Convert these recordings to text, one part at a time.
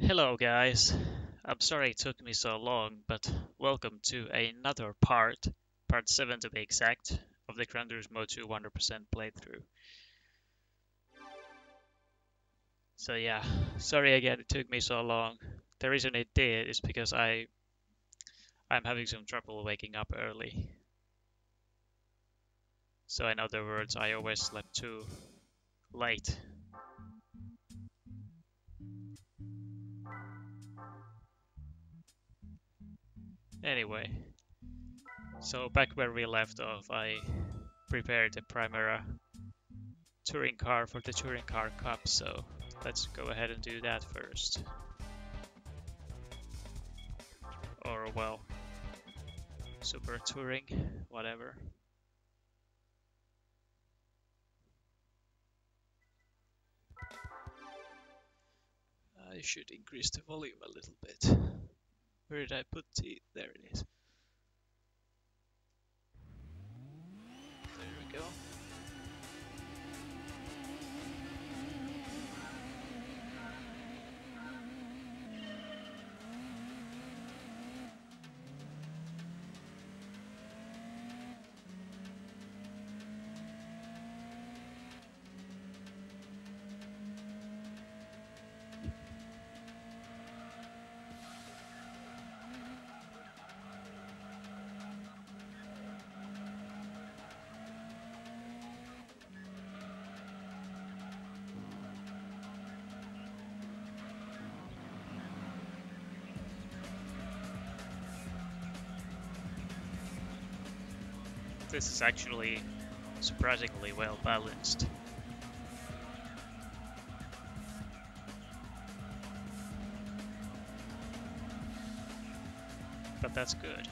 Hello guys, I'm sorry it took me so long, but welcome to another part 7 to be exact, of the Gran Turismo 2 100% playthrough. So yeah, sorry again it took me so long. The reason it did is because I'm having some trouble waking up early. So in other words, I always slept too late. Anyway, so back where we left off, I prepared the Primera touring car for the Touring Car Cup, so let's go ahead and do that first. Or, well, Super Touring, whatever. I should increase the volume a little bit. Where did I put the... There it is. There we go. This is actually surprisingly well balanced. But that's good.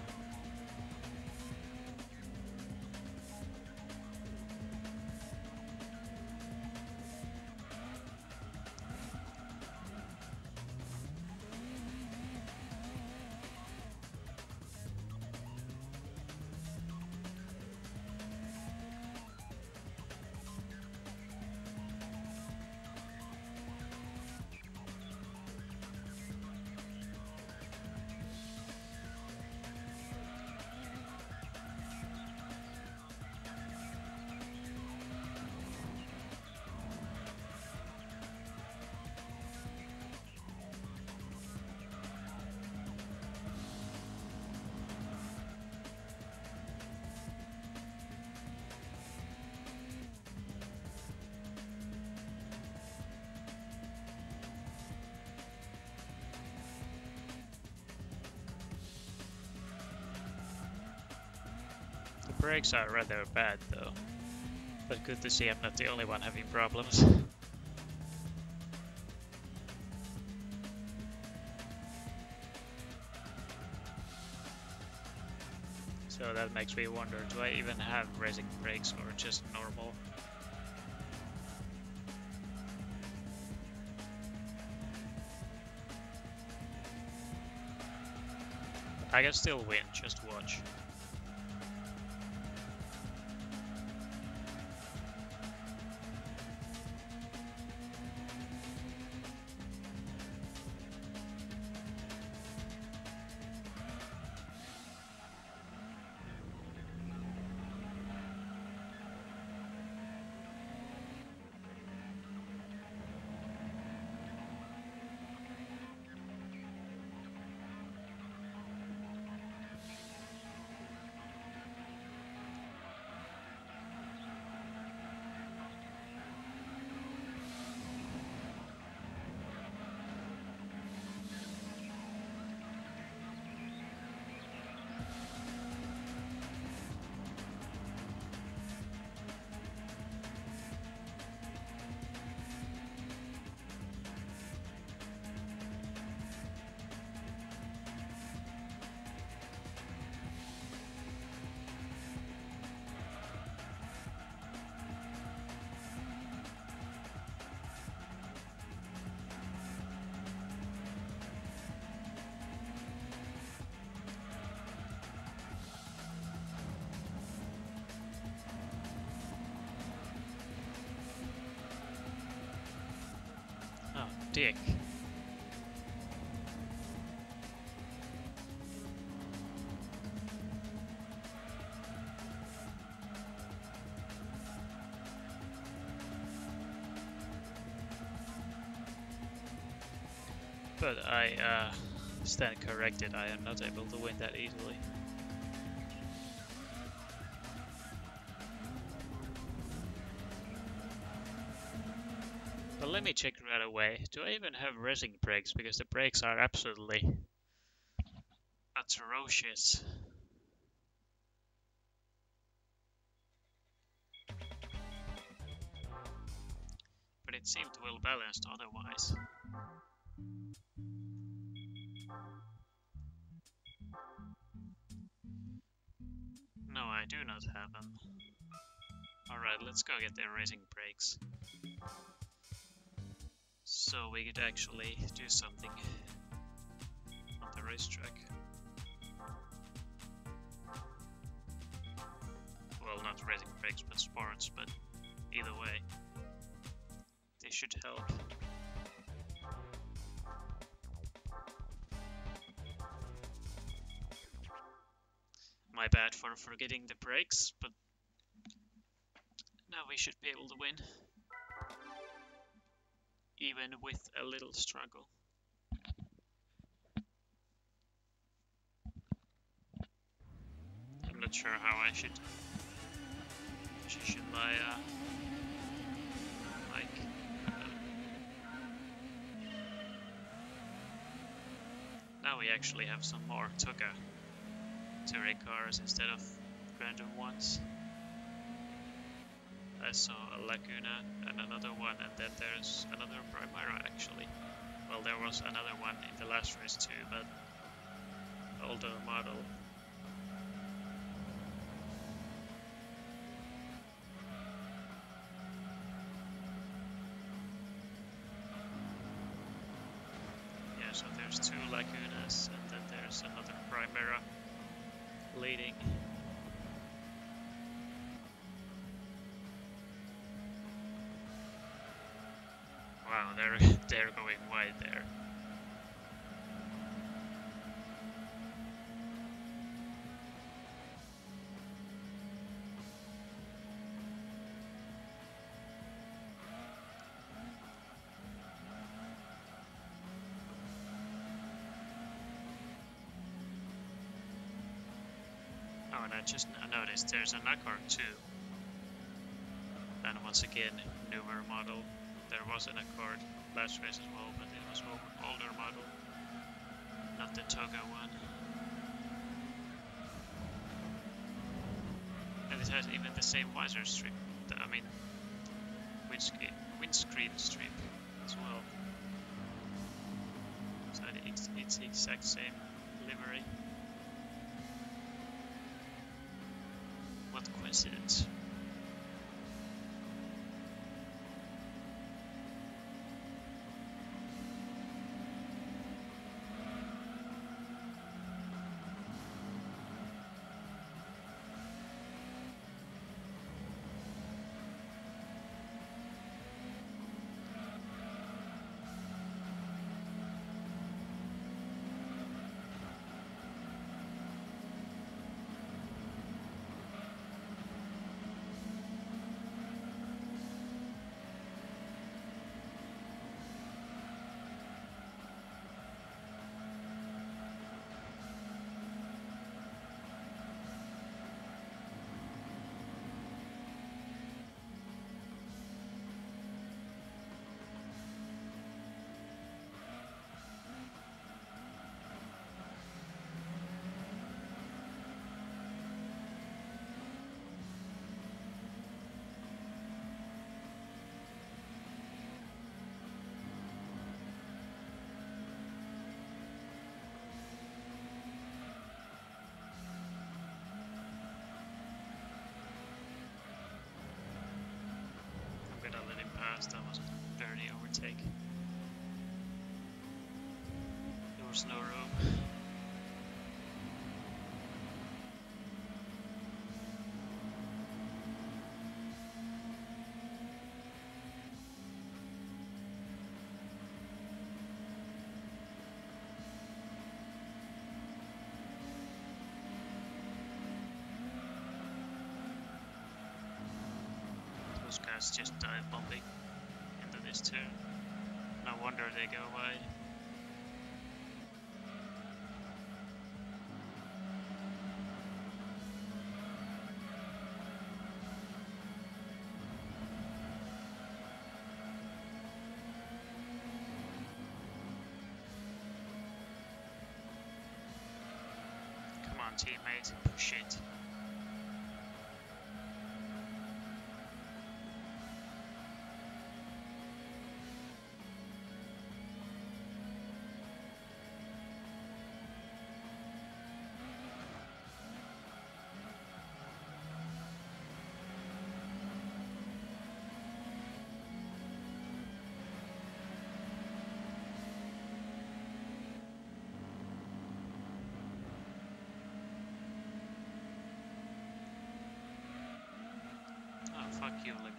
The brakes are rather bad though. But good to see I'm not the only one having problems. So that makes me wonder, do I even have racing brakes or just normal? I can still win, just watch. Oh, dick. But I stand corrected, I am not able to win that easily. But let me check right away. Do I even have racing brakes? Because the brakes are absolutely atrocious. But it seemed well balanced otherwise. No, I do not have them. Alright, let's go get the racing brakes. So we could actually do something on the racetrack. Well, not racing brakes, but sports, but either way, they should help. My bad for forgetting the brakes, but now we should be able to win. Even with a little struggle. I'm not sure how I should position my mic. Now we actually have some more Tuga touring cars instead of random ones. I saw a Laguna and another one, and then there's another Primera actually. Well, there was another one in the last race too, but older model. Yeah, so there's two Lagunas, and then there's another Primera leading. Wow, they're going wide there. Oh, and I just noticed there's an Accord too. And once again, newer model. There was an Accord last race as well, but it was older model, not the Toga one. And it has even the same visor strip. I mean, windscreen strip as well. So it's the exact same livery. What coincidence. That was a dirty overtake. There was no room. Those guys just dive bombing into this turn. No wonder they go wide. on, teammate. Push it. Oh, fuck you, Laguna.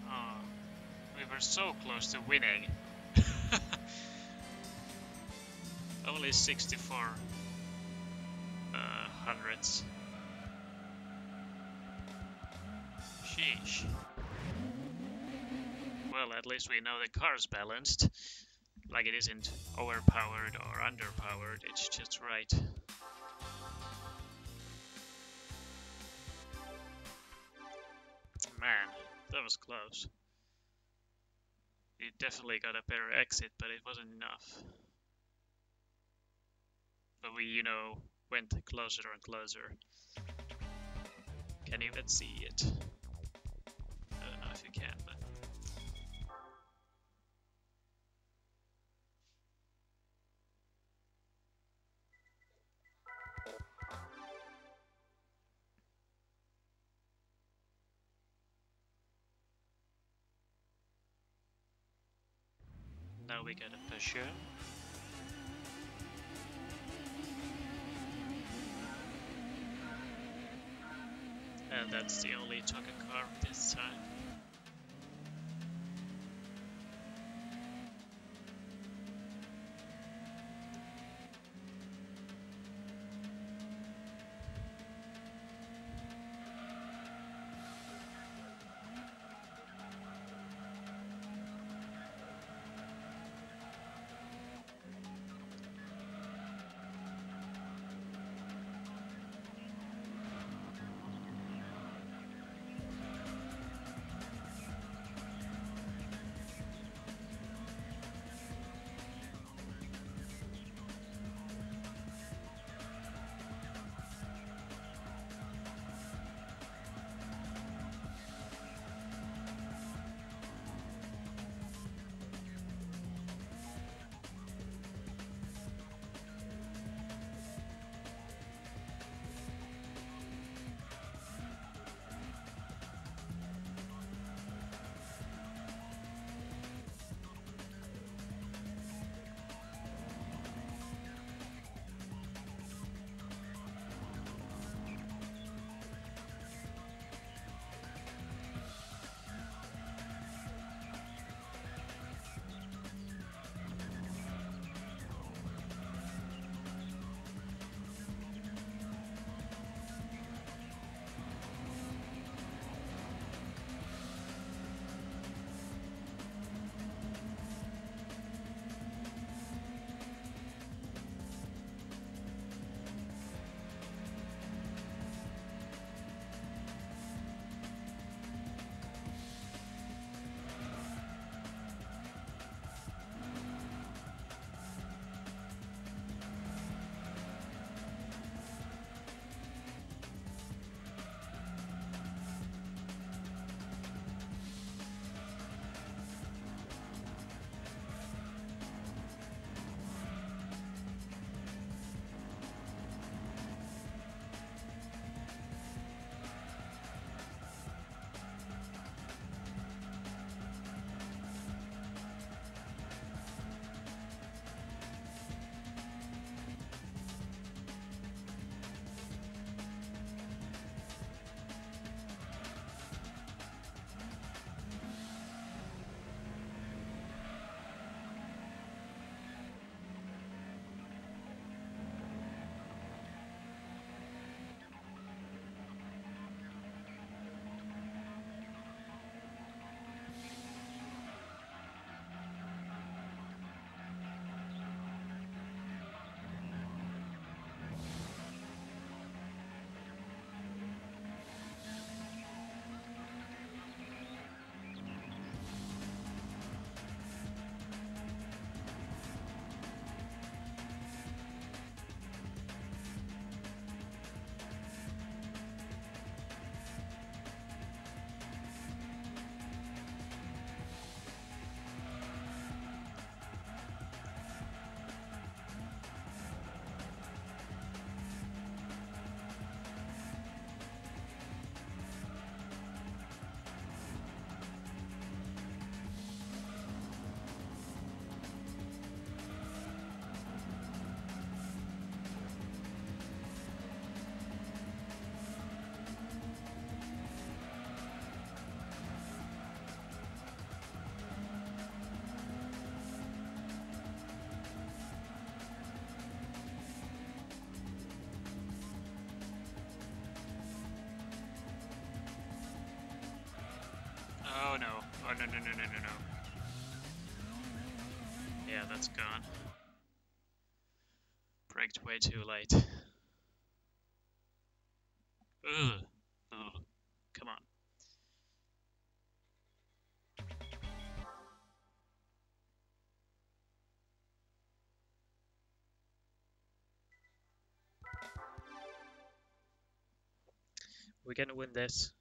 Oh, we were so close to winning. Only 64 hundredths. Sheesh. Well, at least we know the car's balanced. Like it isn't overpowered or underpowered, it's just right. Man, that was close. We definitely got a better exit, but it wasn't enough. But we, you know, went closer and closer. Can you even see it? I don't know if you can, but... Now we got a Peugeot. And that's the only Tonka car this time. Oh no. Oh no no no no no no. Yeah, that's gone. Braked way too late. Ugh. Oh, come on. We can win this.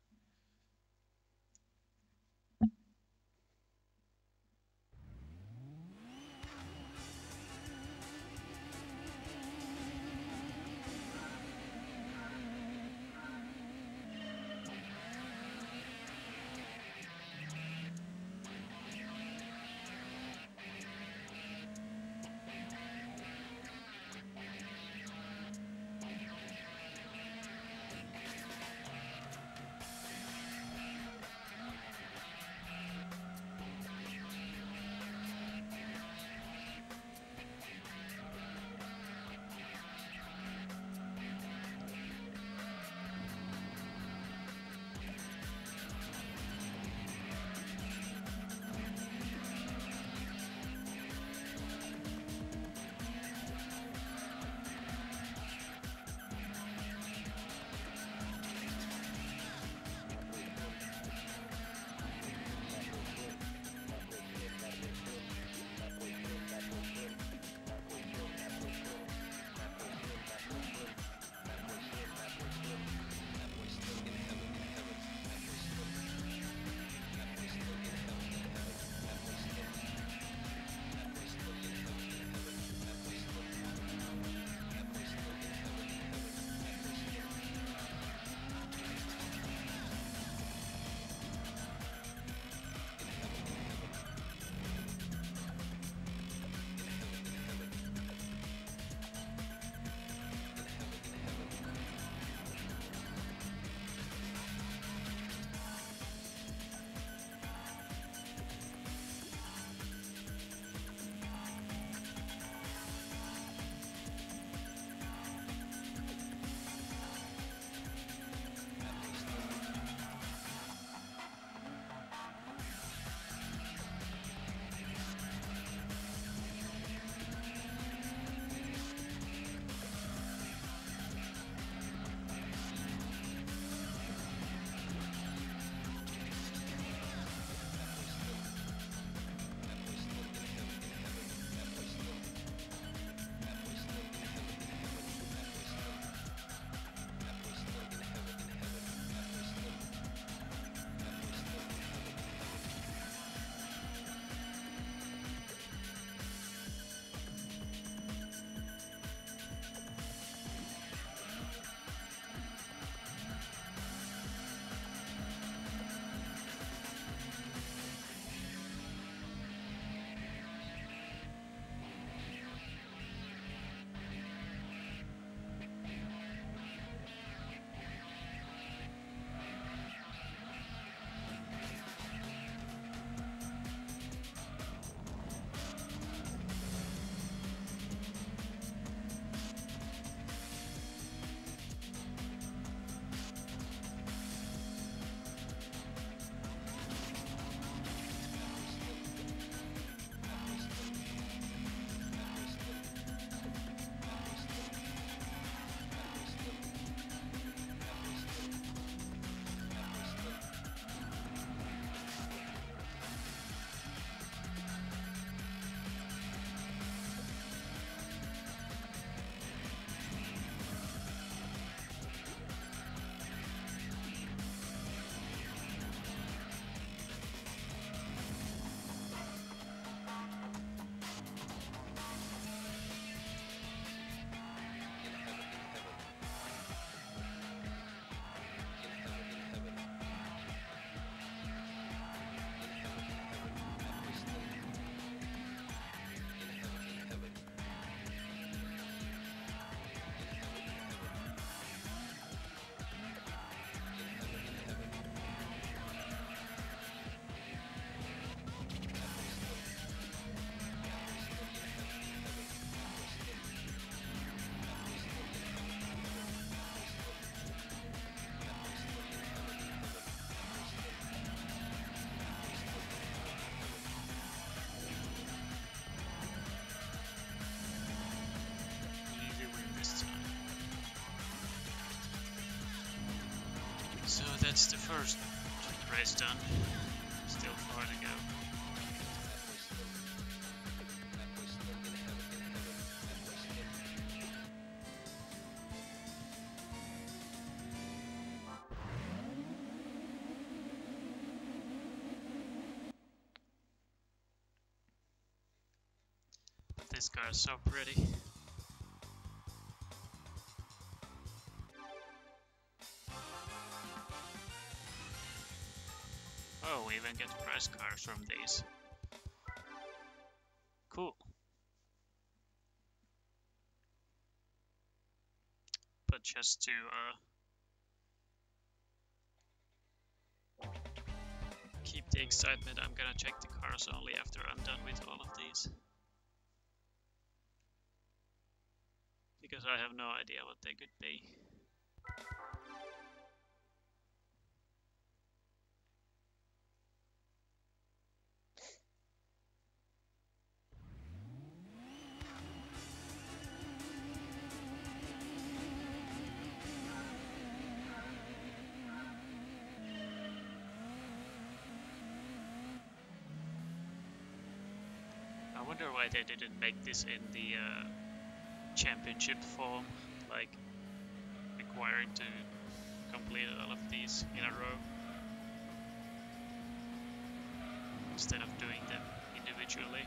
That's the first race done. Still far to go. But this car is so pretty. Oh, we even get prize cars from these. Cool. But just to keep the excitement, I'm gonna check the cars only after I'm done with all of these. Because I have no idea what they could be. I wonder why they didn't make this in the championship form, like requiring to complete all of these in a row instead of doing them individually.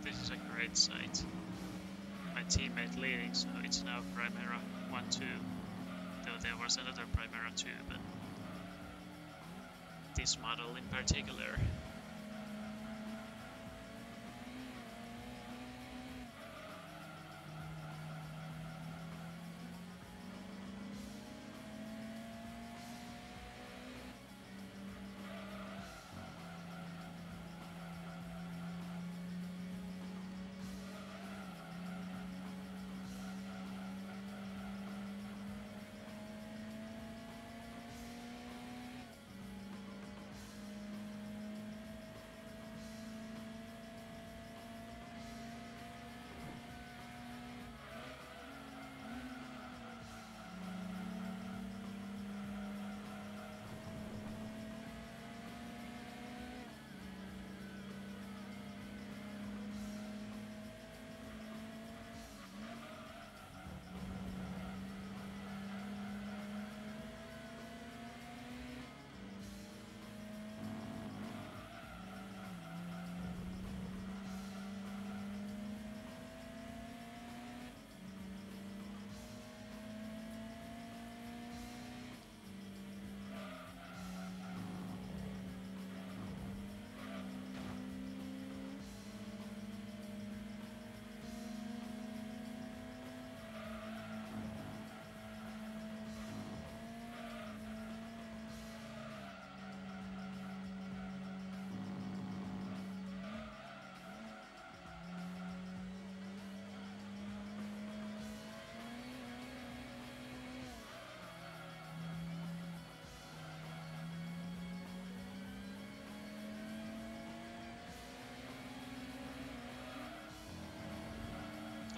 This is a great site. My teammate leading, so it's now Primera 1-2. Though there was another Primera 2, but this model in particular.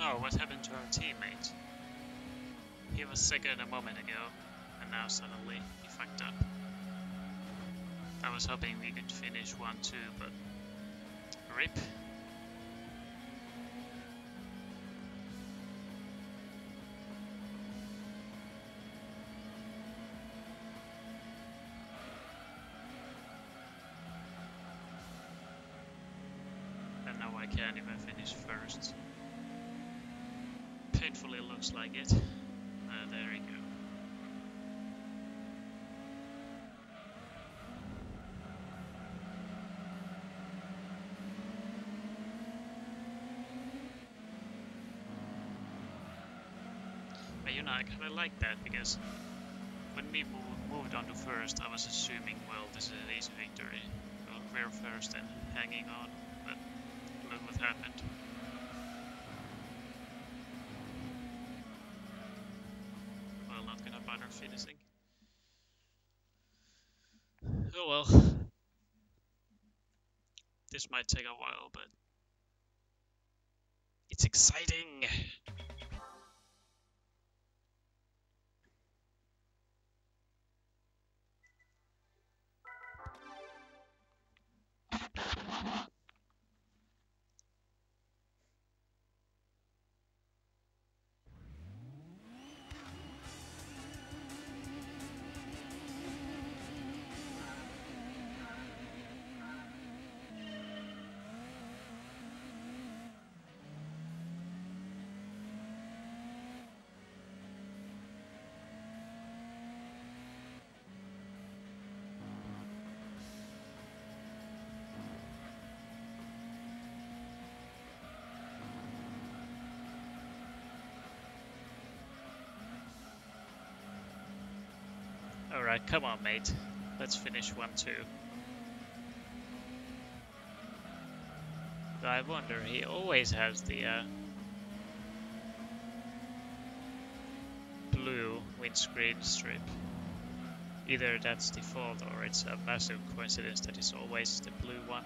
Oh, what happened to our teammate? He was second a moment ago, and now suddenly he fucked up. I was hoping we could finish 1-2, but rip. And now I can't even finish first. Painfully looks like it. There we go. But you know, I kinda like that because when we moved on to first, I was assuming, well, this is an easy victory. Well, we're first and hanging on, but look what happened. Well, not gonna bother finishing. Oh well. This might take a while, but it's exciting! Alright, come on, mate. Let's finish 1-2. I wonder, he always has the blue windscreen strip. Either that's default or it's a massive coincidence that it's always the blue one.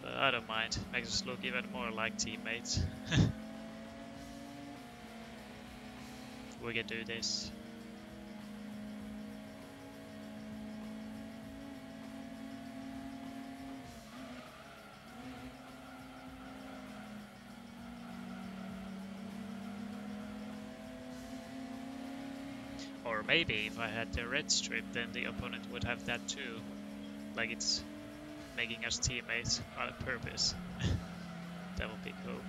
But I don't mind, makes us look even more like teammates. We can do this. Or maybe if I had the red strip, then the opponent would have that too. Like it's making us teammates on purpose. That would be cool.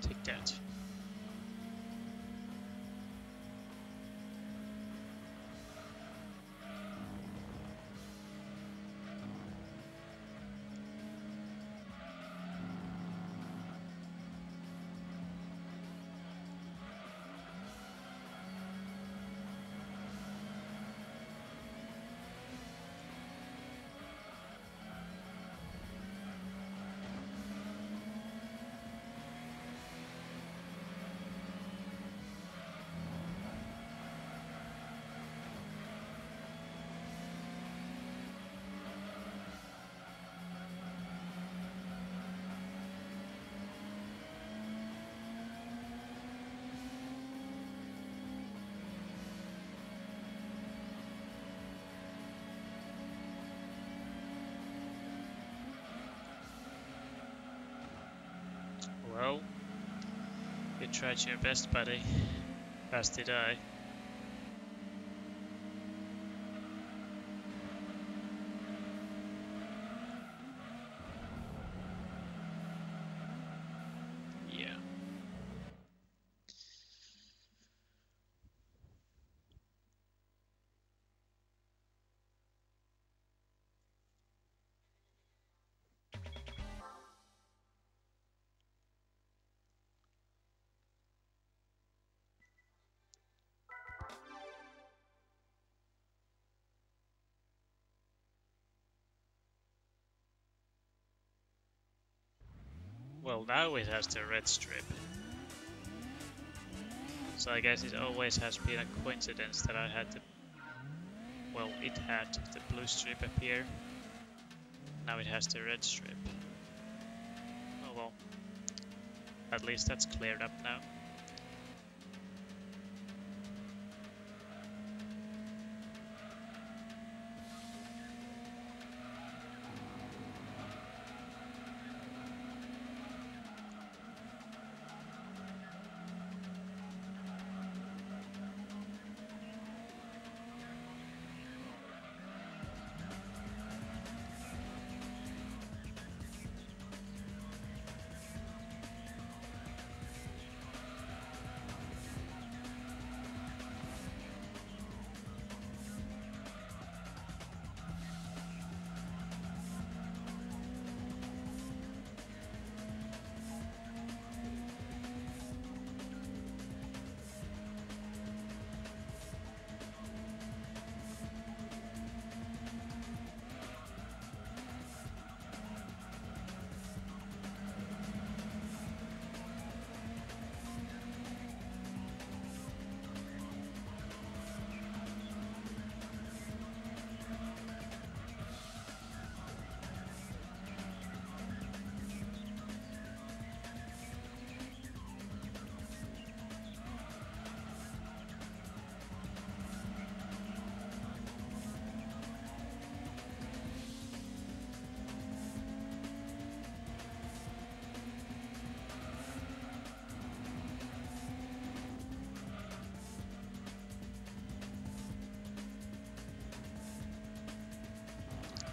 Take that. Well, you tried your best, buddy. As did I. Yeah. Well, now it has the red strip. So I guess it always has been a coincidence that I had the... Well, it had the blue strip appear. Now it has the red strip. Oh well. At least that's cleared up now.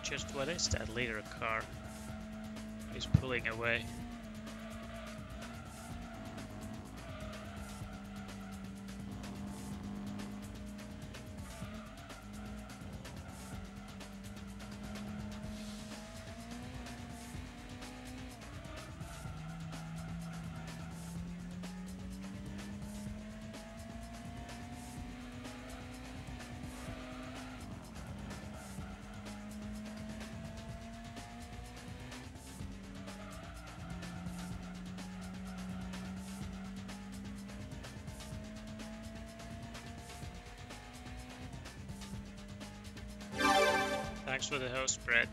Just what is that leader car? He's pulling away. Thanks for the host, Brett.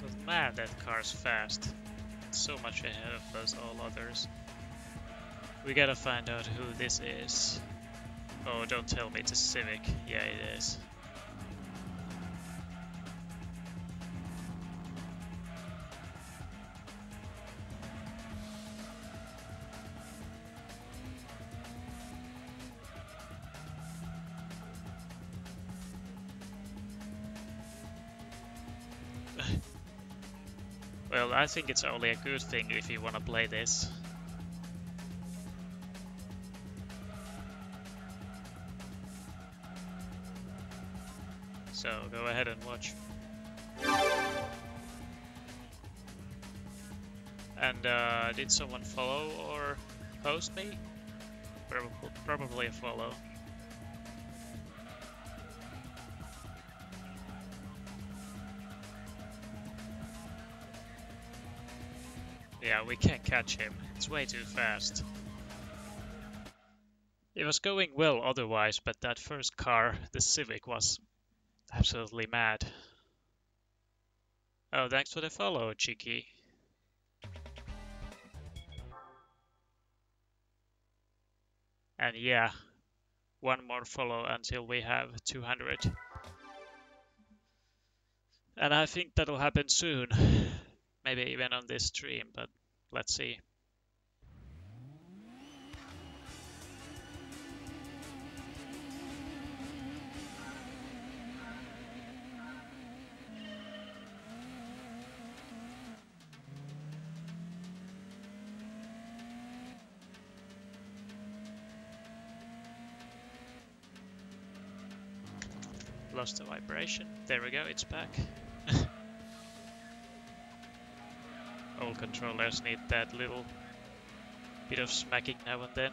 But man, that car's fast. So much ahead of those all others. We gotta find out who this is. Oh, don't tell me it's a Civic. Yeah, it is. Well, I think it's only a good thing if you wanna play this. So, go ahead and watch. And did someone follow or post me? probably a follow. Yeah, we can't catch him. It's way too fast. It was going well otherwise, but that first car, the Civic, was absolutely mad. Oh, thanks for the follow, Cheeky. And yeah, one more follow until we have 200. And I think that'll happen soon. Maybe even on this stream, but let's see. Lost the vibration. There we go, it's back. Old controllers need that little bit of smacking now and then.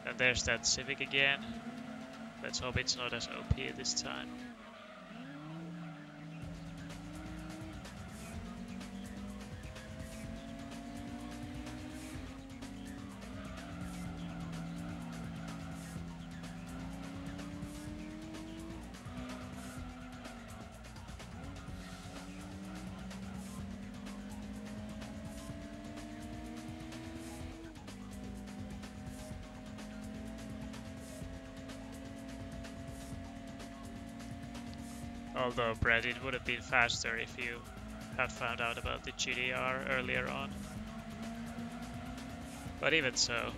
And there's that Civic again. Let's hope it's not as OP this time. Although, Brad, it would have been faster if you had found out about the GDR earlier on. But even so,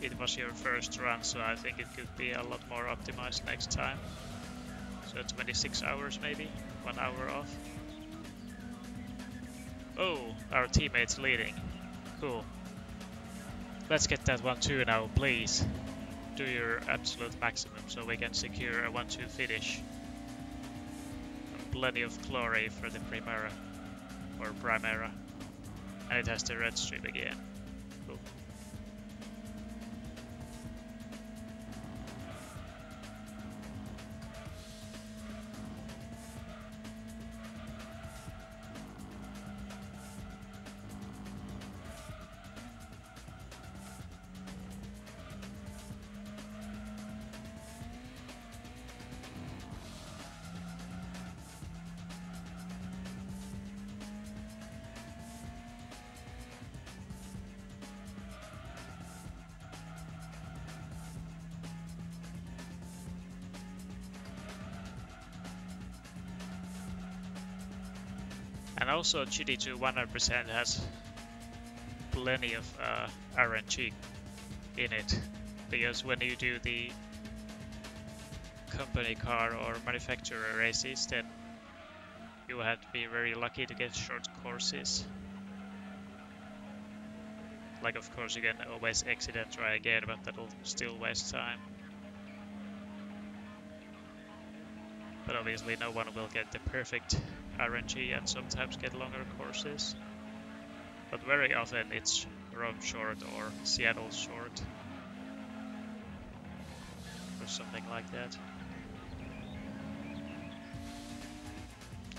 it was your first run, so I think it could be a lot more optimized next time. So 26 hours maybe, 1 hour off. Oh, our teammate's leading. Cool. Let's get that 1-2 now, please. Do your absolute maximum so we can secure a 1-2 finish. And plenty of glory for the Primera. Or Primera. And it has the red strip again. Cool. And also GD2 100% has plenty of RNG in it, because when you do the company car or manufacturer races, then you have to be very lucky to get short courses. Like, of course, you can always exit and try again, but that'll still waste time. But obviously no one will get the perfect RNG and sometimes get longer courses. But very often it's Rome short or Seattle short. Or something like that.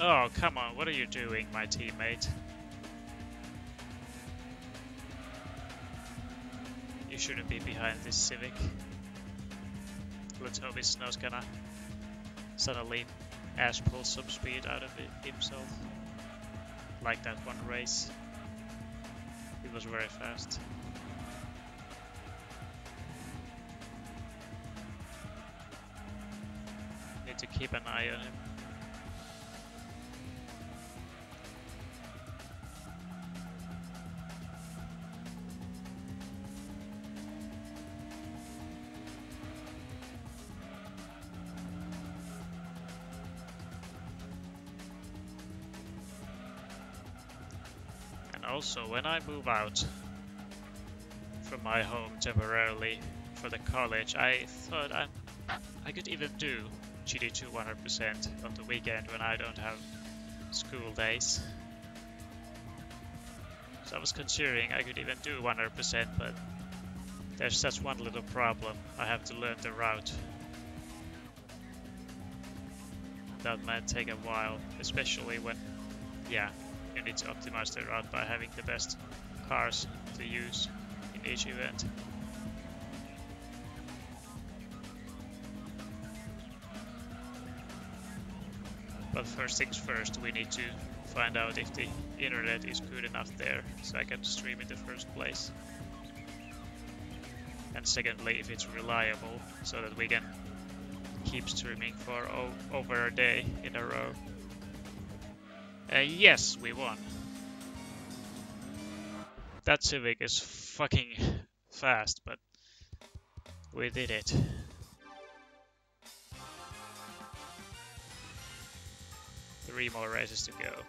Oh, come on, what are you doing, my teammate? You shouldn't be behind this Civic. Let's hope it's not gonna suddenly Ash pull some speed out of it himself. Like that one race. It was very fast. Need to keep an eye on him. Also, when I move out from my home temporarily for the college, I thought I could even do GD2 100% on the weekend when I don't have school days. So I was considering I could even do 100%, but there's just one little problem. I have to learn the route. That might take a while, especially when, yeah, you need to optimize the route by having the best cars to use in each event. But first things first, we need to find out if the internet is good enough there so I can stream in the first place. And secondly, if it's reliable so that we can keep streaming for over a day in a row. Yes, we won. That Civic is fucking fast, but we did it. Three more races to go.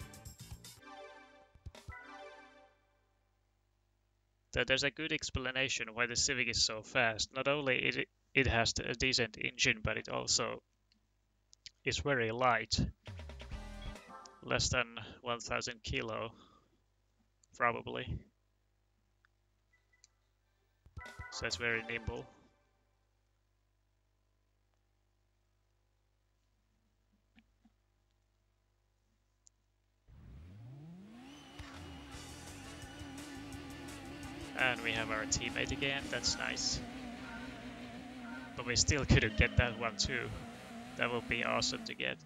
There's a good explanation why the Civic is so fast. Not only it has a decent engine, but it also is very light. Less than 1000 kilo, probably. So it's very nimble. And we have our teammate again, that's nice. But we still couldn't get that one too. That would be awesome to get.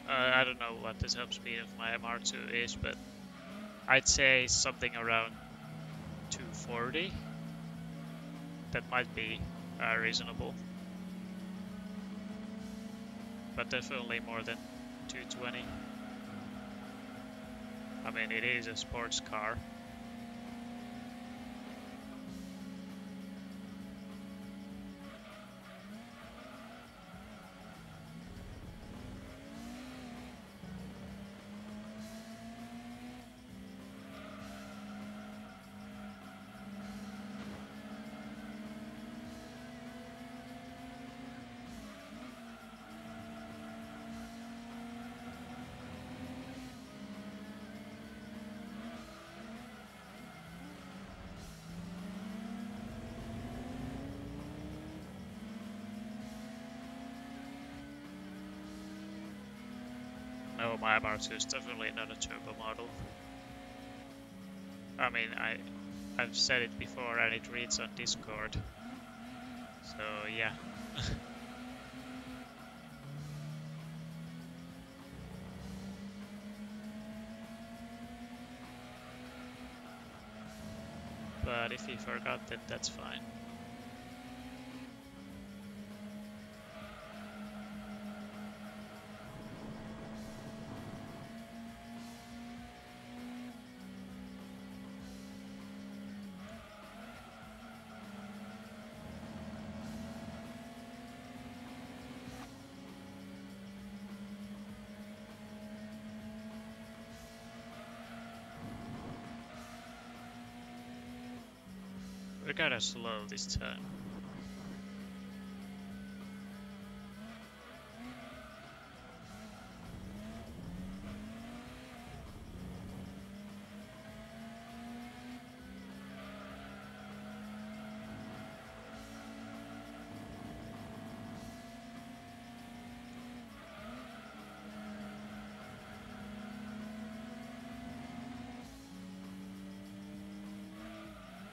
I don't know what the top speed of my MR2 is, but I'd say something around 240. That might be reasonable. But definitely more than 220. I mean, it is a sports car. No, my MR2 is definitely not a turbo model. I mean, I've said it before and it reads on Discord. So yeah. But if you forgot, then that's fine. We're kinda slow this time.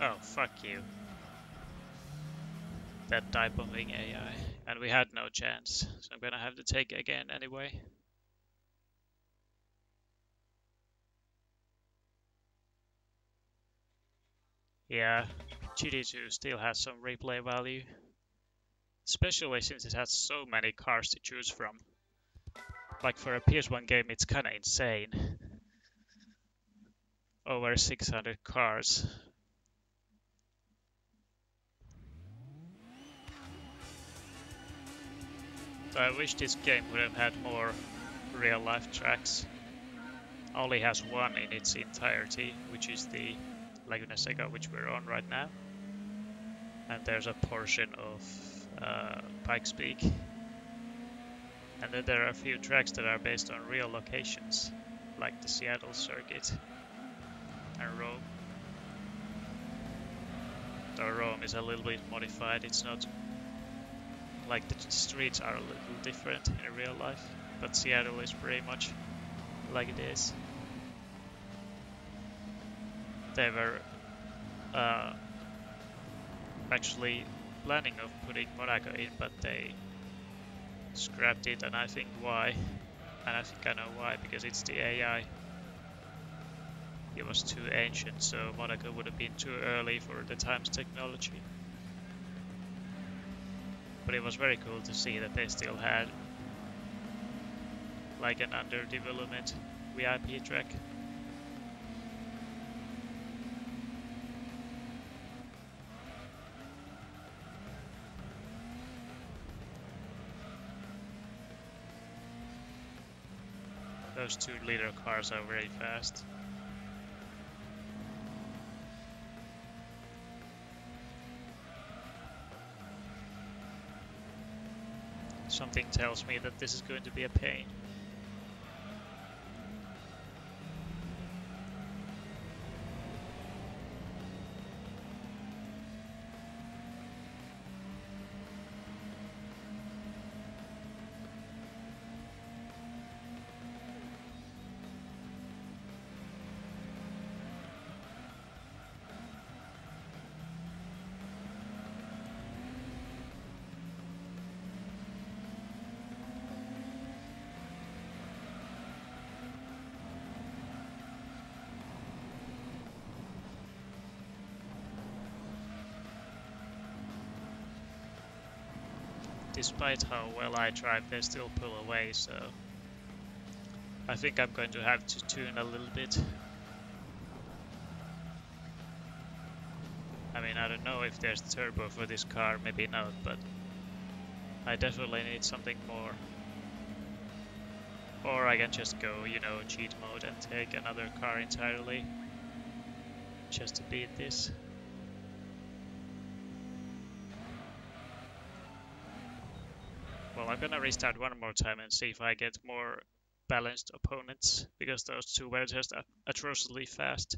Oh, fuck you. That type of thing AI. And we had no chance, so I'm gonna have to take it again anyway. Yeah, GD2 still has some replay value. Especially since it has so many cars to choose from. Like for a PS1 game, it's kind of insane. Over 600 cars. So I wish this game would have had more real-life tracks. Only has one in its entirety, which is the Laguna Seca, which we're on right now. And there's a portion of Pikes Peak. And then there are a few tracks that are based on real locations, like the Seattle circuit and Rome. Though Rome is a little bit modified, it's not like the streets are a little different in real life, but Seattle is pretty much like it is. They were actually planning of putting Monaco in, but they scrapped it, and I think why. And I think I know why, because it's the AI. It was too ancient, so Monaco would have been too early for the time's technology. But it was very cool to see that they still had like an underdevelopment VIP track. Those 2-liter cars are very fast. Something tells me that this is going to be a pain. Despite how well I drive, they still pull away, so I think I'm going to have to tune a little bit. I mean, I don't know if there's turbo for this car, maybe not, but I definitely need something more. Or I can just go, you know, cheat mode and take another car entirely, just to beat this. Well, I'm gonna restart one more time and see if I get more balanced opponents, because those two were just atrociously fast.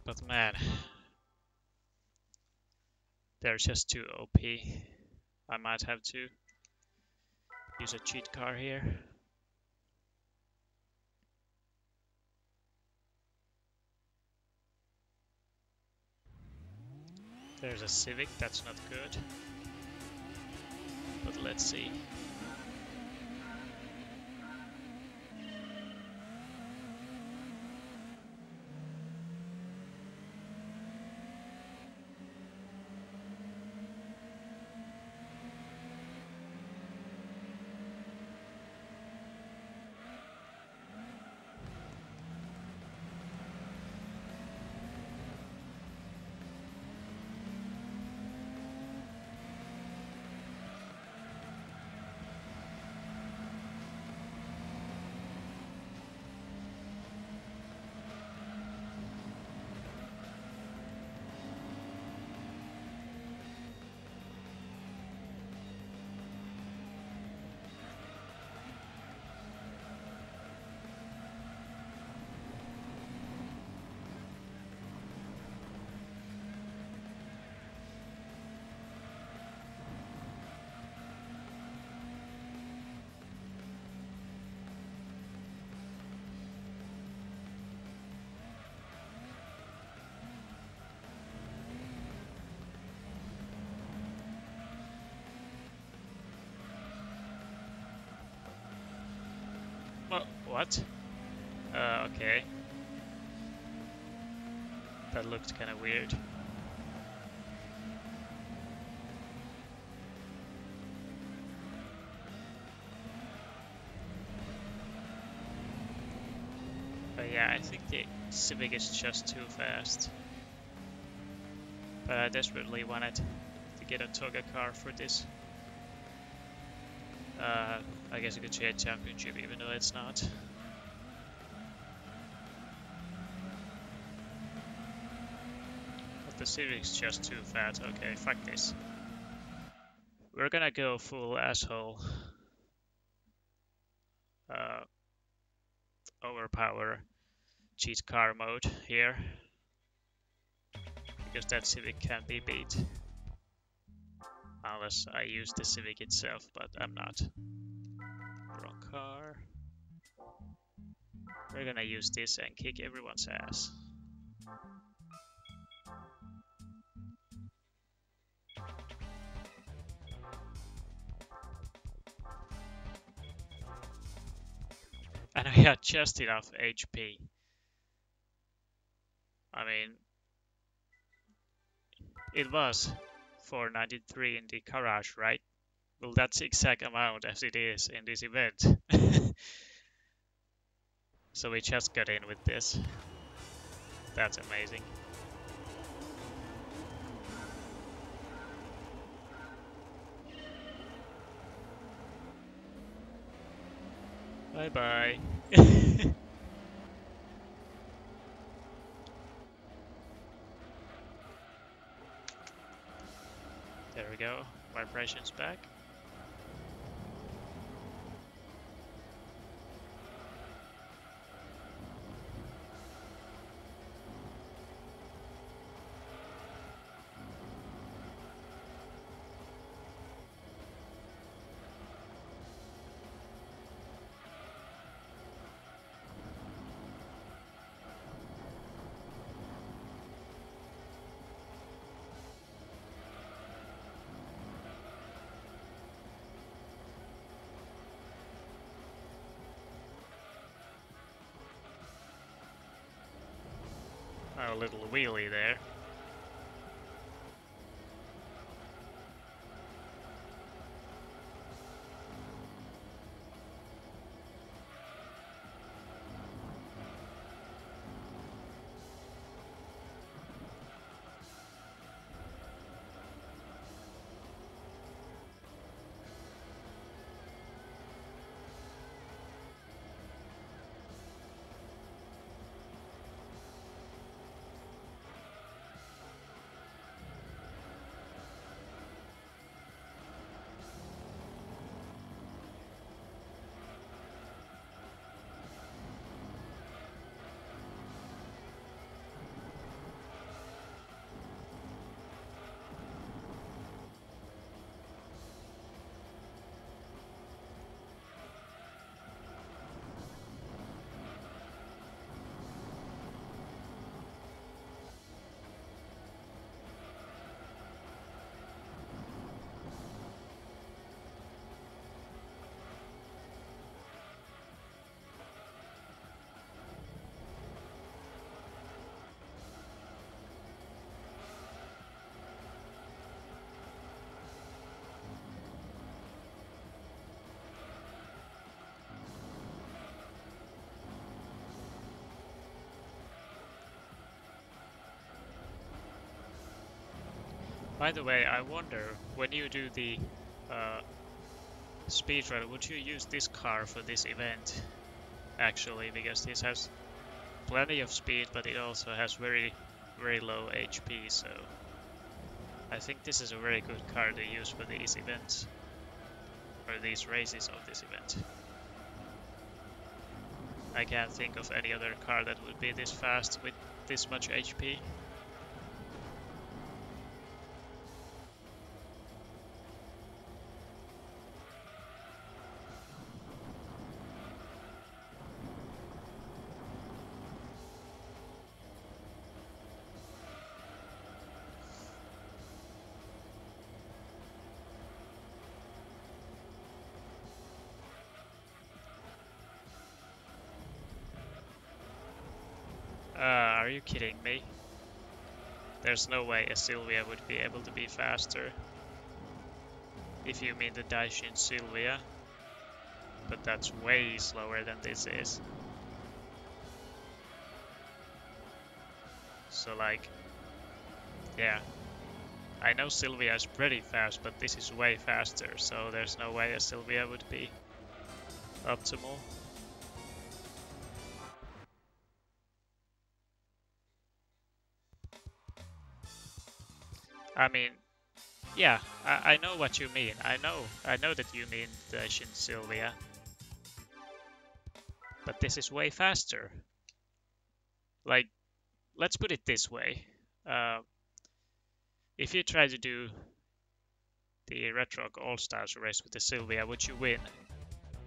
But man, they're just too OP. I might have to use a cheat car here. There's a Civic, that's not good. But let's see. What? Okay. That looked kind of weird. Yeah, I think the Civic is just too fast. But I desperately wanted to get a Toga car for this. I guess you could say a championship, even though it's not. But the Civic's just too fat. Okay, fuck this. We're gonna go full asshole. Uh, Overpower cheat car mode here. Because that Civic can't be beat. Unless I use the Civic itself, but I'm not. Wrong car. We're gonna use this and kick everyone's ass. And I had just enough HP. I mean, it was 493 in the garage, right? Well, that's the exact amount as it is in this event. So we just got in with this. That's amazing. Bye bye. There we go. Vibrations back. A little wheelie there. By the way, I wonder, when you do the speedrun, would you use this car for this event? Actually, because this has plenty of speed, but it also has very, very low HP, so I think this is a very good car to use for these events, or these races of this event. I can't think of any other car that would be this fast with this much HP. Are you kidding me? There's no way a Sylvia would be able to be faster. If you mean the Daishin Sylvia. But that's way slower than this is. So like, yeah. I know Sylvia is pretty fast, but this is way faster, so there's no way a Sylvia would be optimal. I mean, yeah, I know what you mean. I know that you mean the Shin Sylvia. But this is way faster. Like, let's put it this way. If you try to do the Red Rock All-Stars race with the Sylvia, would you win?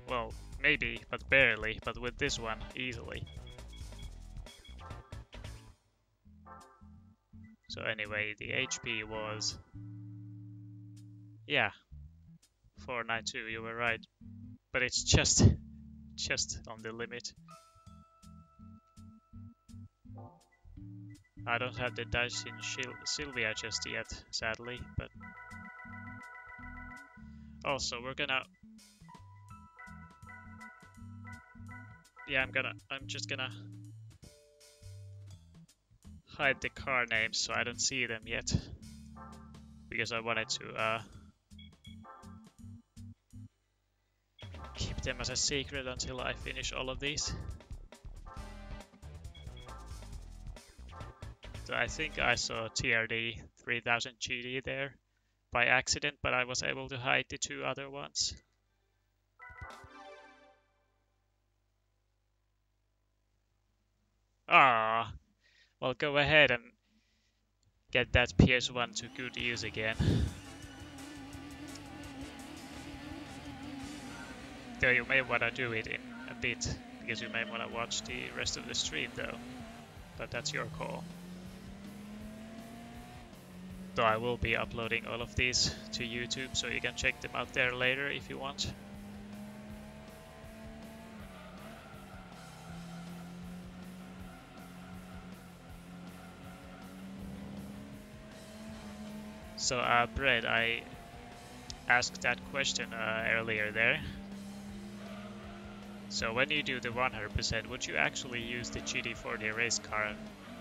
Well, maybe, but barely, but with this one, easily. So anyway, the HP was... yeah, 492, you were right. But it's just on the limit. I don't have the dice in Sylvia just yet, sadly, but... also, we're gonna... yeah, I'm just gonna hide the car names so I don't see them yet. Because I wanted to keep them as a secret until I finish all of these. So I think I saw TRD 3000 GD there by accident, but I was able to hide the two other ones. Ah, well, go ahead and get that PS1 to good use again. Though you may want to do it in a bit, because you may want to watch the rest of the stream though. But that's your call. Though I will be uploading all of these to YouTube, so you can check them out there later if you want. So, Brett, I asked that question earlier there. So when you do the 100%, would you actually use the GT40 race car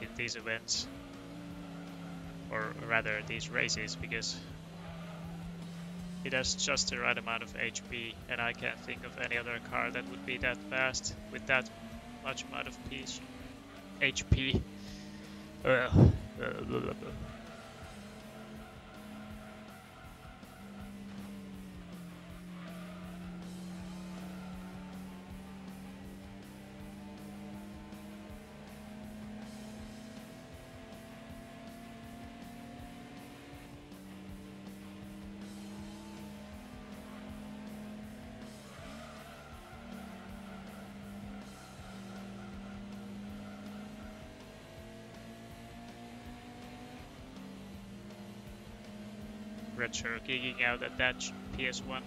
in these events? Or rather, these races, because it has just the right amount of HP, and I can't think of any other car that would be that fast with that much amount of HP. Retro gigging out at that PS1.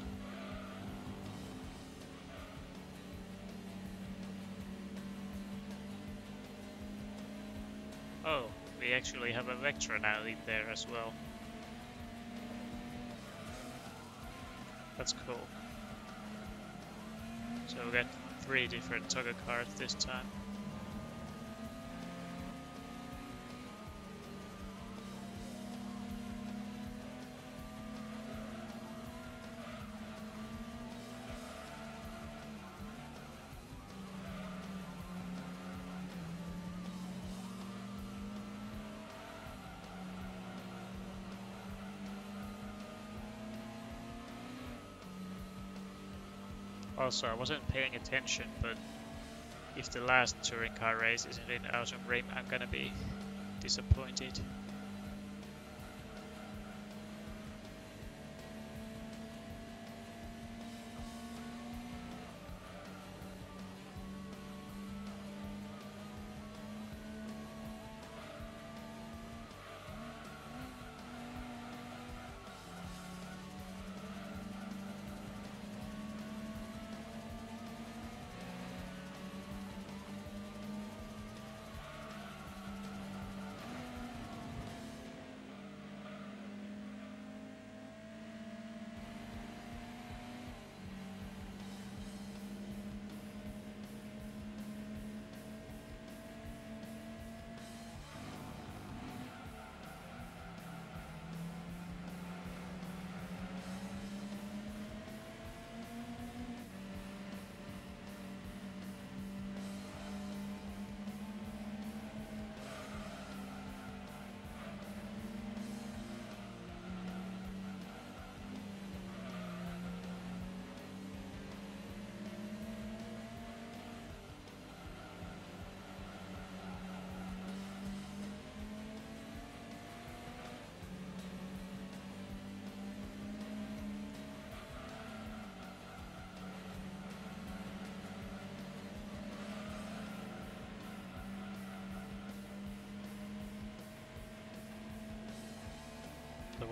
Oh, we actually have a Vectra now in there as well. That's cool. So we got 3 different Toga cars this time. Also, I wasn't paying attention, but if the last touring car race isn't in Autumn Rim, I'm gonna be disappointed.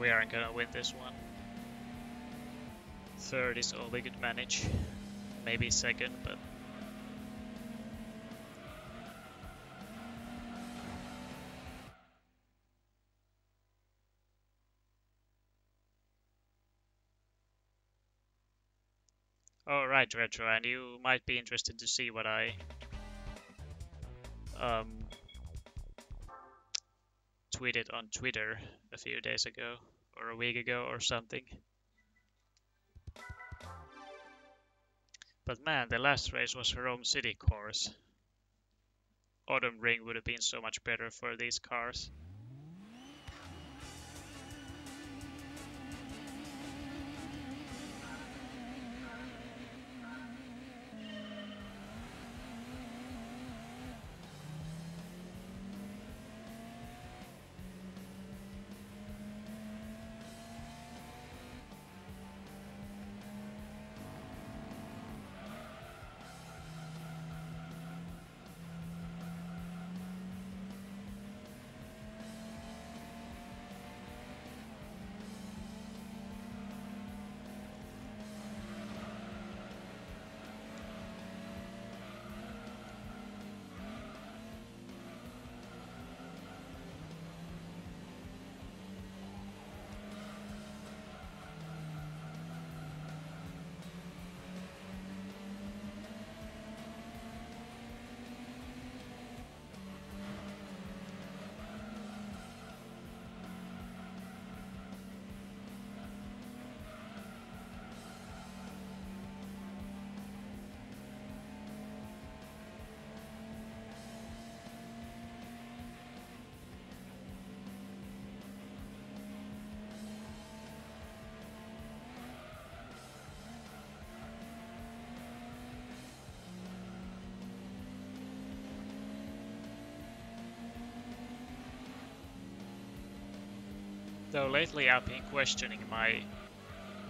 we aren't gonna win this one. Third is all we could manage. Maybe second, but... Alright, Retro, and you might be interested to see what I tweeted on Twitter a few days ago, or a week ago or something. But man, the last race was Rome City course. Autumn Ring would have been so much better for these cars. Though lately I've been questioning my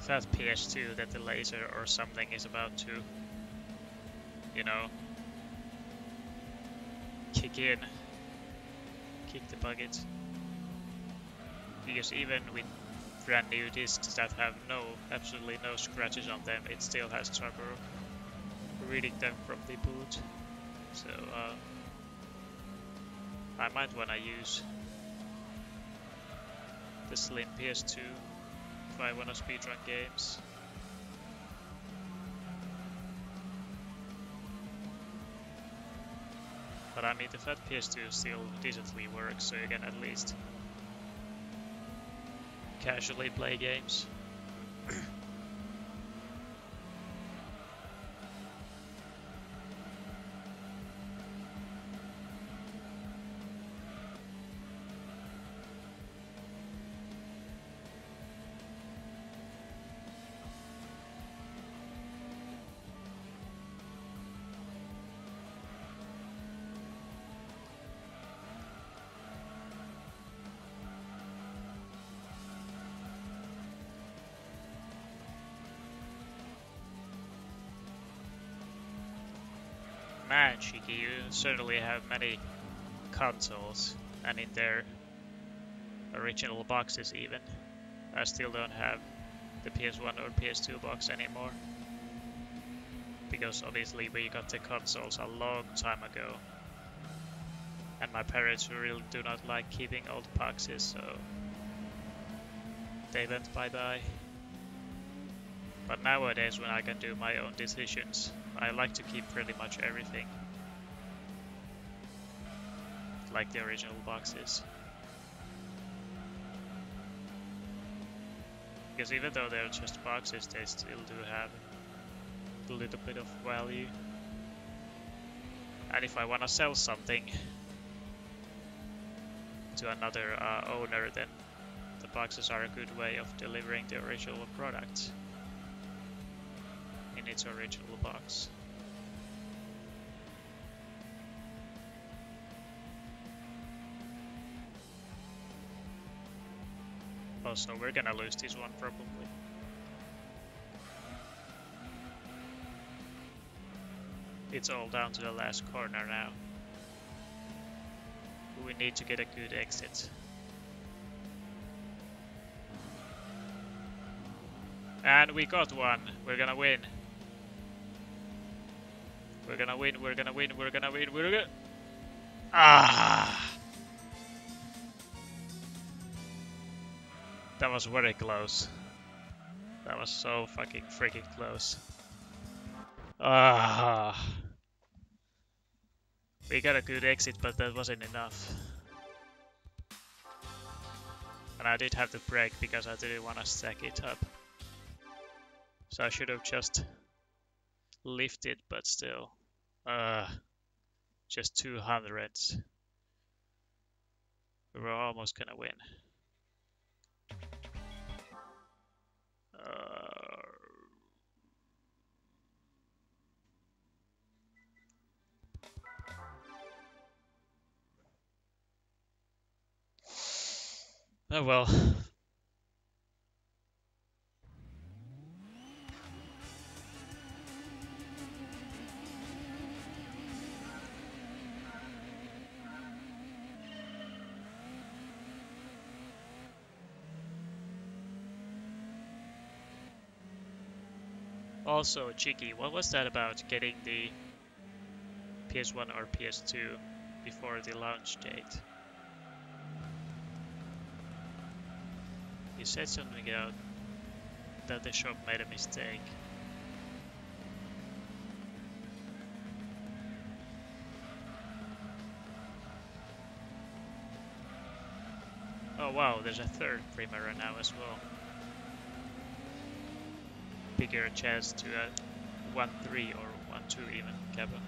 fat PS2 that the laser or something is about to, you know, kick the bucket. Because even with brand new discs that have absolutely no scratches on them, it still has trouble reading them from the boot. So I might wanna use the slim PS2 if I wanna speedrun games. But I mean, the fat PS2 still decently works, so you can at least casually play games. Man, Shiki, you certainly have many consoles, and in their original boxes even. I still don't have the PS1 or PS2 box anymore. Because obviously we got the consoles a long time ago. And my parents really do not like keeping old boxes, so they went bye-bye. But nowadays, when I can do my own decisions, I like to keep pretty much everything. Like the original boxes. Because even though they're just boxes, they still do have a little bit of value. And if I want to sell something to another owner, then the boxes are a good way of delivering the original product in its original box. Also, we're gonna lose this one probably. It's all down to the last corner now. We need to get a good exit. And we got one. We're gonna win. We're gonna win, we're gonna win, we're gonna win, we're gonna... Ah! That was very close. That was so fucking freaking close. Ah! We got a good exit, but that wasn't enough. And I did have to brake because I didn't want to stack it up. So I should have just lifted, but still. Just 200s. We were almost gonna win. Oh well. Also, Cheeky, what was that about getting the PS1 or PS2 before the launch date? You said something about that the shop made a mistake. Oh wow, there's a third Primera now as well. Bigger chance to a 1-3 or 1-2 even, Kappa.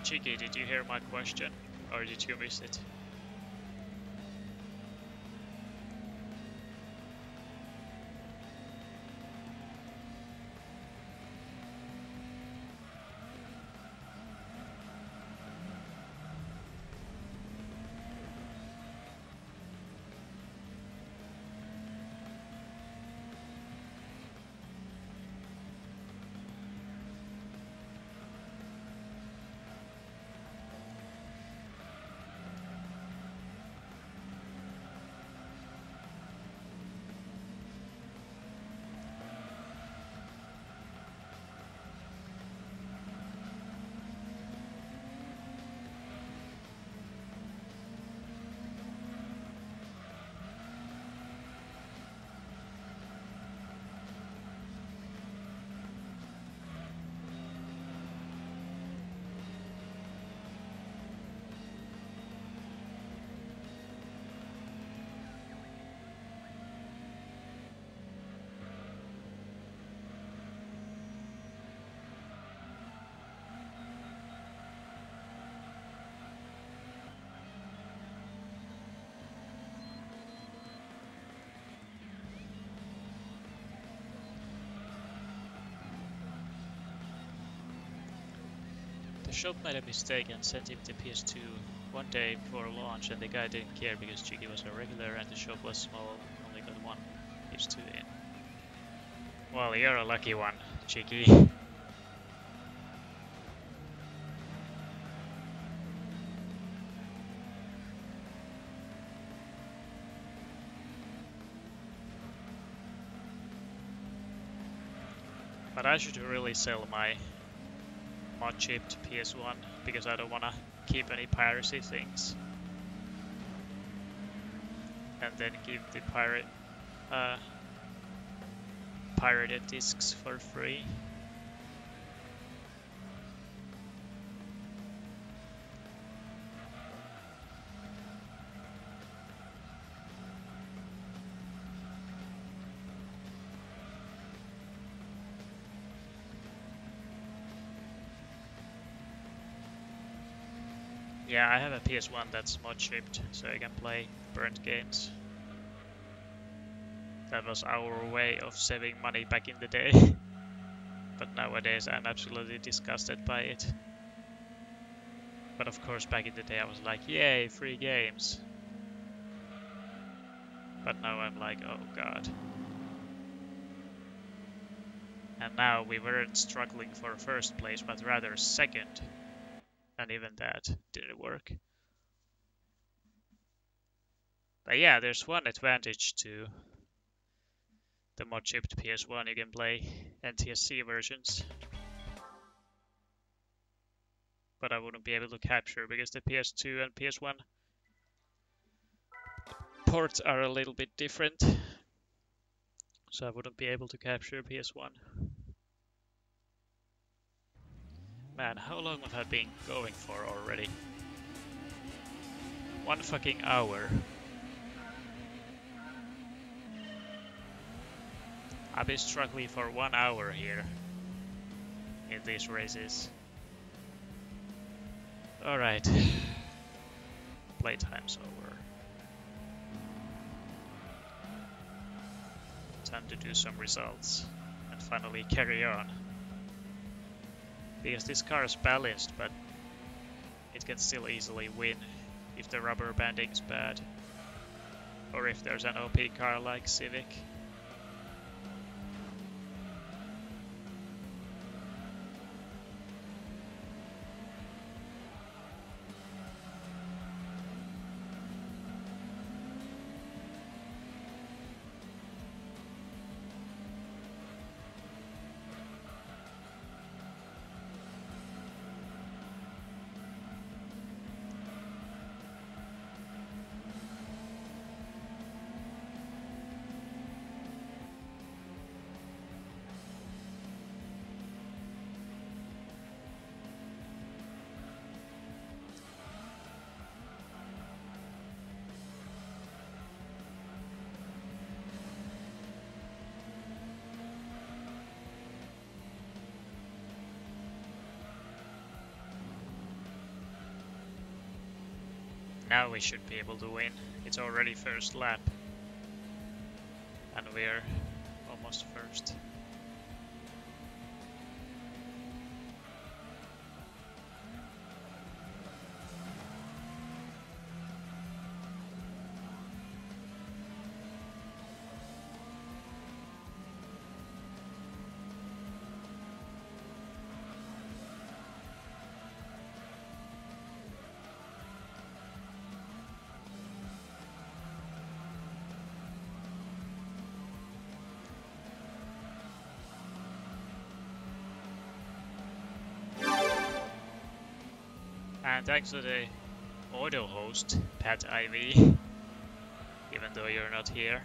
Cheeky, did you hear my question? Or did you miss it? The shop made a mistake and sent him the PS2 one day before launch, and the guy didn't care because Cheeky was a regular and the shop was small, only got one PS2 in. Well, you're a lucky one, Cheeky. But I should really sell my mod chipped PS1 because I don't wanna keep any piracy things. And then give the pirated discs for free. Yeah, I have a PS1 that's mod shipped, so I can play burnt games. That was our way of saving money back in the day. But nowadays I'm absolutely disgusted by it. But of course back in the day I was like, yay, free games. But now I'm like, oh god. And now we weren't struggling for first place, but rather second. And even that didn't work. But yeah, there's one advantage to the mod shipped PS1. You can play NTSC versions. But I wouldn't be able to capture because the PS2 and PS1 ports are a little bit different. So I wouldn't be able to capture PS1. Man, how long have I been going for already? 1 fucking hour. I've been struggling for 1 hour here in these races. Alright. Playtime's over. Time to do some results and finally carry on. Because this car is balanced, but it can still easily win if the rubber banding's bad. Or if there's an OP car like Civic. Now we should be able to win. It's already first lap. And we're almost first. And thanks to the audio host, Pat IV, even though you're not here.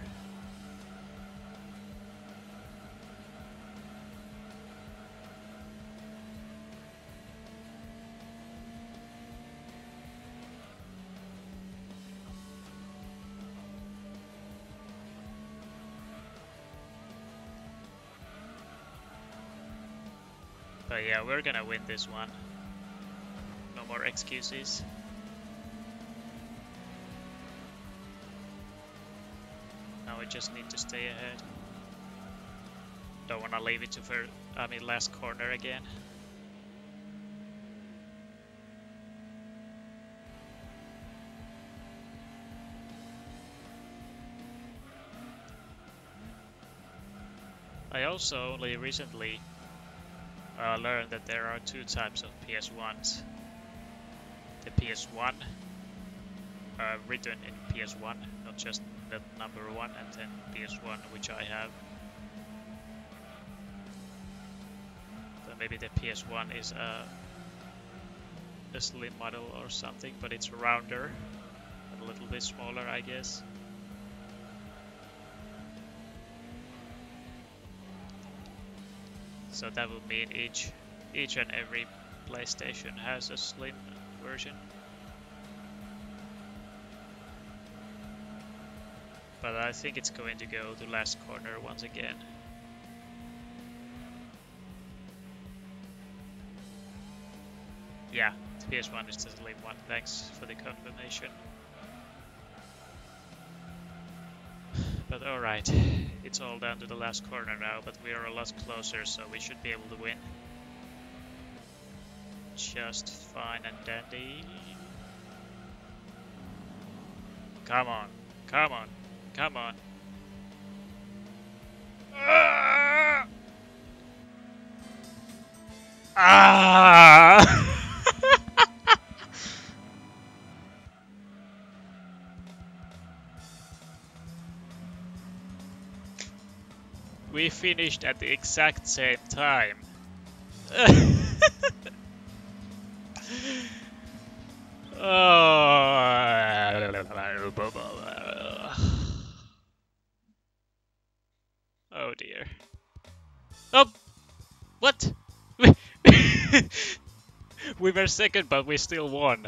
But yeah, we're gonna win this one. No more excuses. Now we just need to stay ahead. Don't wanna leave it to last corner again. I also only recently learned that there are 2 types of PS1s. The PS1 written in PS1, not just the number 1, and then PS1, which I have. So maybe the PS1 is a slim model or something, but it's rounder, a little bit smaller, I guess. So that would mean each and every PlayStation has a slim version. But I think it's going to go to last corner once again. Yeah, the PS1 is totally one. Thanks for the confirmation. But alright, it's all down to the last corner now, but we are a lot closer, so we should be able to win. Just fine and dandy. Come on, come on, come on. Ah! Ah! We finished at the exact same time. Oh dear. Oh! What? We were second, but we still won.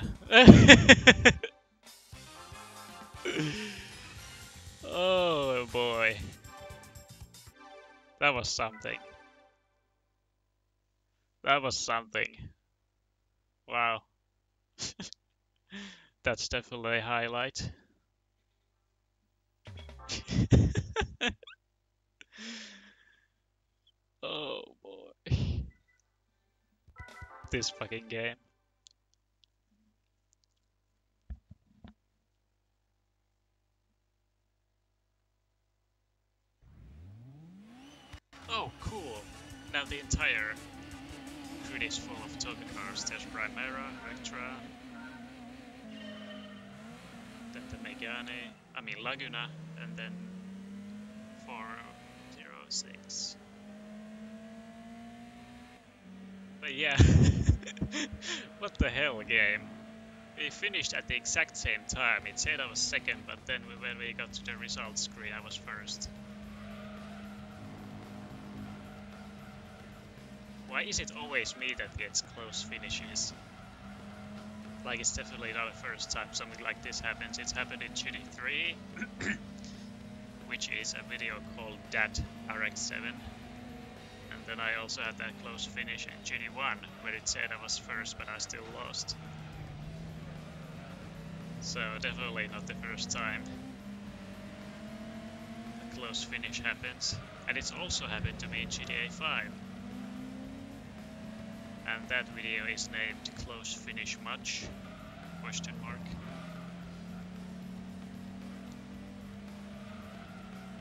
Oh boy. That was something. That was something. Wow. That's definitely a highlight. Oh boy. This fucking game. Oh, cool. Now the entire grid is full of token cars. There's Primera, Vectra, then the Megane, Laguna, and then 406. But yeah, what the hell game? We finished at the exact same time. It said I was second, but then when we got to the results screen, I was first. Why is it always me that gets close finishes? Like, it's definitely not the first time something like this happens. It's happened in GT3, which is a video called Dat RX7. And then I also had that close finish in GT1, where it said I was first, but I still lost. So definitely not the first time a close finish happens. And it's also happened to me in GTA 5. And that video is named Close Finish Much? Question mark.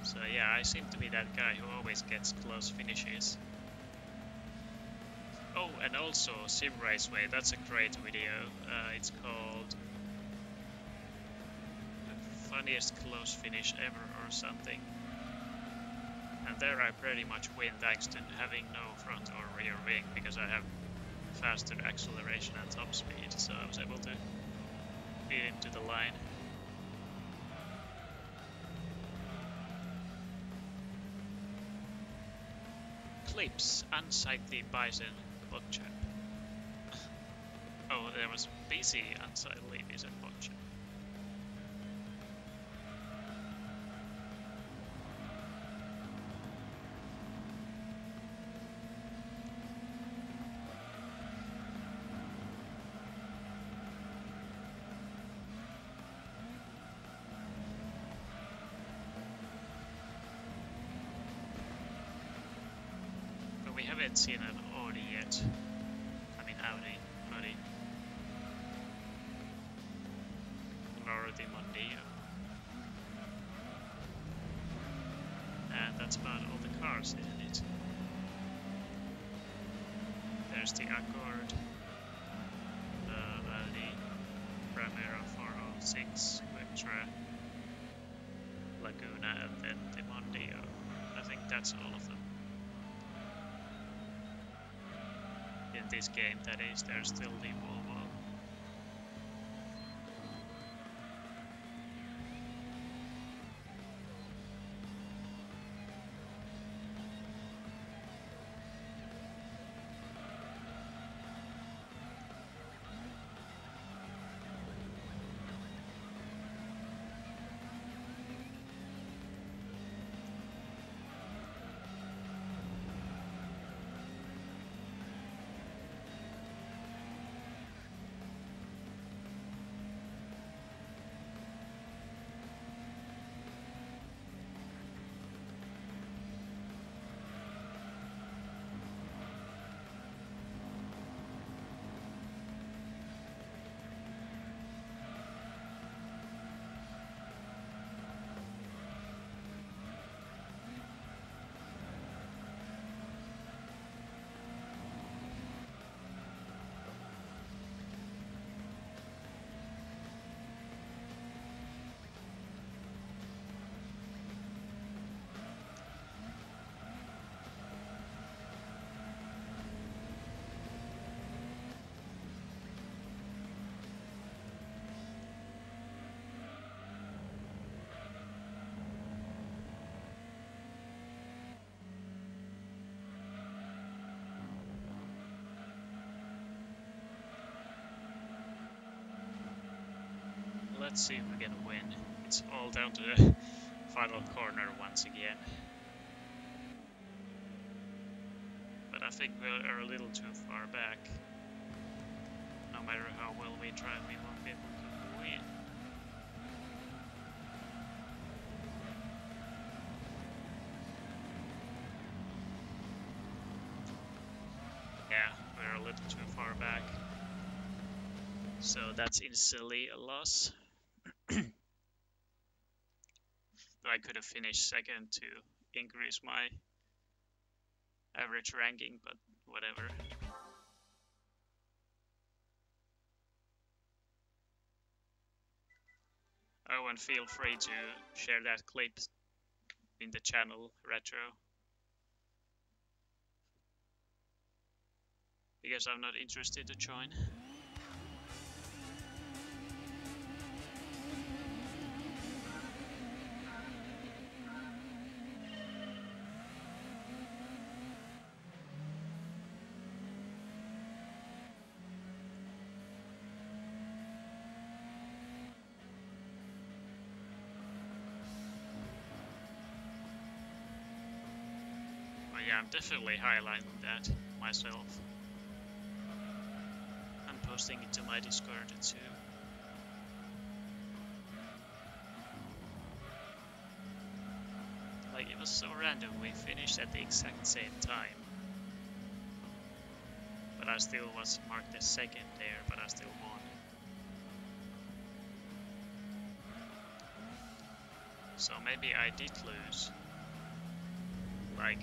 So yeah, I seem to be that guy who always gets close finishes. Oh, and also Sim Raceway, that's a great video. It's called The Funniest Close Finish Ever or something. And there I pretty much win thanks to having no front or rear wing, because I have faster acceleration and top speed, so I was able to beat him to the line. Clips, unsightly bison, botchamp. Oh, there was busy, unsightly bison, botchamp. We haven't seen an Audi yet. I mean Audi. Laura di Mondeo. And that's about all the cars in it. There's the Accord, Audi, Primera 406, Vectra, Laguna, and then the Mondeo. I think that's all of them. In this game, that is, there's still the Volvo. let's see if we can win. It's all down to the final corner once again. But I think we are a little too far back. No matter how well we try, we won't be able to win. Yeah, we're a little too far back. So that's instantly a loss. I could have finished second to increase my average ranking, but whatever. Oh, and feel free to share that clip in the channel retro, because I'm not interested to join. Yeah, I'm definitely highlighting that myself. I'm posting it to my Discord too. Like, it was so random, we finished at the exact same time. But I still was marked as second there, but I still won. So maybe I did lose. Like,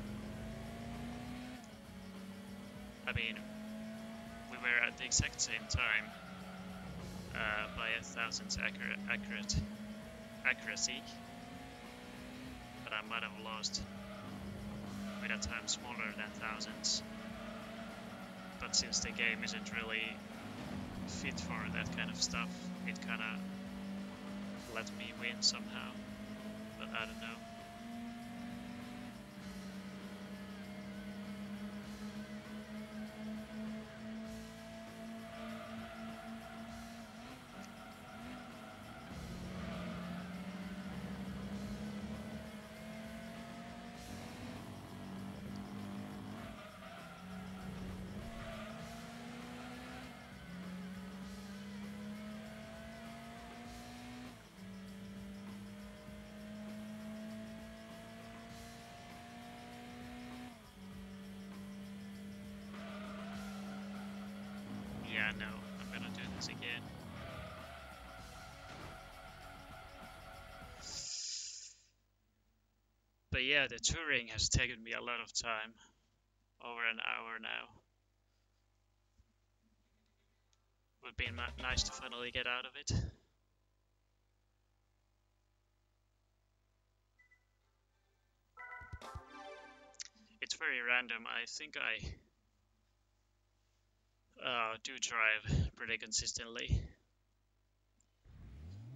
I mean, we were at the exact same time by 1,000 accuracy, but I might have lost with a time smaller than thousands. But since the game isn't really fit for that kind of stuff, it kinda let me win somehow, but I don't know. Yeah, no, I'm gonna do this again. But yeah, the touring has taken me a lot of time, over an hour now. Would be nice to finally get out of it. It's very random. I think I do drive pretty consistently.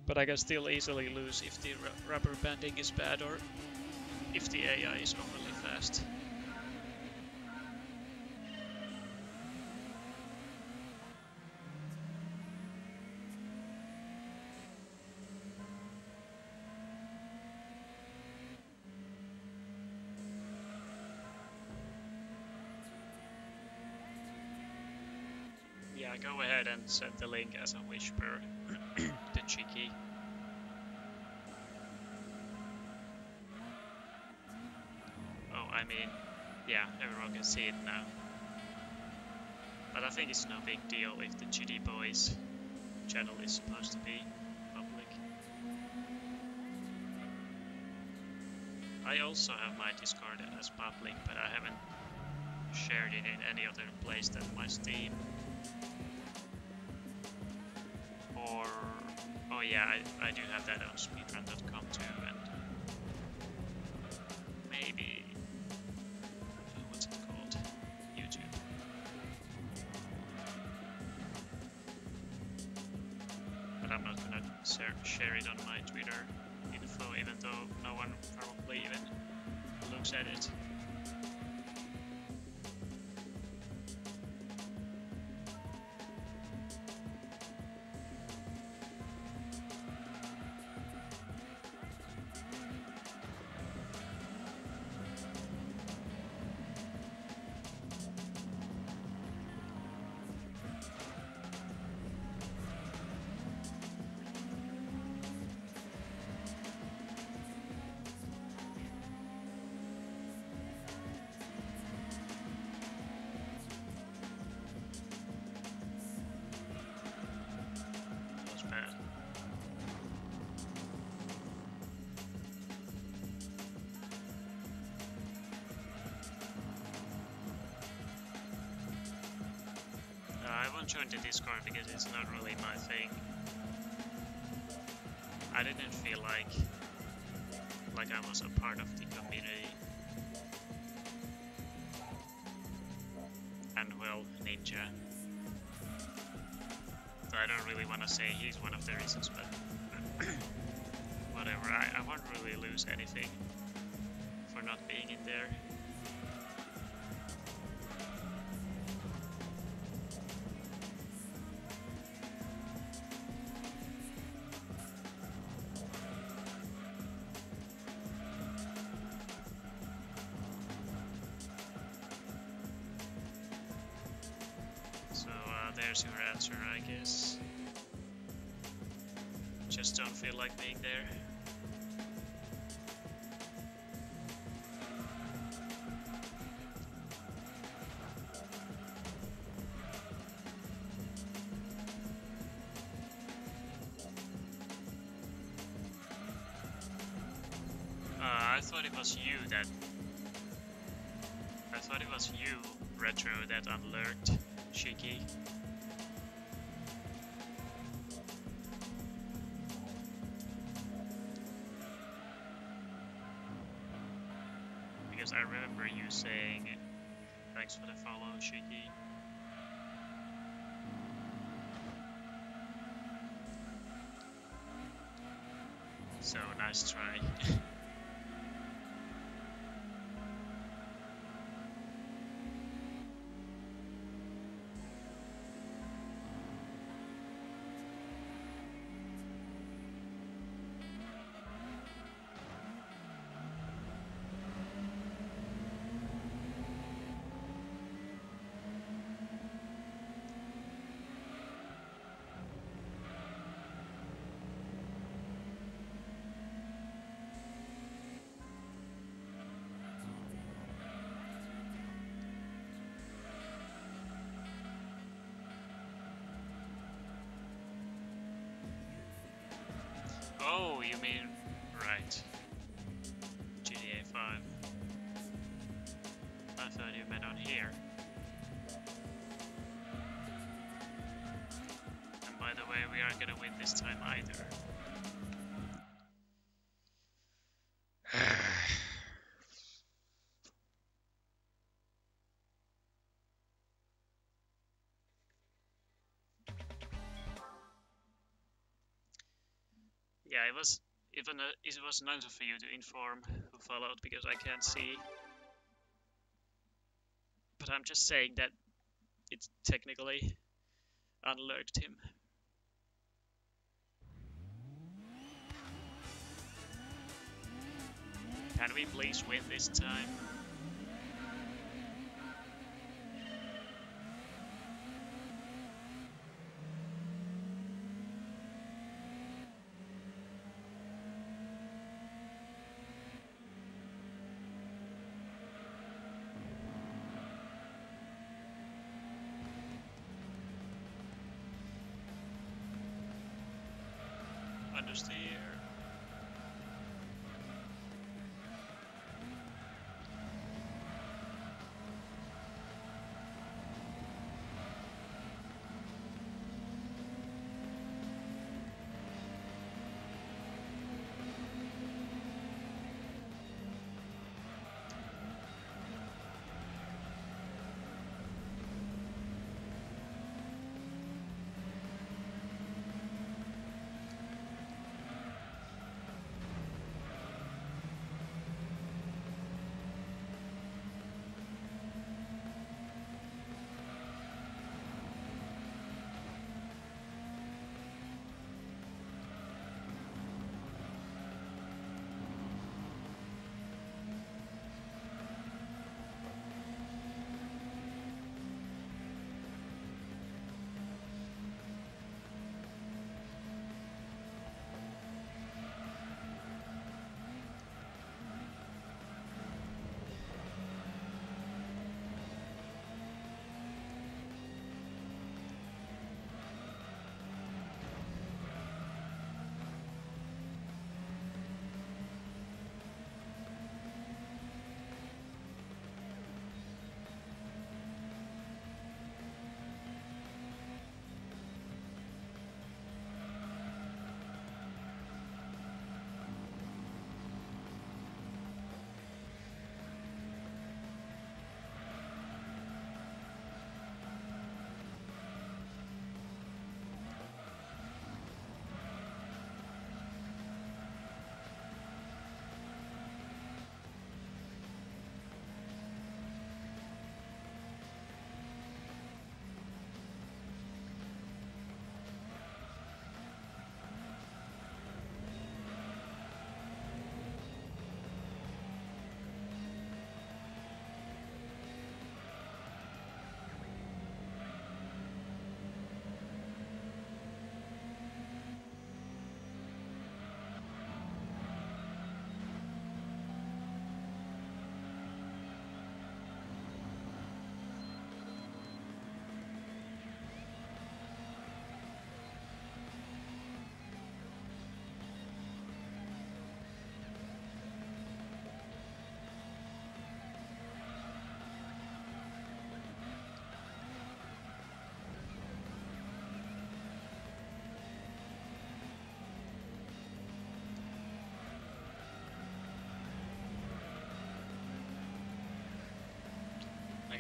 But I can still easily lose if the rubber banding is bad or if the AI is overly fast. Yeah, go ahead and send the link as a whisper to Cheeky. Oh, I mean, yeah, everyone can see it now. But I think it's no big deal if the GD Boys channel is supposed to be public. I also have my Discord as public, but I haven't shared it in any other place than my Steam. Or, oh yeah, I do have that on speedrun.com too, and maybe, what's it called? YouTube. But I'm not gonna share it on my Twitter info, even though no one probably even looks at it. haven't joined the Discord because it's not really my thing. I didn't feel like I was a part of the community. And well, Ninja. So I don't really want to say he's one of the reasons, but whatever. I won't really lose anything for not being in there. There's your answer, I guess. Just don't feel like being there. I thought it was you that... I thought it was you, Retro, that unlurked Shiki. Because I remember you saying, thanks for the follow, Shiki. So, nice try. Oh, you mean, right, GTA 5. I thought you meant on here. And by the way, we aren't gonna win this time either. Yeah, it was nice for you to inform who followed because I can't see. But I'm just saying that it technically unlurked him. Can we please win this time? Understeer.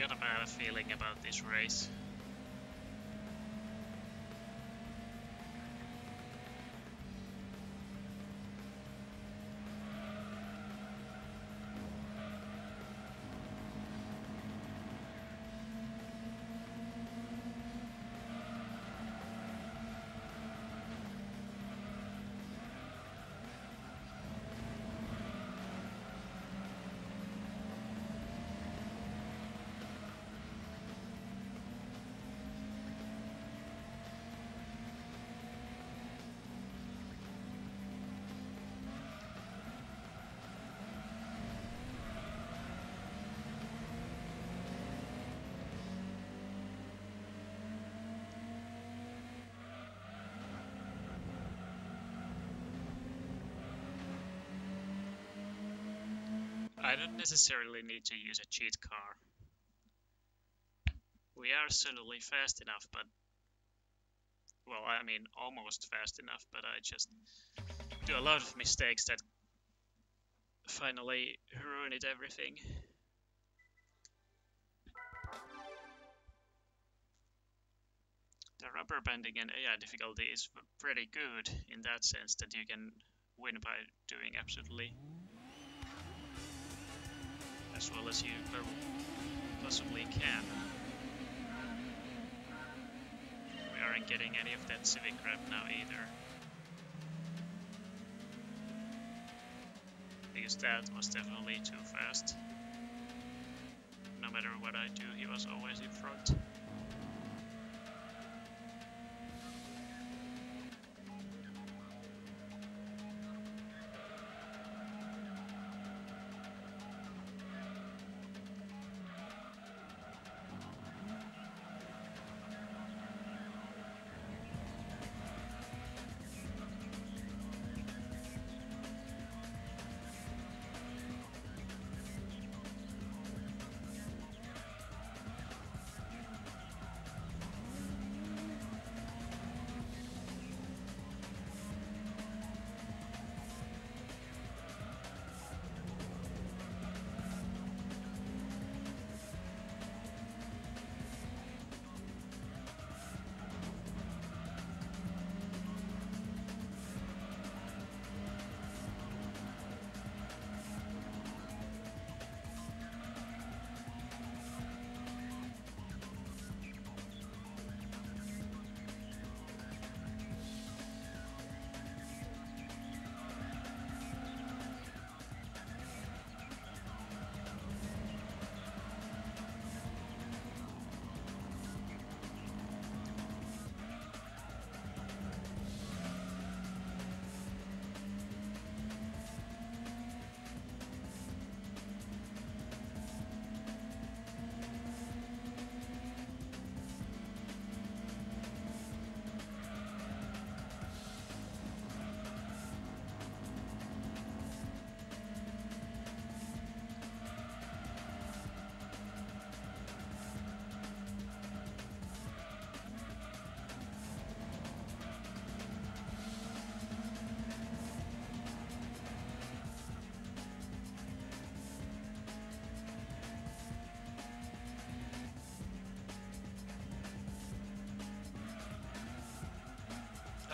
got a bad feeling about this race. I don't necessarily need to use a cheat car. We are certainly fast enough, but... Well, I mean, almost fast enough, but I just do a lot of mistakes that finally ruin it everything. The rubber banding and AI difficulty is pretty good in that sense that you can win by doing absolutely as well as you possibly can. We aren't getting any of that civic crap now either. Because that was definitely too fast. No matter what I do, he was always in front.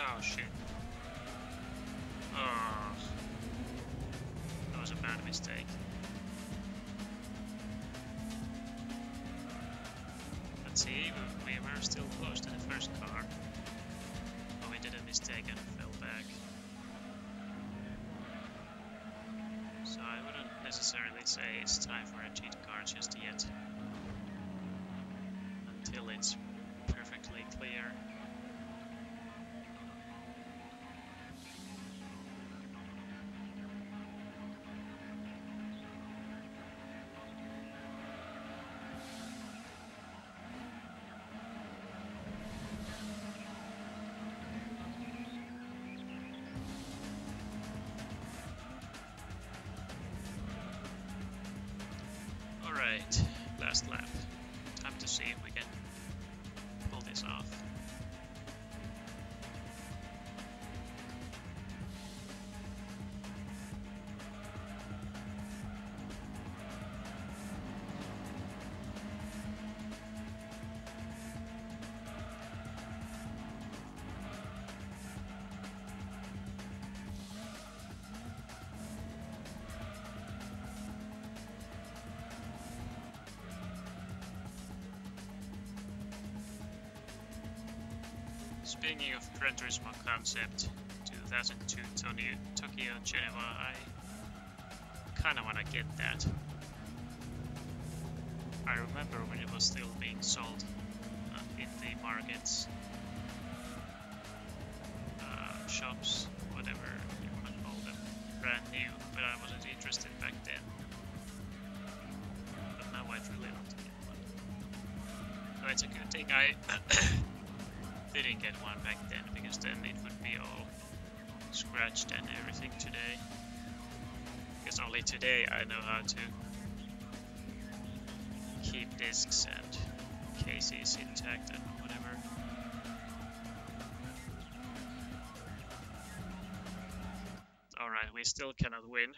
Oh shit. Oh. That was a bad mistake. Let's see, we were still close to the first car. But we did a mistake and fell back. So I wouldn't necessarily say it's time for a cheat car just yet. Until it's perfectly clear. Alright, last lap. Time to see if we can pull this off. Speaking of Gran Turismo concept, 2002 Tokyo Geneva, I kinda wanna get that. I remember when it was still being sold in the markets, shops, whatever you wanna call them, brand new, but I wasn't interested back then. But now I'd really want to get one. So it's a good thing I didn't get one back then, because then it would be all scratched and everything today. Because only today I know how to keep discs and cases intact and whatever. Alright, we still cannot win.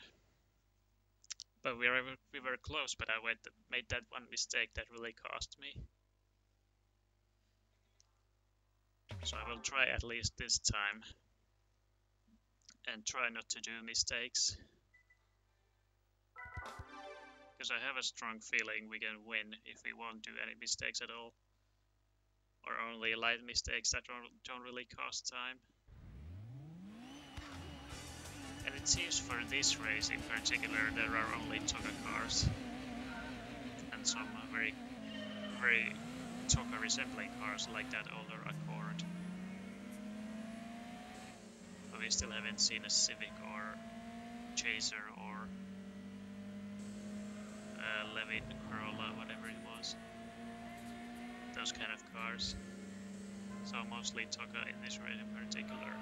But we were close, but I made that one mistake that really cost me. So I will try at least this time. And try not to do mistakes. Because I have a strong feeling we can win if we won't do any mistakes at all. Or only light mistakes that don't really cost time. And it seems for this race in particular there are only Toka cars. And some very Toka resembling cars like that older Accord. But we still haven't seen a Civic or Chaser or Levin Corolla, whatever it was. Those kind of cars. So mostly Toka in this race in particular.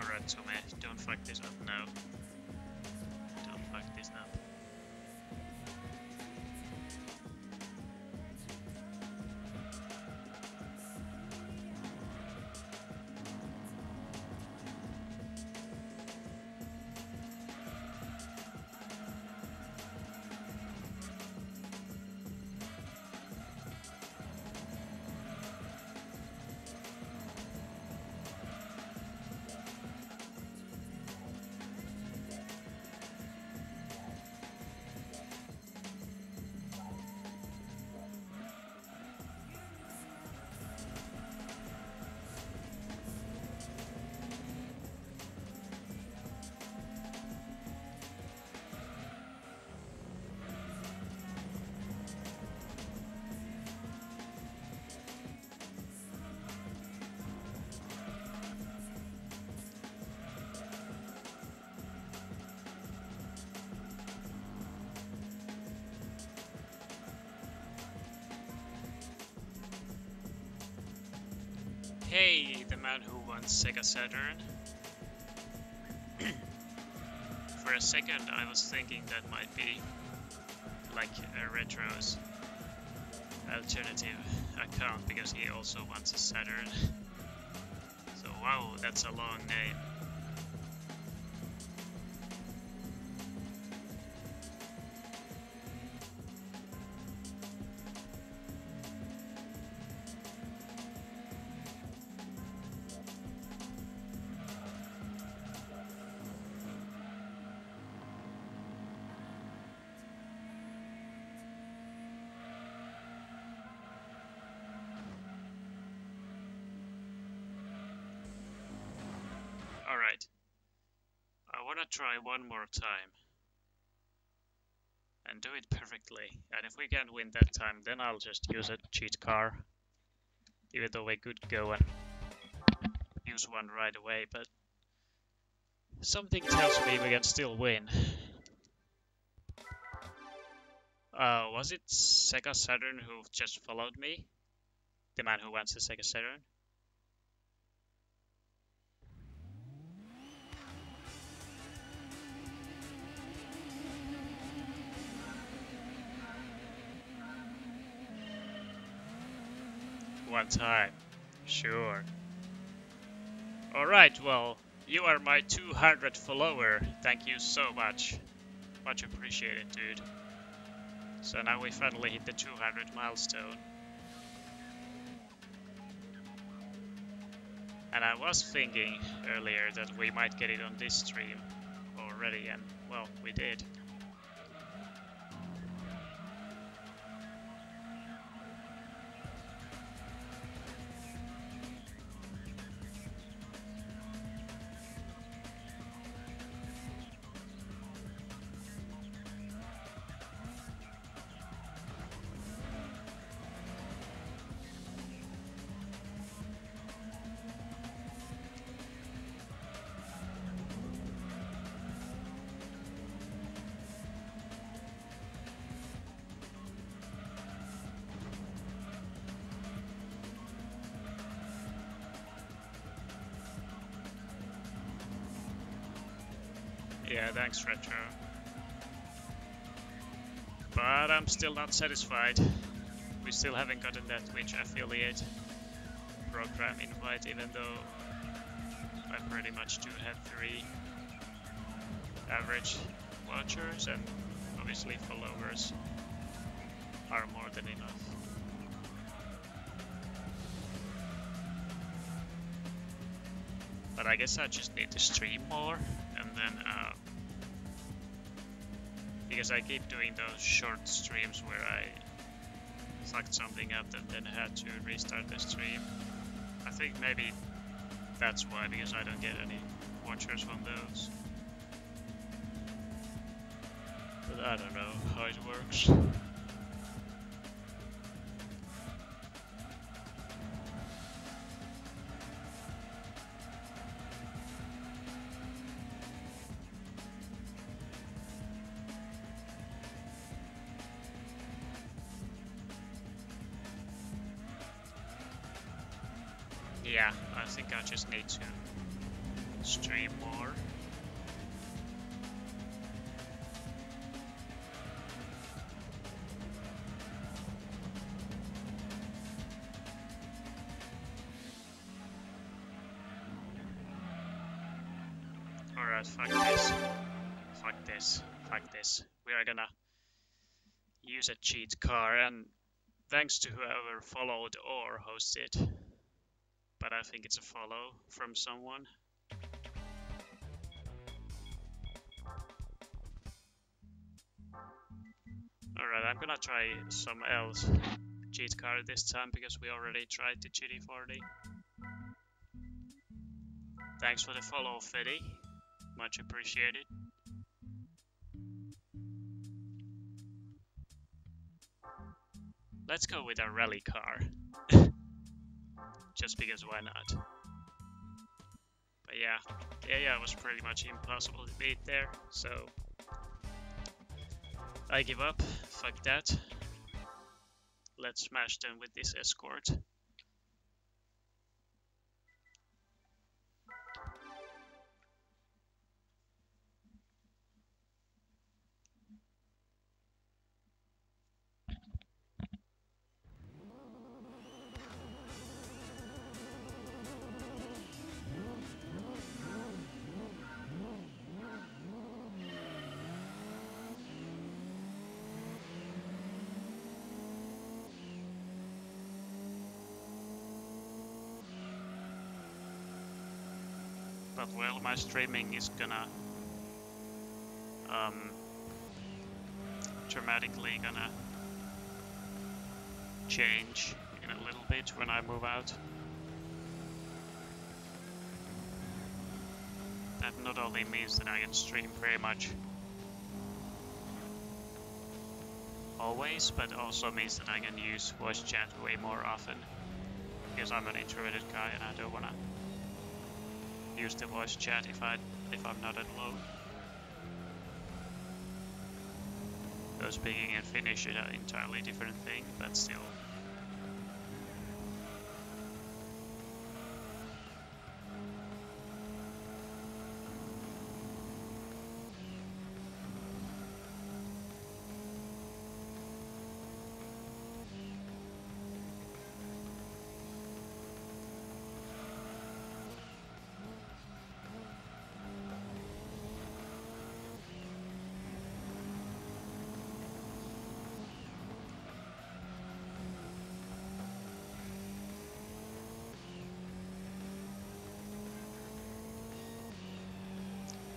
Alright, so don't fuck this up now. Don't fuck this up. Hey, the man who won Sega Saturn. For a second I was thinking that might be like a Retro's alternative account because he also wants a Saturn. So wow, that's a long name. try one more time and do it perfectly. And if we can't win that time, then I'll just use a cheat car. Even though we could go and use one right away, but something tells me we can still win. Was it Sega Saturn who just followed me? The man who wants the Sega Saturn? One time. Sure. Alright, well, you are my 200th follower. Thank you so much. Much appreciated, dude. So now we finally hit the 200 milestone. And I was thinking earlier that we might get it on this stream already, and well, we did. Yeah, thanks, Retro. But I'm still not satisfied. We still haven't gotten that Twitch affiliate program invite, even though I pretty much do have 3 average watchers, and obviously followers are more than enough. But I guess I just need to stream more, and then because I keep doing those short streams where I fucked something up and then had to restart the stream. I think maybe that's why, because I don't get any watchers from those. But I don't know how it works. Yeah, I think I just need to stream more. Alright, fuck this. Fuck this. Fuck this. We are gonna use a cheat car, and thanks to whoever followed or hosted. But I think it's a follow from someone. Alright, I'm gonna try some else cheat card this time, because we already tried the GT40. Thanks for the follow, Fetty. Much appreciated. Let's go with a rally car. Just because why not? But yeah, it was pretty much impossible to beat there, so I give up. Fuck that. Let's smash them with this escort. But well, my streaming is gonna dramatically gonna change in a little bit when I move out. that not only means that I can stream very much always, but also means that I can use voice chat way more often. Because I'm an introverted guy and I don't wanna use the voice chat if I'm not alone. Though speaking in Finnish is an entirely different thing, but still.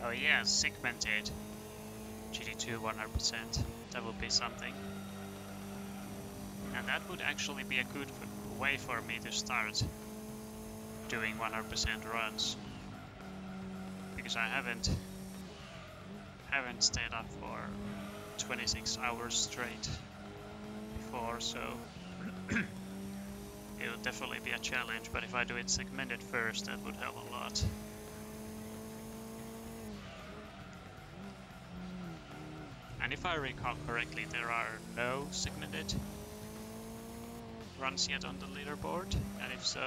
Oh yeah, segmented GT2 100%. That would be something. And that would actually be a good way for me to start doing 100% runs. Because I haven't stayed up for 26 hours straight before, so it would definitely be a challenge, but if I do it segmented first, that would help a lot. And if I recall correctly, there are no segmented runs yet on the leaderboard, and if so,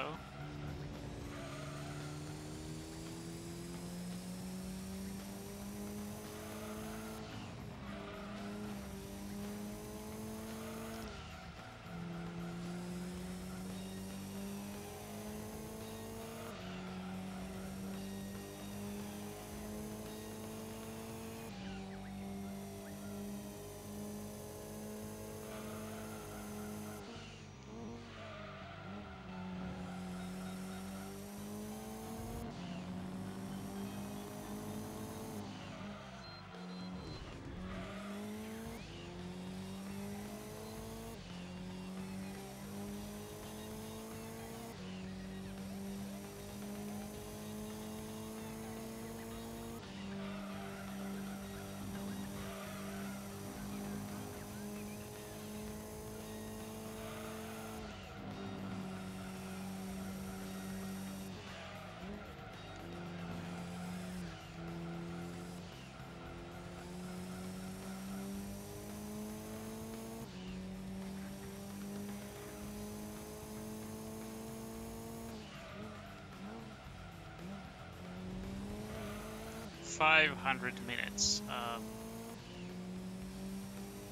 .500 minutes.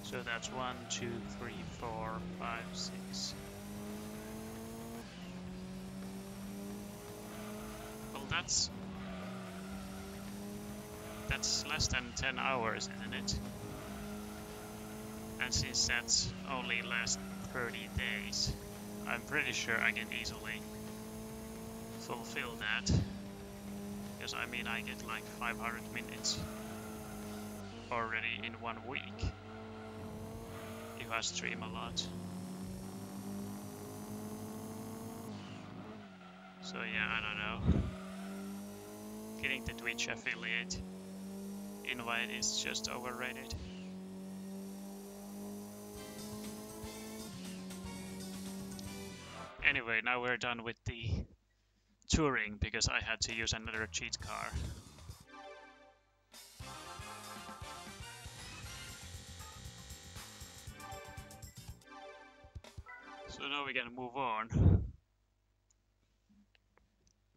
So that's 1, 2, 3, 4, 5, 6. Well, that's less than 10 hours, isn't it? And since that's only lasts 30 days, I'm pretty sure I can easily fulfill that. Because I mean, I get like 500 minutes already in 1 week if I stream a lot. So yeah, I don't know. Getting the Twitch affiliate invite is just overrated. Anyway, now we're done with the touring because I had to use another cheat car. So now we're gonna move on.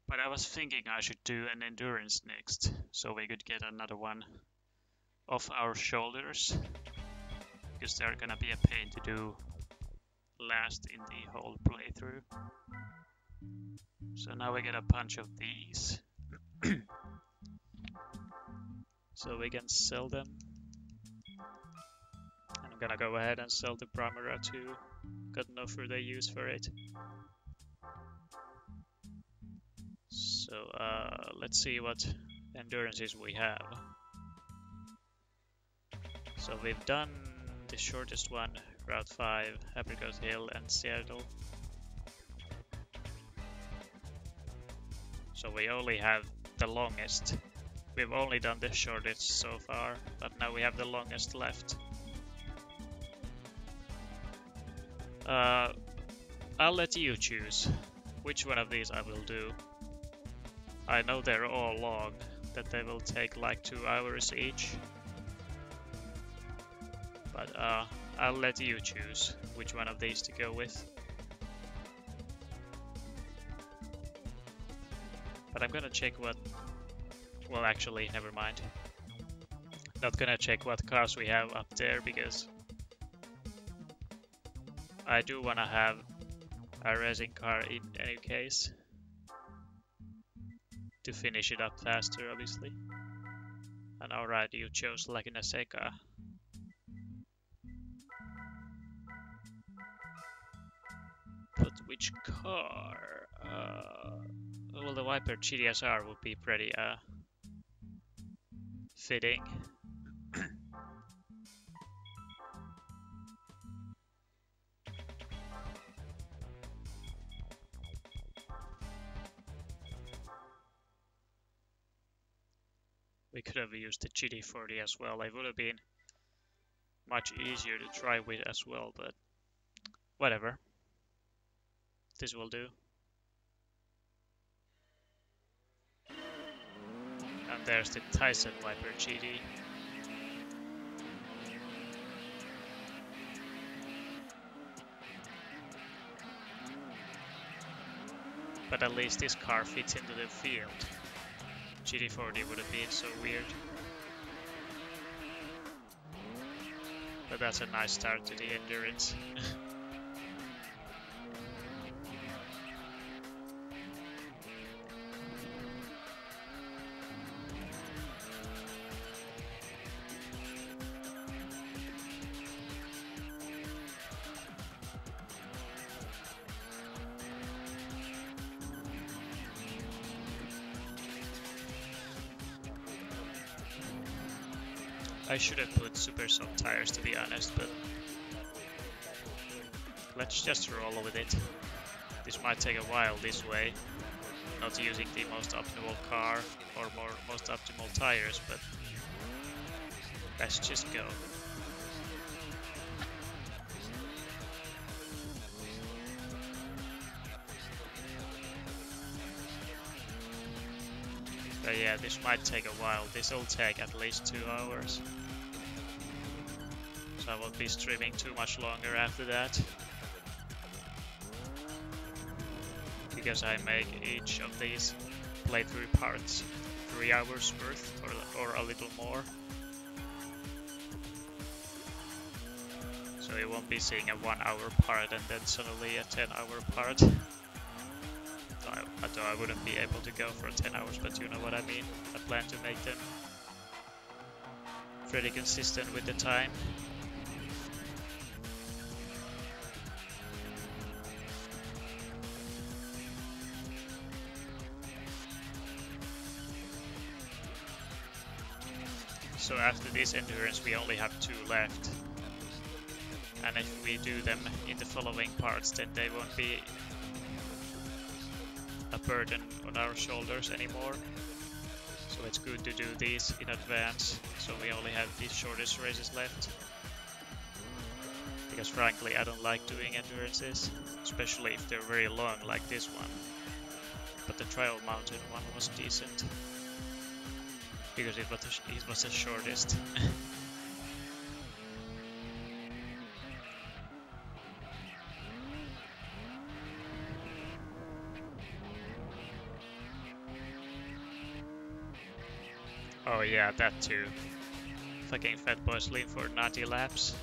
But I was thinking I should do an endurance next, so we could get another one off our shoulders. Because they're gonna be a pain to do last in the whole playthrough. So now we get a bunch of these. So we can sell them. And I'm gonna go ahead and sell the Primera too. Got no further use for it. So let's see what endurances we have. So we've done the shortest one, Route 5, Apricot Hill and Seattle. So we only have the longest We've only done the shortest so far, but now we have the longest left. I'll let you choose which one of these I will do. I know they're all long, that they will take like 2 hours each. But I'll let you choose which one of these to go with. But I'm gonna check what... Well, actually, never mind. Not gonna check what cars we have up there, because I do wanna have a racing car in any case. To finish it up faster, obviously. And alright, you chose Laguna Seca. But which car? Well, the Viper GTSR would be pretty fitting. We could have used the GT40 as well. It would have been much easier to try with as well, but whatever. This will do. And there's the Tyson Viper GT. But at least this car fits into the field. GT40 would have been so weird. But that's a nice start to the endurance. I should have put super soft tires, to be honest, but let's just roll with it. This might take a while this way, not using the most optimal car or most optimal tires, but let's just go. But yeah, this might take a while. This will take at least 2 hours. So I won't be streaming too much longer after that. Because I make each of these playthrough parts 3 hours worth or a little more. So you won't be seeing a 1 hour part and then suddenly a 10-hour part. Although I wouldn't be able to go for 10 hours, but you know what I mean. I plan to make them pretty consistent with the time. So after this endurance we only have 2 left. And if we do them in the following parts, then they won't be a burden on our shoulders anymore. So it's good to do these in advance, so we only have these shortest races left. Because frankly I don't like doing endurances, especially if they're very long like this one. But the Trial Mountain one was decent. Because it was the shortest. Oh yeah, that too. Fucking fat boys lean for 90 laps.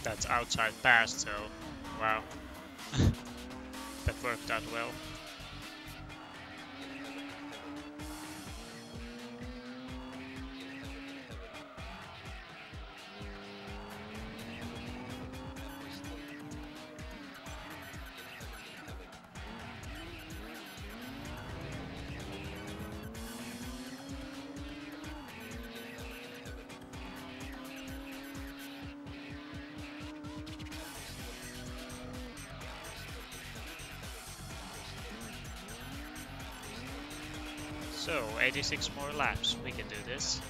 That's outside past, so wow, that worked out well. So, 86 more laps, we can do this.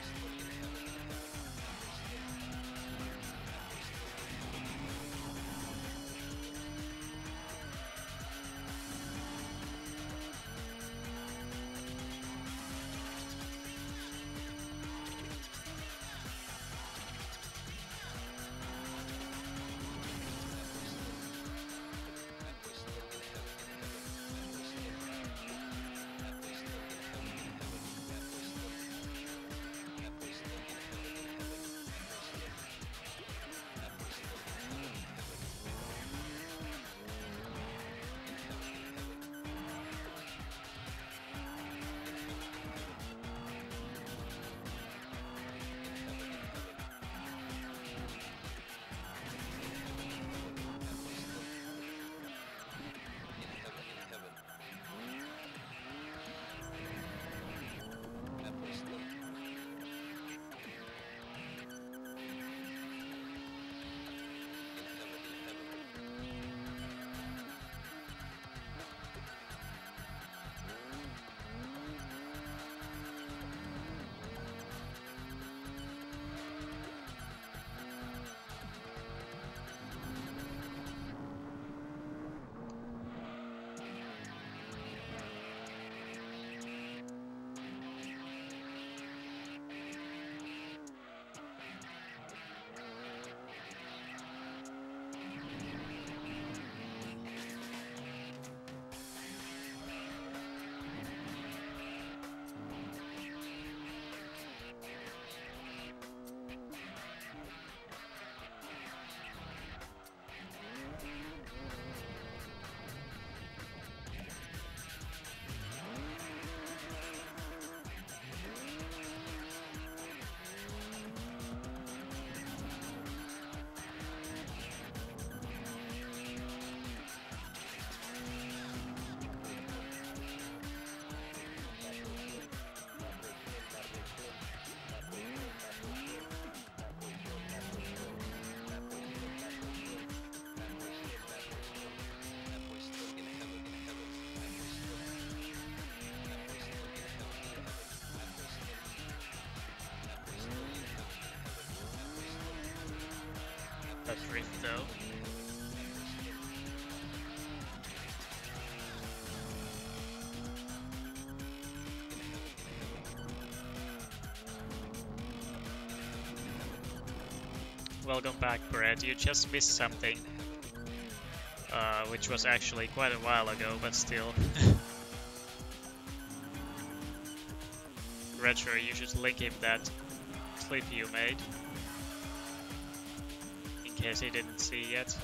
That drift though. Welcome back, Brett. You just missed something, which was actually quite a while ago, but still. Retro, you should link him that clip you made, in case he didn't see yet.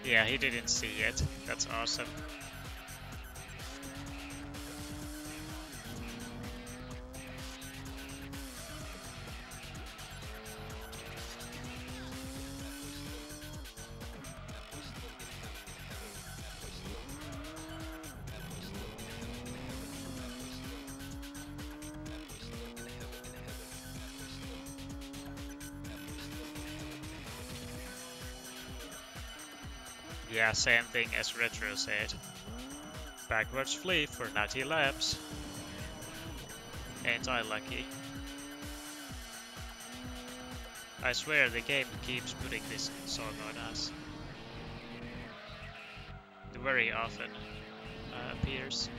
Yeah, he didn't see yet. That's awesome. Yeah, same thing as Retro said. Backwards flip for 90 laps. Ain't I lucky? I swear the game keeps putting this song on us. It very often appears.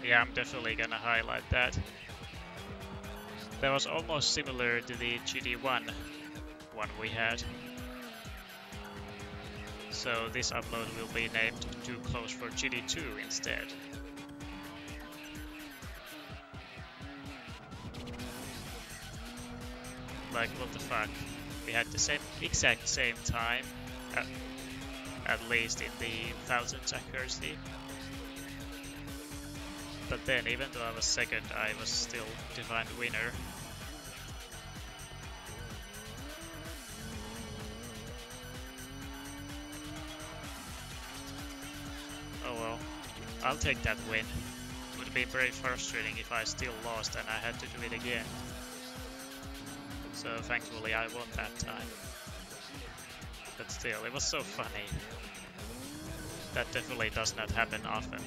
Yeah, I'm definitely gonna highlight that. That was almost similar to the GD1 one we had. So this upload will be named Too Close for GD2 instead. Like, what the fuck? We had the exact same time, at least in the 1000s accuracy. But then, even though I was second, I was still defined winner. Oh well, I'll take that win. It would be very frustrating if I still lost and I had to do it again. So thankfully I won that time. But still, it was so funny. That definitely does not happen often.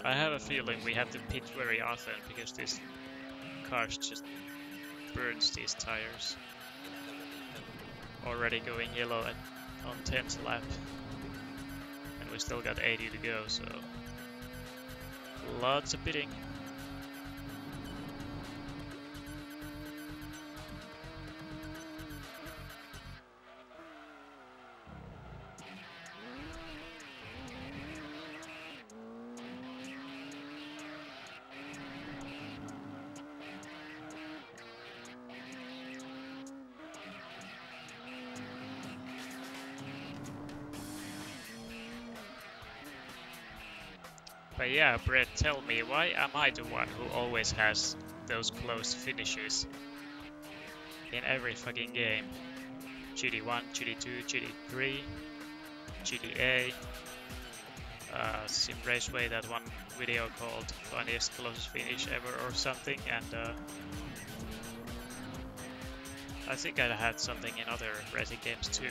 I have a feeling we have to pit very often because this car just burns these tires. Already going yellow on 10th lap. And we still got 80 to go, so lots of pitting. But yeah, Brett, tell me, why am I the one who always has those close finishes in every fucking game? GD1, GD2, GD3, GDA, Sim Raceway, that one video called Funniest Closest Finish Ever or something, and I think I had something in other racing games too.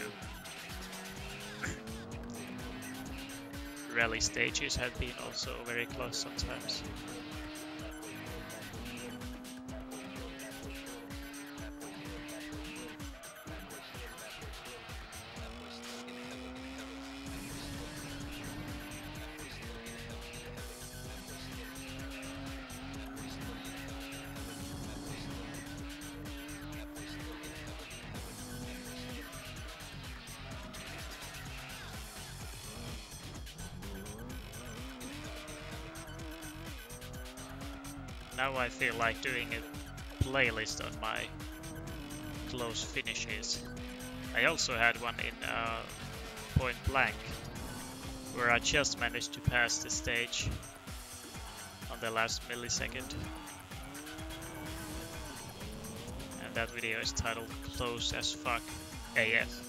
Rally stages have been also very close sometimes. Now I feel like doing a playlist on my close finishes. I also had one in Point Blank, where I just managed to pass the stage on the last millisecond. And that video is titled Close as Fuck AF.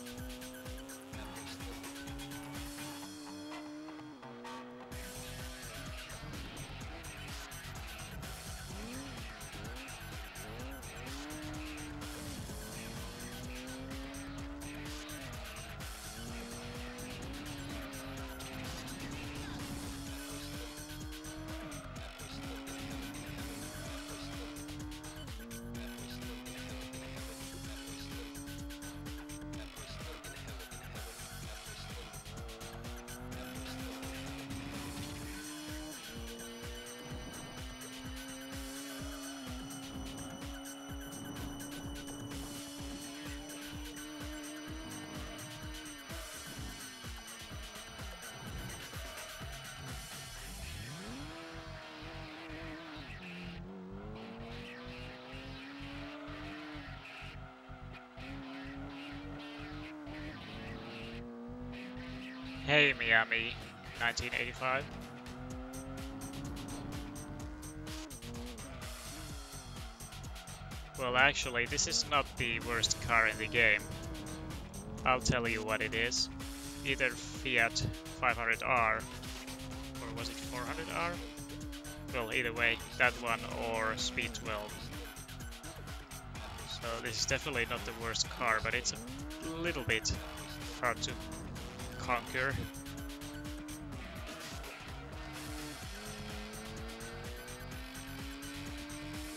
Hey Miami, 1985. Well, actually, this is not the worst car in the game. I'll tell you what it is. Either Fiat 500R, or was it 400R? Well, either way, that one or Speed 12. So this is definitely not the worst car, but it's a little bit hard to conquer.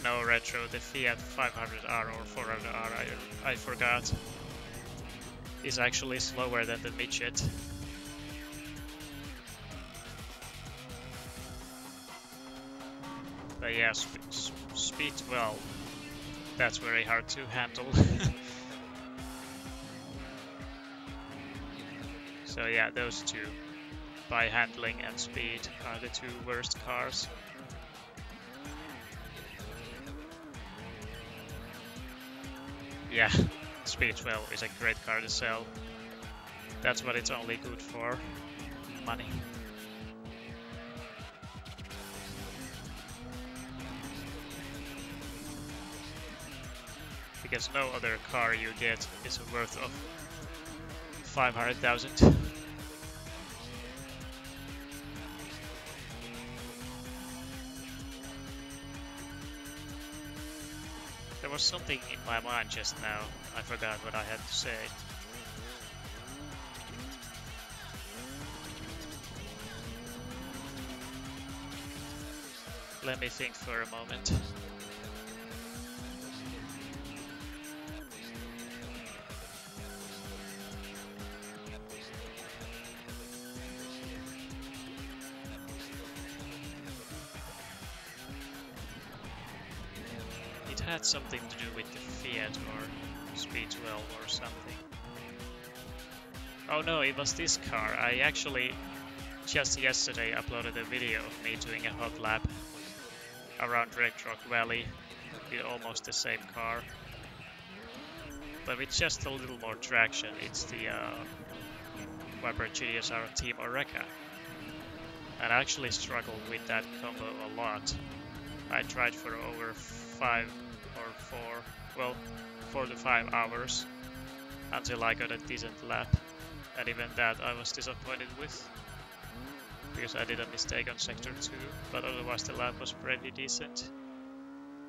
No retro, the Fiat 500R or 400R, I forgot, is actually slower than the midget. But yeah, speed 12, that's very hard to handle. So yeah, those two, by handling and speed, are the two worst cars. Yeah, Speed 12 is a great car to sell. That's what it's only good for. Money. Because no other car you get is worth of 500,000. There was something in my mind just now. I forgot what I had to say. Let me think for a moment. It had something to do with the Fiat or Speed 12 or something. Oh no, it was this car. I actually just yesterday uploaded a video of me doing a hot lap around Red Rock Valley with almost the same car, but with just a little more traction. It's the Viper GTSR Team Oreca, and I actually struggled with that combo a lot. I tried for over 4 to 5 hours until I got a decent lap, and even that I was disappointed with, because I did a mistake on sector 2, but otherwise the lap was pretty decent.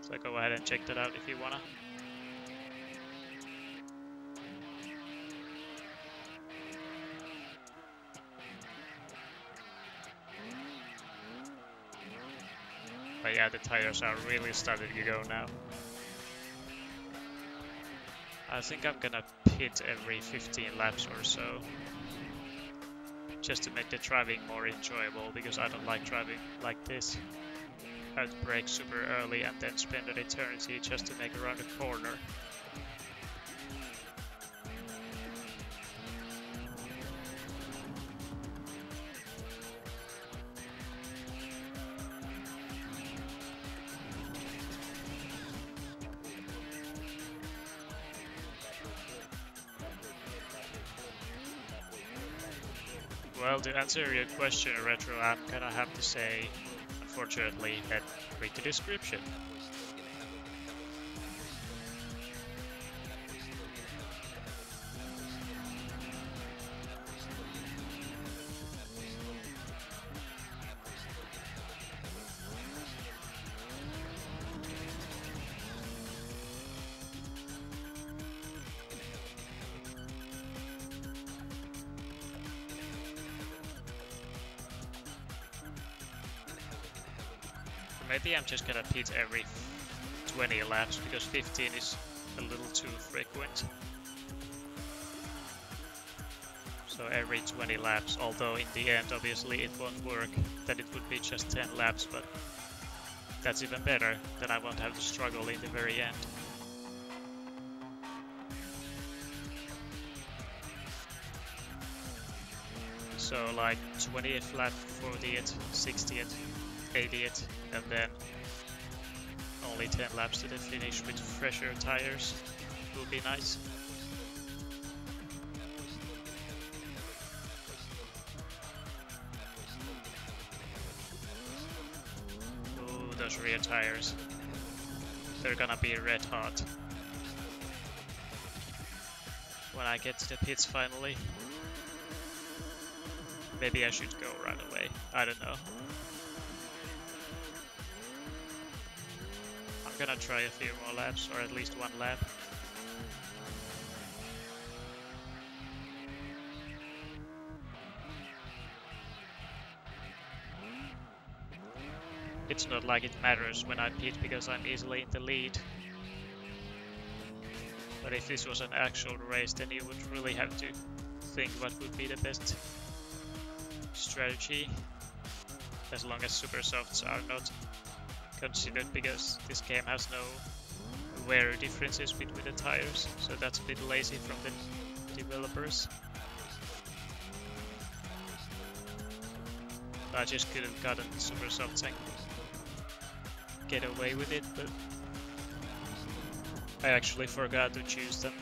So go ahead and check that out if you wanna. But yeah, the tires are really starting to go now. I think I'm gonna pit every 15 laps or so, just to make the driving more enjoyable, because I don't like driving like this. I have to brake super early and then spend an eternity just to make it around a corner. Well, to answer your question, Retro, I'm gonna have to say, unfortunately, that read the description. Maybe I'm just gonna pit every 20 laps, because 15 is a little too frequent. So every 20 laps, although in the end obviously it won't work, that it would be just 10 laps, but that's even better, then I won't have to struggle in the very end. So like 20th lap, 40th, 60th, 80th, and then only 10 laps to the finish with fresher tires will be nice. Ooh, those rear tires. They're gonna be red hot when I get to the pits finally. Maybe I should go right away. I don't know. I'm I'm gonna try a few more laps, or at least one lap. It's not like it matters when I pit because I'm easily in the lead. But if this was an actual race, then you would really have to think what would be the best strategy, as long as super softs are not considered, because this game has no wear differences between the tires, so that's a bit lazy from the developers. I just could have gotten super softs and get away with it, but I actually forgot to choose them.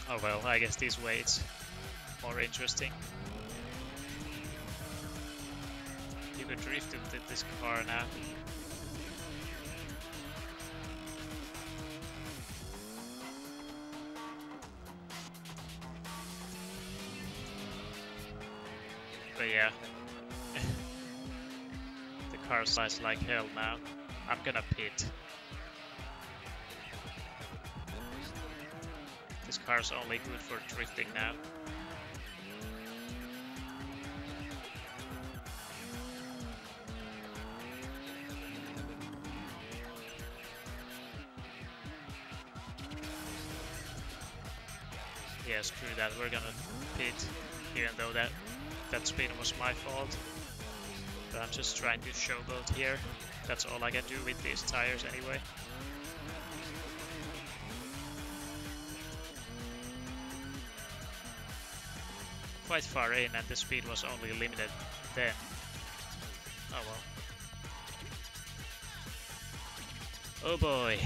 Oh well, I guess this way it's more interesting. You could drift with this car now. But yeah, the car slides like hell now. I'm gonna pit. This car's only good for drifting now. Yeah, screw that, we're gonna pit, even though that spin was my fault. But I'm just trying to showboat here. That's all I can do with these tires anyway. Quite far in, and the speed was only limited then. Oh well. Oh boy.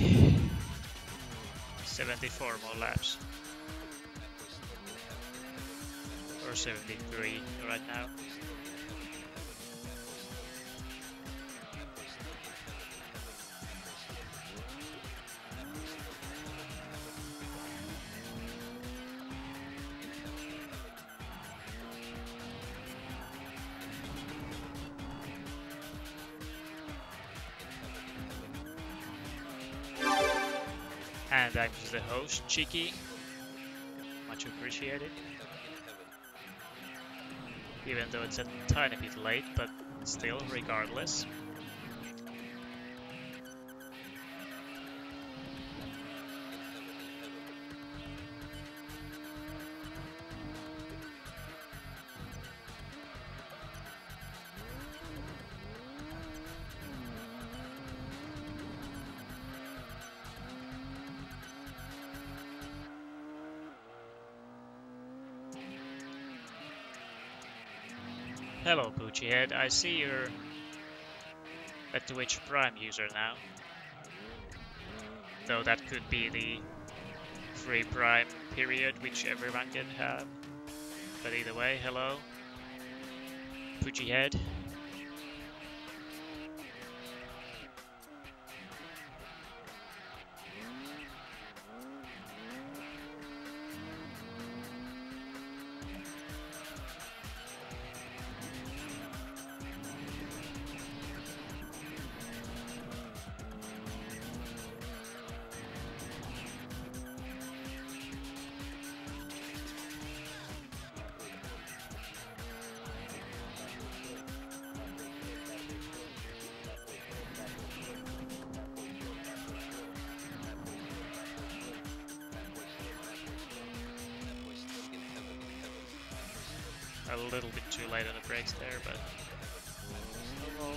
74 more laps. Or 73 right now. And I'm the host, Cheeky. Much appreciated. Even though it's a tiny bit late, but still, regardless. Hello, Poochiehead. I see you're a Twitch Prime user now. Though that could be the free Prime period, which everyone can have. But either way, hello, Poochiehead. A little bit too late on the brakes there, but oh well.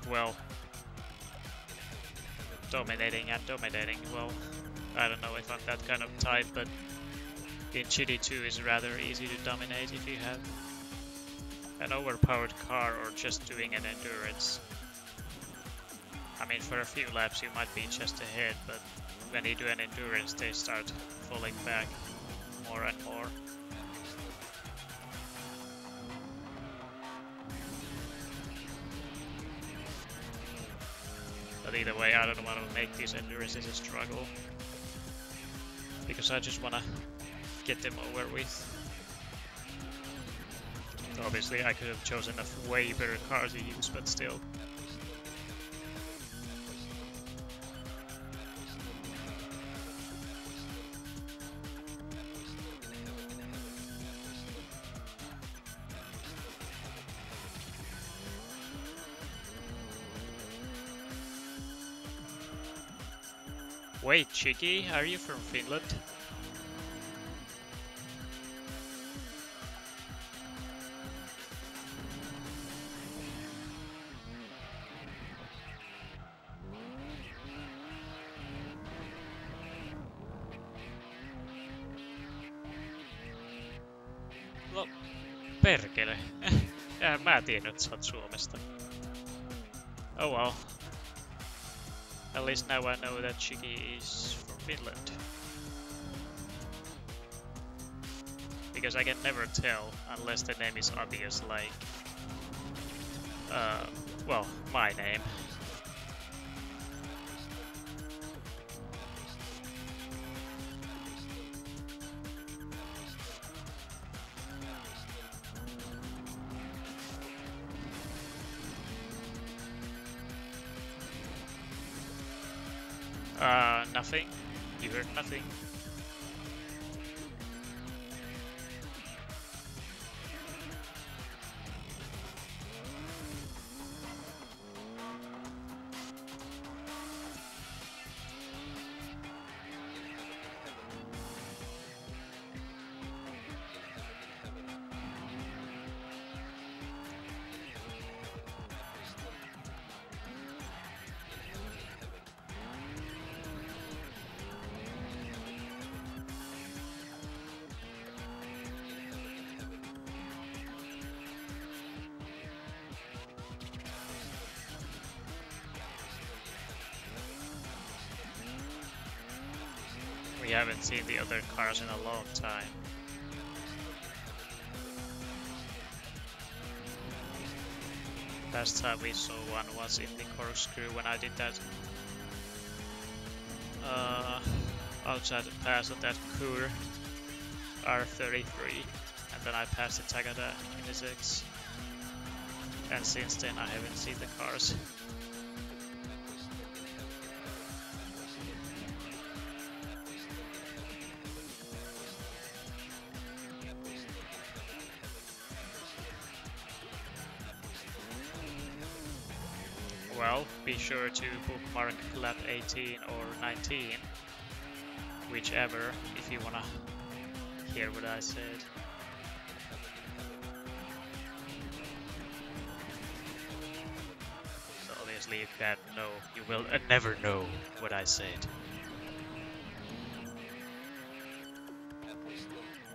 Well, dominating and dominating. Well, I don't know if I'm that kind of type, but in GT2 is rather easy to dominate if you have an overpowered car or just doing an endurance. I mean, for a few laps you might be just ahead, but when you do an endurance they start falling back more and more. But either way, I don't want to make these endurance a struggle. Because I just want to get them over with. Obviously, I could have chosen a way better car to use, but still. Wait, Chiki, are you from Finland? No, perkele. Mä tiedän, että sä oot Suomesta. Oh well. At least now I know that Chiki is from Finland. Because I can never tell unless the name is obvious, like, well, my name. Nothing. You heard nothing. We haven't seen the other cars in a long time. Last time we saw one was in the corkscrew when I did that outside the pass of that Kur R33, and then I passed the Tagada in the 6. And since then I haven't seen the cars. Well, be sure to bookmark lap 18 or 19, whichever, if you wanna hear what I said. So obviously you can't know, you will never know what I said.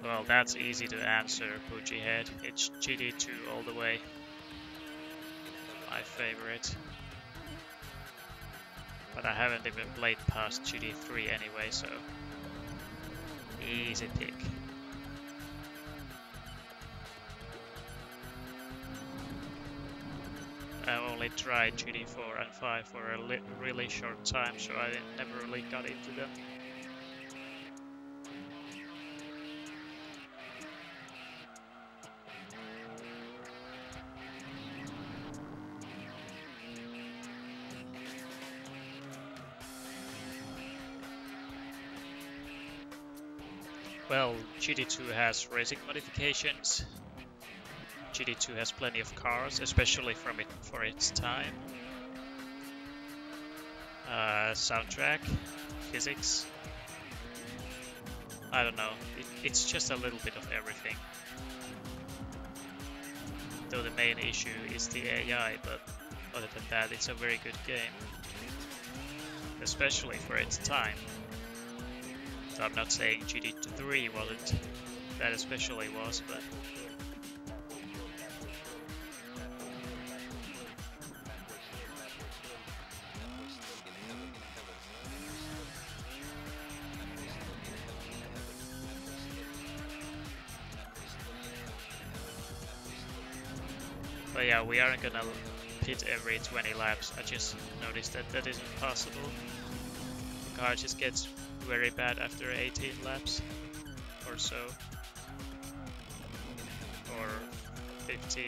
Well, that's easy to answer, Poochie Head. It's GD2 all the way. My favorite. But I haven't even played past GD3 anyway, so easy pick. I only tried GD4 and 5 for a really short time, so I never really got into them. Well, GD2 has racing modifications. GD2 has plenty of cars, especially for its time. Soundtrack, physics. I don't know. It's just a little bit of everything. Though the main issue is the AI, but other than that, it's a very good game. Especially for its time. So I'm not saying GD3 wasn't, that especially was, but... But yeah, we aren't gonna pit every 20 laps. I just noticed that that isn't possible. The car just gets very bad after 18 laps or so, or 15,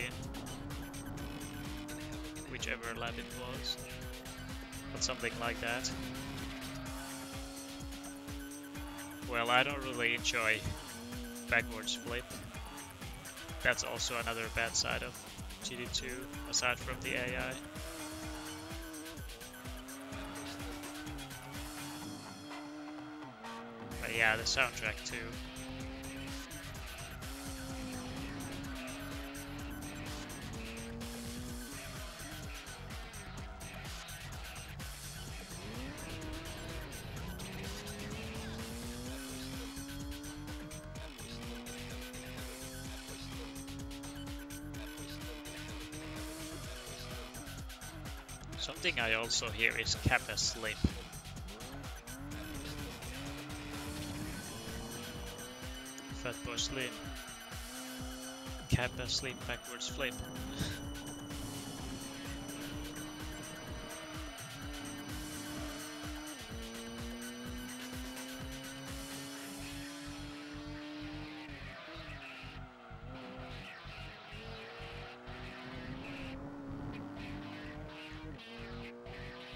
whichever lap it was, but something like that. Well, I don't really enjoy backwards flip. That's also another bad side of GT2, aside from the AI. But yeah, the soundtrack too. Something I also hear is Kappa Slip. Fatboy Slim. Kappa Slip backwards flip.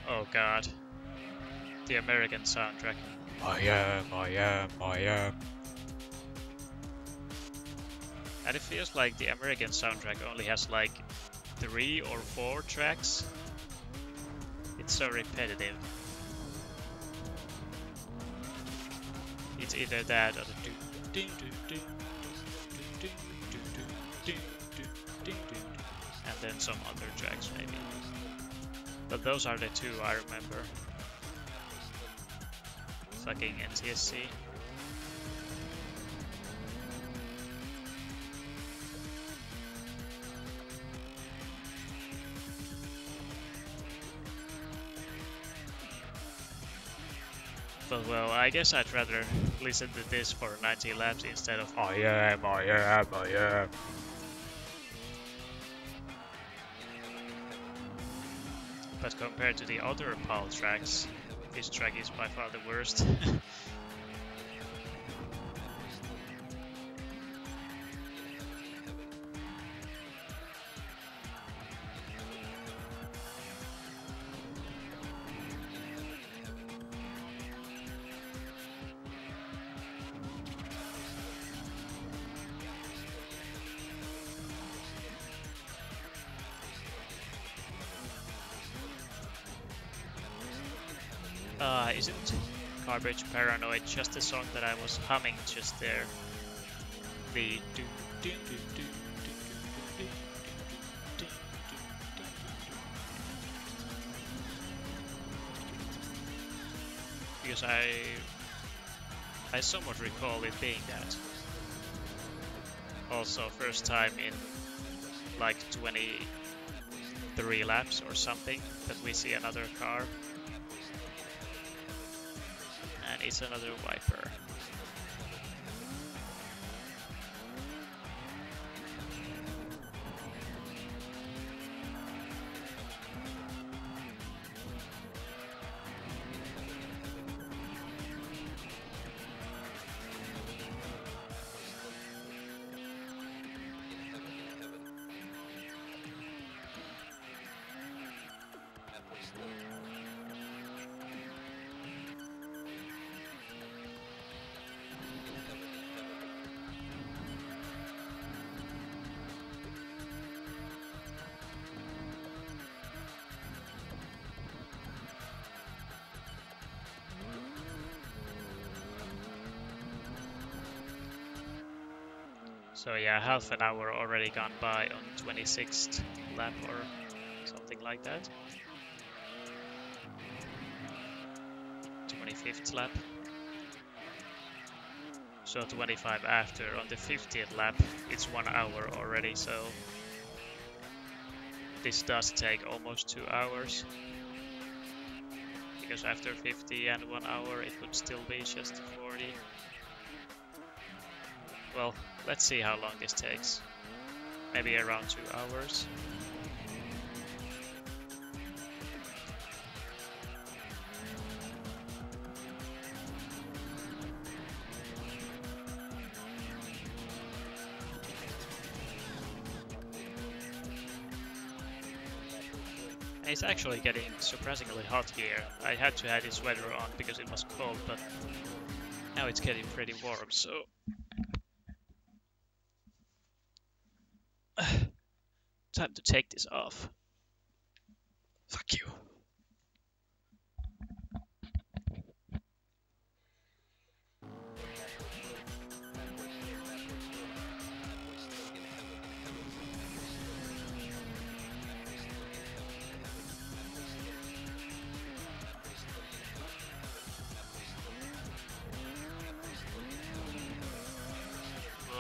Oh god. The American soundtrack. I am. And it feels like the American soundtrack only has like 3 or 4 tracks. It's so repetitive. It's either that or the and then some other tracks maybe. But those are the 2 I remember. Fucking NTSC. But well, I guess I'd rather listen to this for 90 laps instead of I am. But compared to the other PAL tracks, this track is by far the worst. Isn't Garbage Paranoid just the song that I was humming just there? The because I somewhat recall it being that. Also, first time in like 23 laps or something that we see another car. And it's another wiper. So yeah, half an hour already gone by on 26th lap or something like that. 25th lap. So 25 after on the 50th lap, it's 1 hour already, so this does take almost 2 hours. Because after 50 and 1 hour it would still be just 40. Well, let's see how long this takes. Maybe around 2 hours. It's actually getting surprisingly hot here. I had to have this sweater on because it was cold, but now it's getting pretty warm, so... Time to take this off. Fuck you.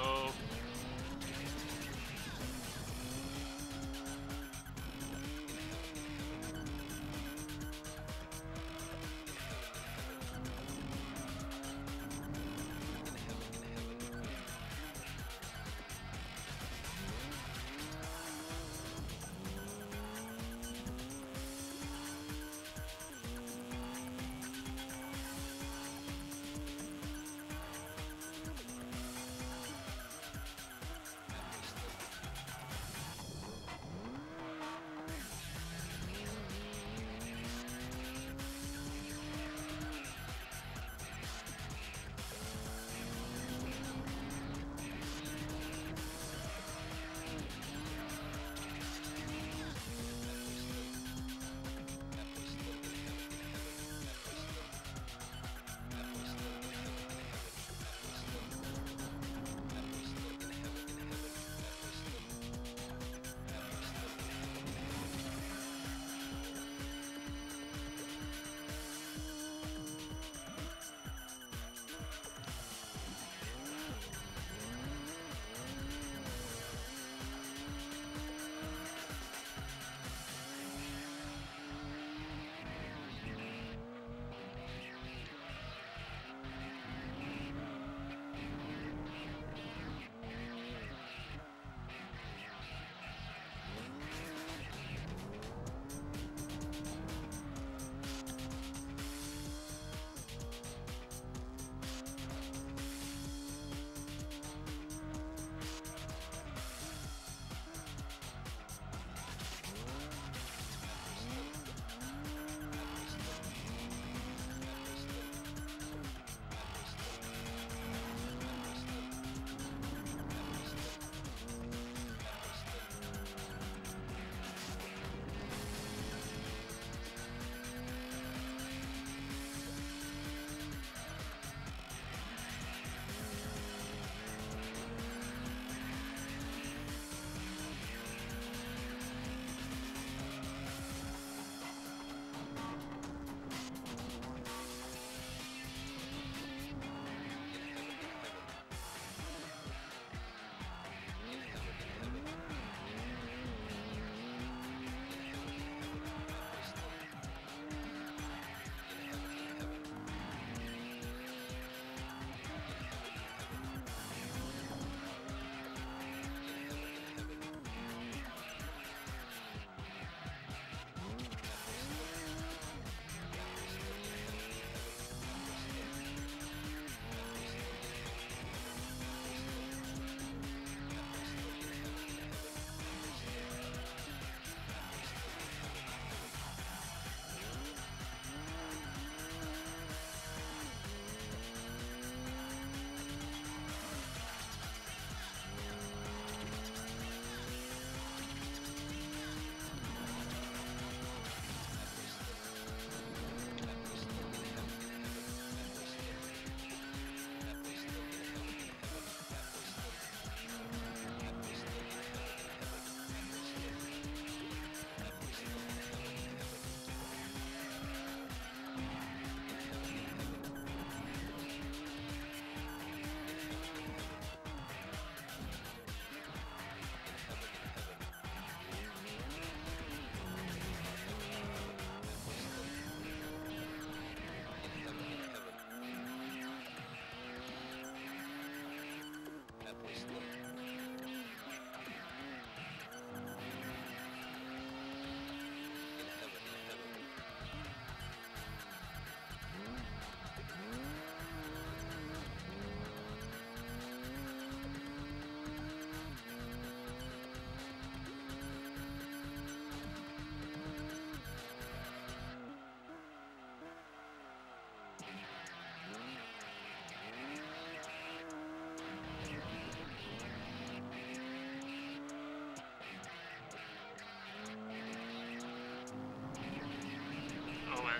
Oh.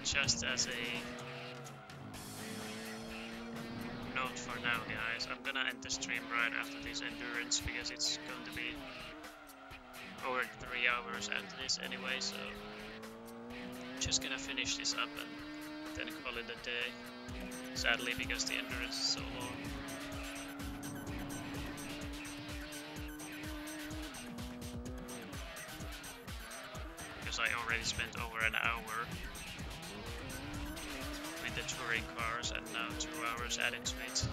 just as a note for now, guys, I'm gonna end the stream right after this endurance because it's going to be over 3 hours after this anyway, so just gonna finish this up and then call it a day. Sadly, because the endurance is so long. Because I already spent over an hour with the touring cars and now 2 hours adding to it.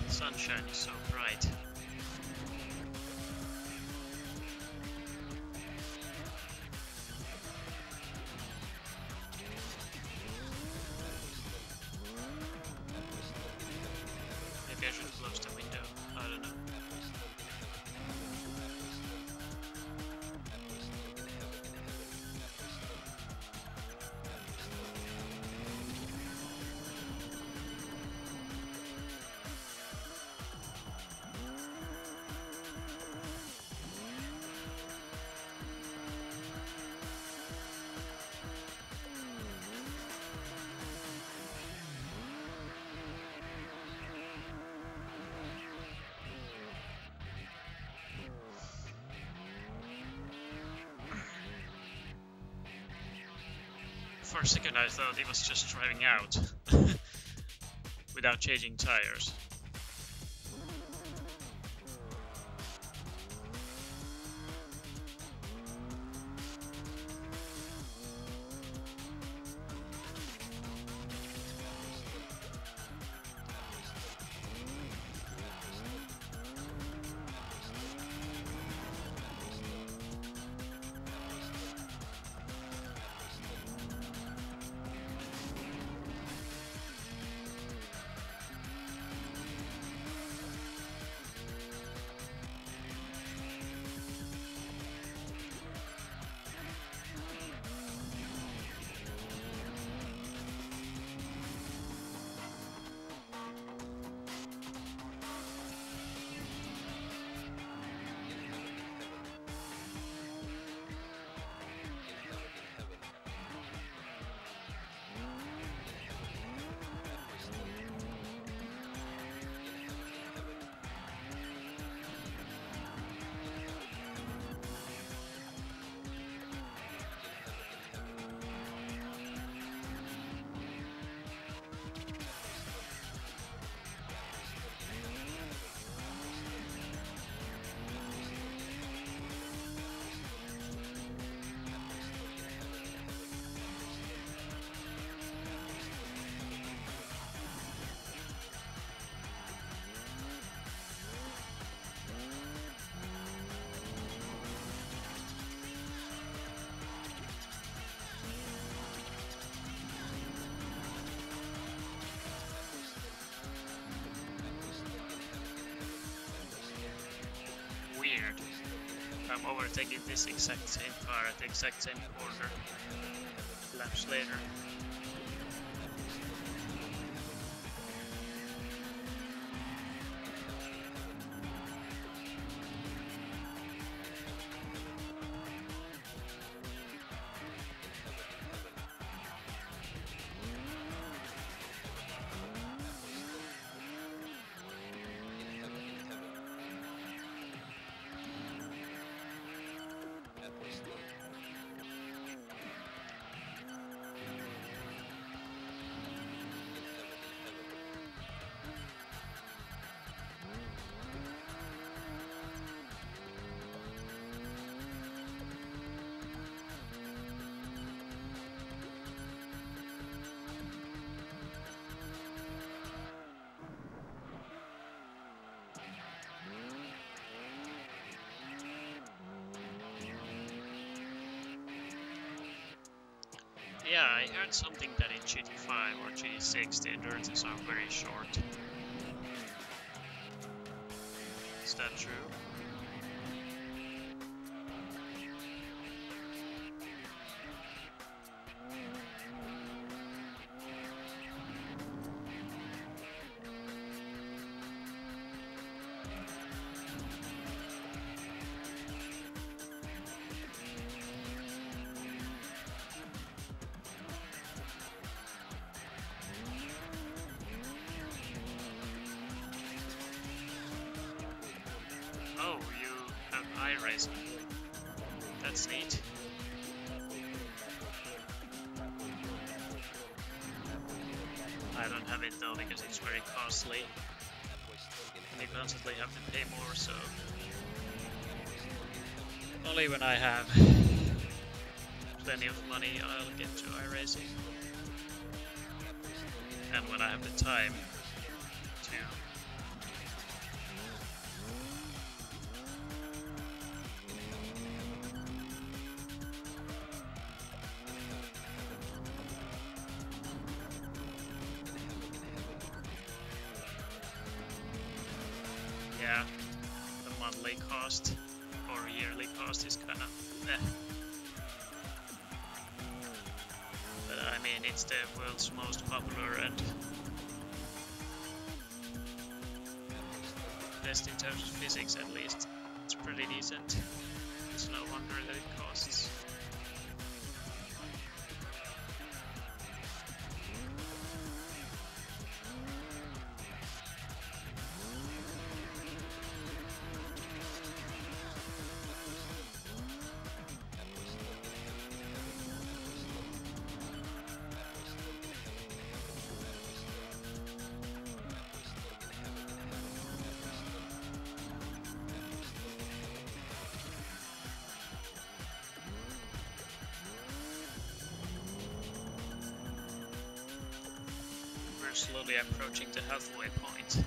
Sunshine is so bright. Maybe I should close the window. I don't know. For a second I thought it was just driving out without changing tires. Weird. I'm overtaking this exact same car at the exact same corner laps later. Yeah, I heard something that in GT5 or GT6 the endurances are very short. Is that true? Oh, you have iRacing. That's neat. I don't have it though because it's very costly. And you constantly have to pay more, so only when I have plenty of money I'll get to iRacing. And when I have the time to. Yeah, the monthly cost or yearly cost is kind of eh. But I mean, it's the world's most popular and best in terms of physics at least. It's pretty decent. It's no wonder that it costs. Slowly approaching the halfway point.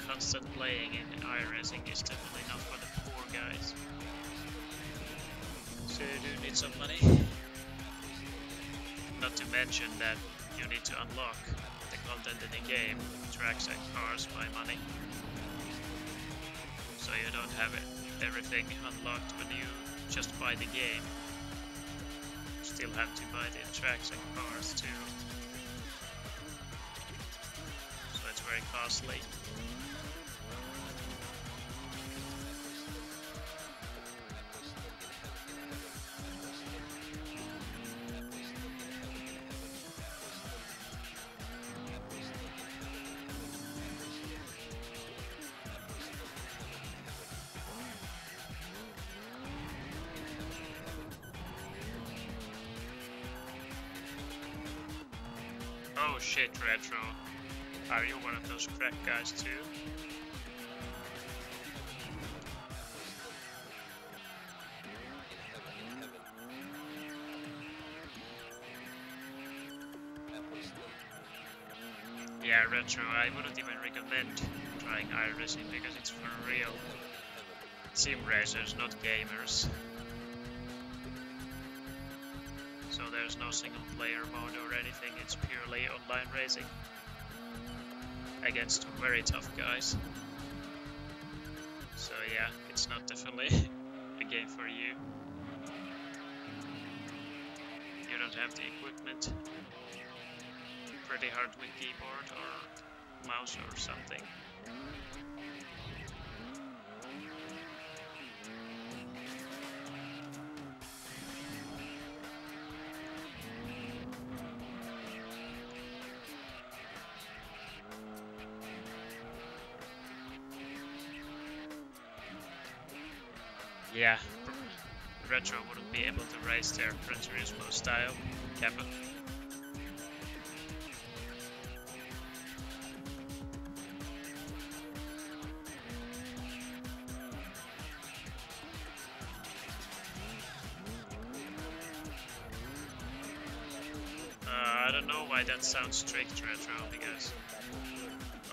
Constant playing in iRacing is definitely not for the poor guys. So you do need some money. Not to mention that you need to unlock the content in the game, tracks and cars by money. So you don't have everything unlocked when you just buy the game. You still have to buy the tracks and cars too. So it's very costly. Oh shit, Retro. Are you one of those crack guys too? Yeah, Retro, I wouldn't even recommend trying iRacing because it's for real sim racers, not gamers. So there's no single player mode or anything, it's purely online racing against very tough guys. So yeah, it's not definitely a game for you. You don't have the equipment. Pretty hard with keyboard or mouse or something. Yeah, Retro wouldn't be able to race their Gran Turismo style, Kappa. I don't know why that sounds strict, Retro, because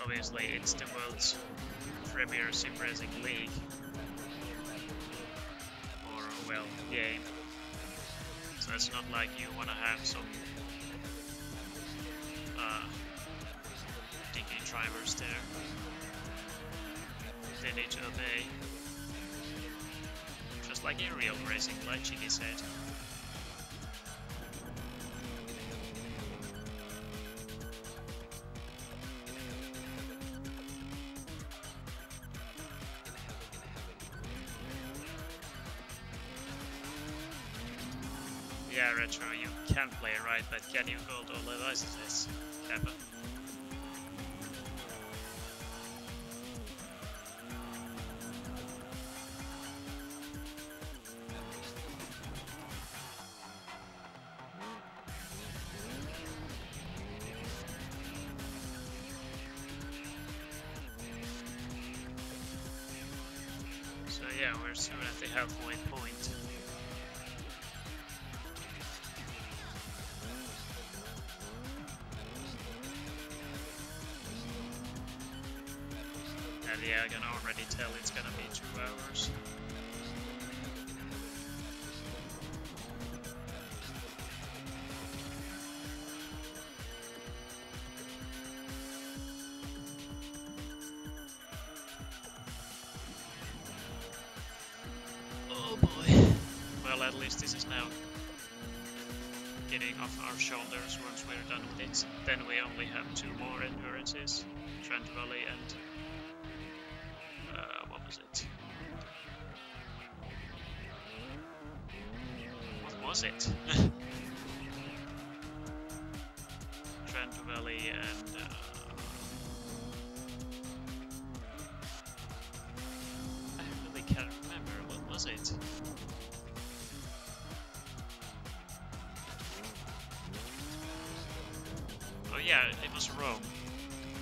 obviously it's the world's premier sim racing league. Or, well, game. So it's not like you wanna have some dinky drivers there. They need to obey. Just like in real racing, like Chiki said. Yeah, Retro, you can play right, but can you hold all the licenses, Kappa? So yeah, we're soon at the halfway point. And yeah, I can already tell it's gonna be 2 hours. Oh boy. Well, at least this is now getting off our shoulders once we're done with it. Then we only have 2 more endurances, Trent Valley and what was it? What was it? Trent Valley and I really can't remember. What was it? Oh yeah, it was Rome.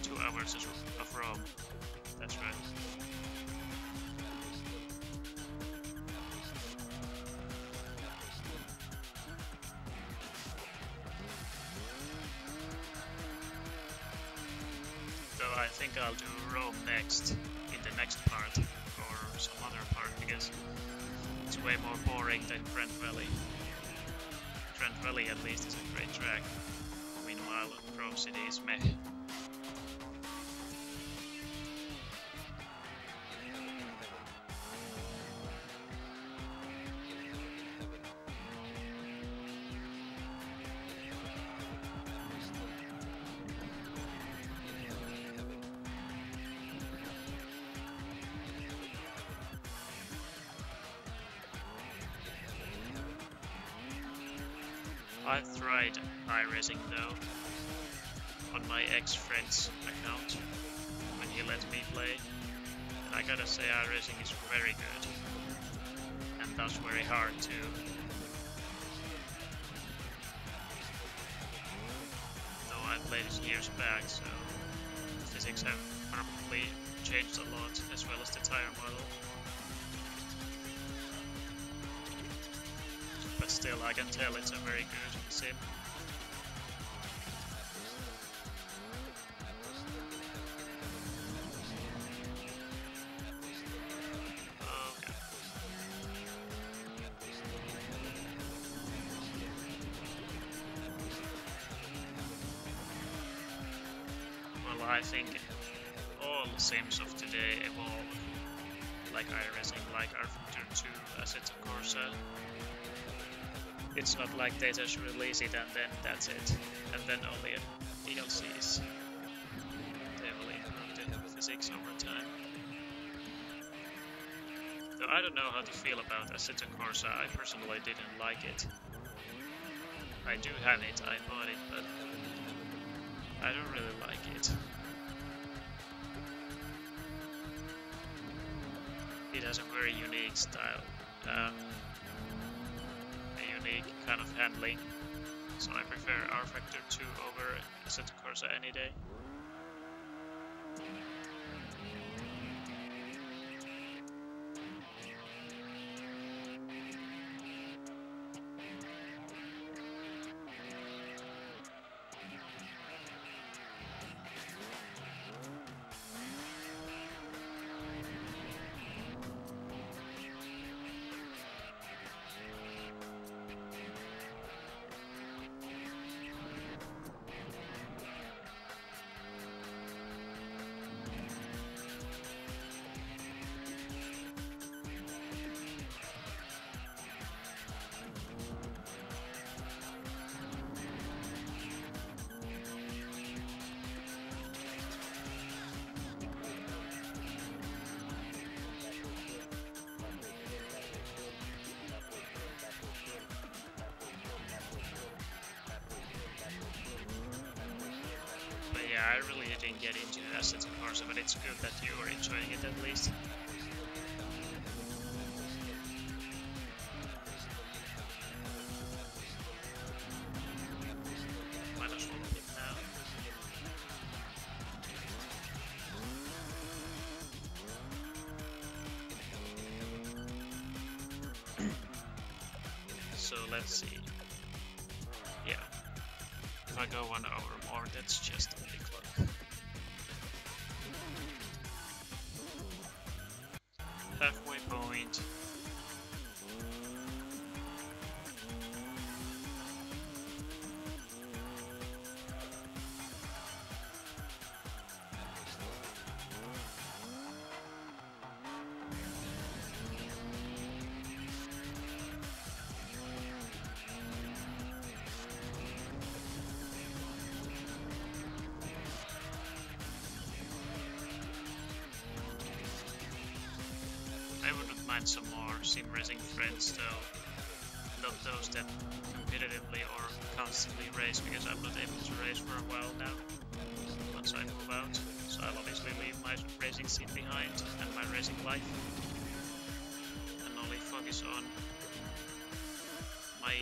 2 hours of Rome. That's right. So I think I'll do Rome next, in the next part, or some other part, because it's way more boring than Grand Valley. Grand Valley at least is a great track. Meanwhile, Grove City is meh. I've tried iRacing though, on my ex-friend's account, when he let me play, and I gotta say iRacing is very good, and thus very hard too. Though I've played it years back, so physics have probably changed a lot, as well as the tire model. But still, I can tell it's a very good sim. Okay. Well, I think all sims of today evolve, like iRacing, like R2, Assetto Corsa. It's not like they just release it and then that's it, and then only DLCs. They will improve the physics over time. Though I don't know how to feel about Assetto Corsa, I personally didn't like it. I do have it, I bought it, but I don't really like it. It has a very unique style, a unique kind of handling, so I prefer R-Factor 2 over Assetto Corsa any day. Yeah, I really didn't get into Assetto Corsa, but it's good that you are enjoying it at least. Might as well hit now. So let's see. Yeah. If I go 1 hour more, that's just only clock. Halfway point. I wouldn't mind some more sim racing friends though, not those that competitively or constantly race, because I'm not able to race for a while now once I move out, so I'll obviously leave my racing scene behind and my racing life and only focus on my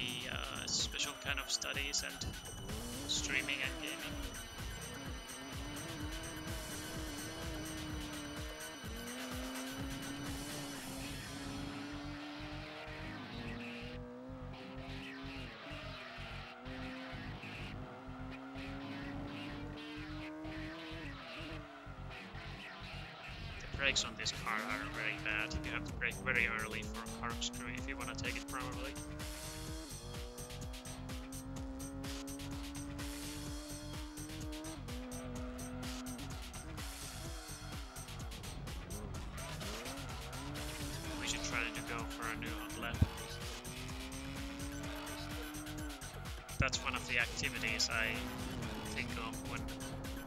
special kind of studies and streaming and gaming. Brakes on this car are very bad. You have to brake very early for a corkscrew if you want to take it properly. We should try to go for a new hot lap. That's one of the activities I think of when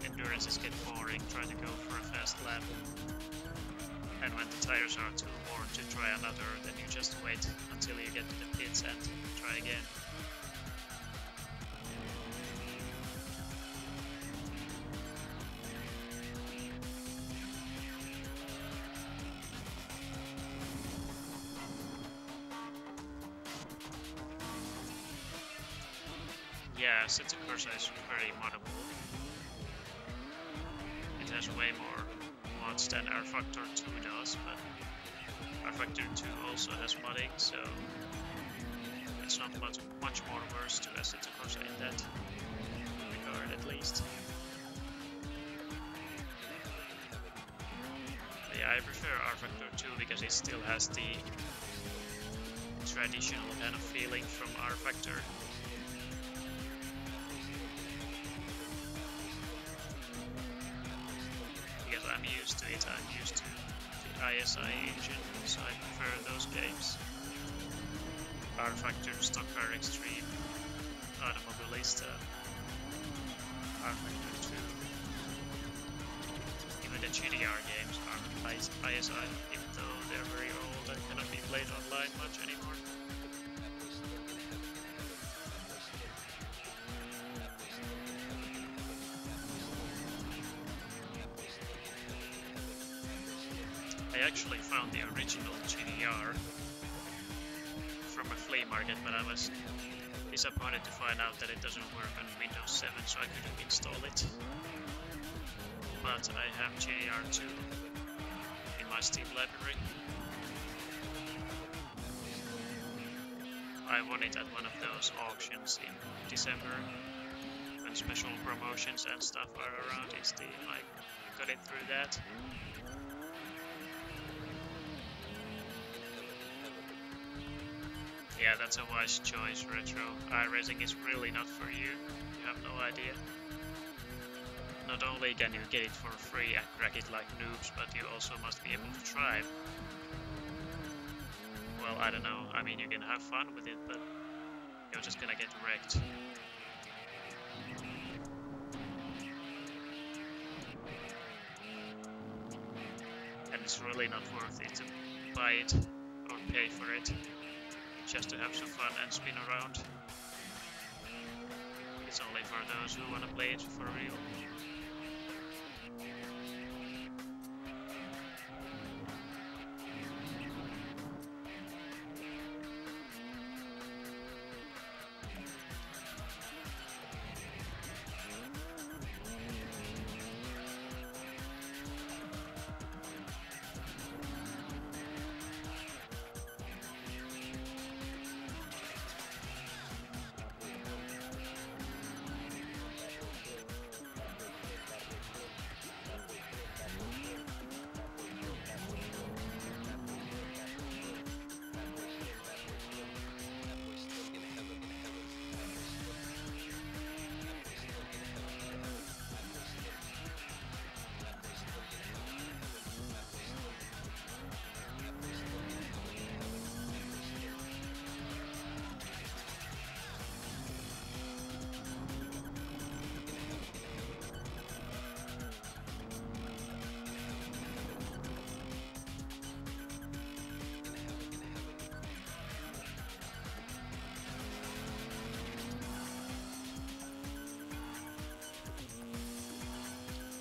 endurances get boring, try to go for a fast lap. And when the tires are too worn to try another, then you just wait until you get to the pits and try again. Yeah, Assetto Corsa is very moddable. It has way more mods than R Factor 2 does, but R Factor 2 also has modding, so it's not much more worse to Assetto Corsa in that regard, at least. But yeah, I prefer R Factor 2 because it still has the traditional kind of feeling from R Factor. Because I'm used to it, I'm used to the ISI engine, so I prefer those games. R Factor, Stock Car Extreme, Automobilista, R Factor 2. Even the GDR games are ISI, even though they're very old and cannot be played online much anymore. I actually found the original GDR from a flea market, but I was disappointed to find out that it doesn't work on Windows 7, so I couldn't install it. But I have GDR2 in my Steam library. I won it at one of those auctions in December when special promotions and stuff are around in Steam. I got it through that. Yeah, that's a wise choice, Retro. iRacing is really not for you. You have no idea. Not only can you get it for free and crack it like noobs, but you also must be able to drive. Well, I don't know. I mean, you can have fun with it, but you're just gonna get wrecked. And it's really not worth it to buy it or pay for it, just to have some fun and spin around. It's only for those who wanna play it for real.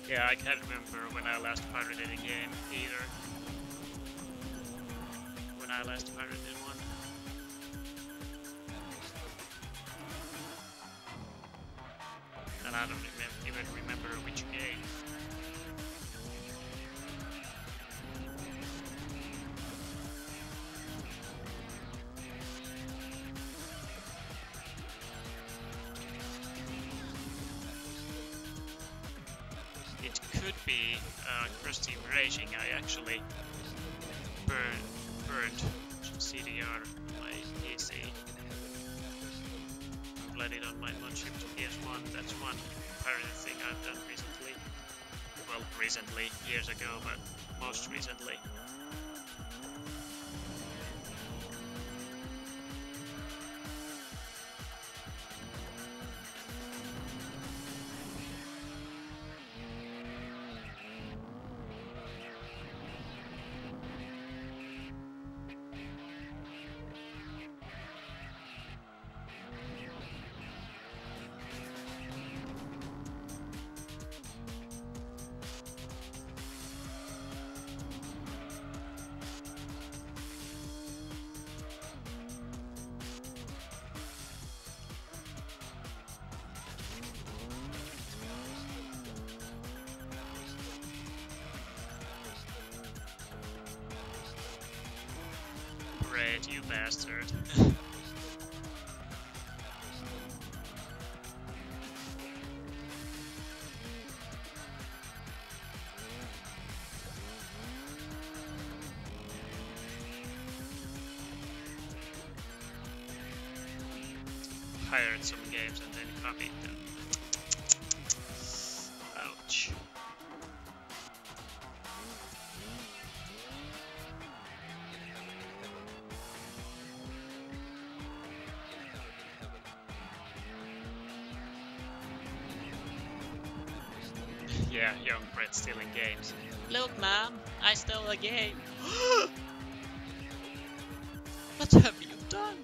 Yeah, I can't remember when I last pirated a game either. When I last pirated one. And I don't even remember which game. It could be Crash Team Racing. I actually burned CDR on my PC. Played it on my Munchip PS1. That's one pirated thing I've done recently. Well, recently, years ago, but most recently. dead, you bastard. Hired some games and then copied them. Ouch. Yeah, young Brett stealing games. Look, Mom, I stole a game. What have you done?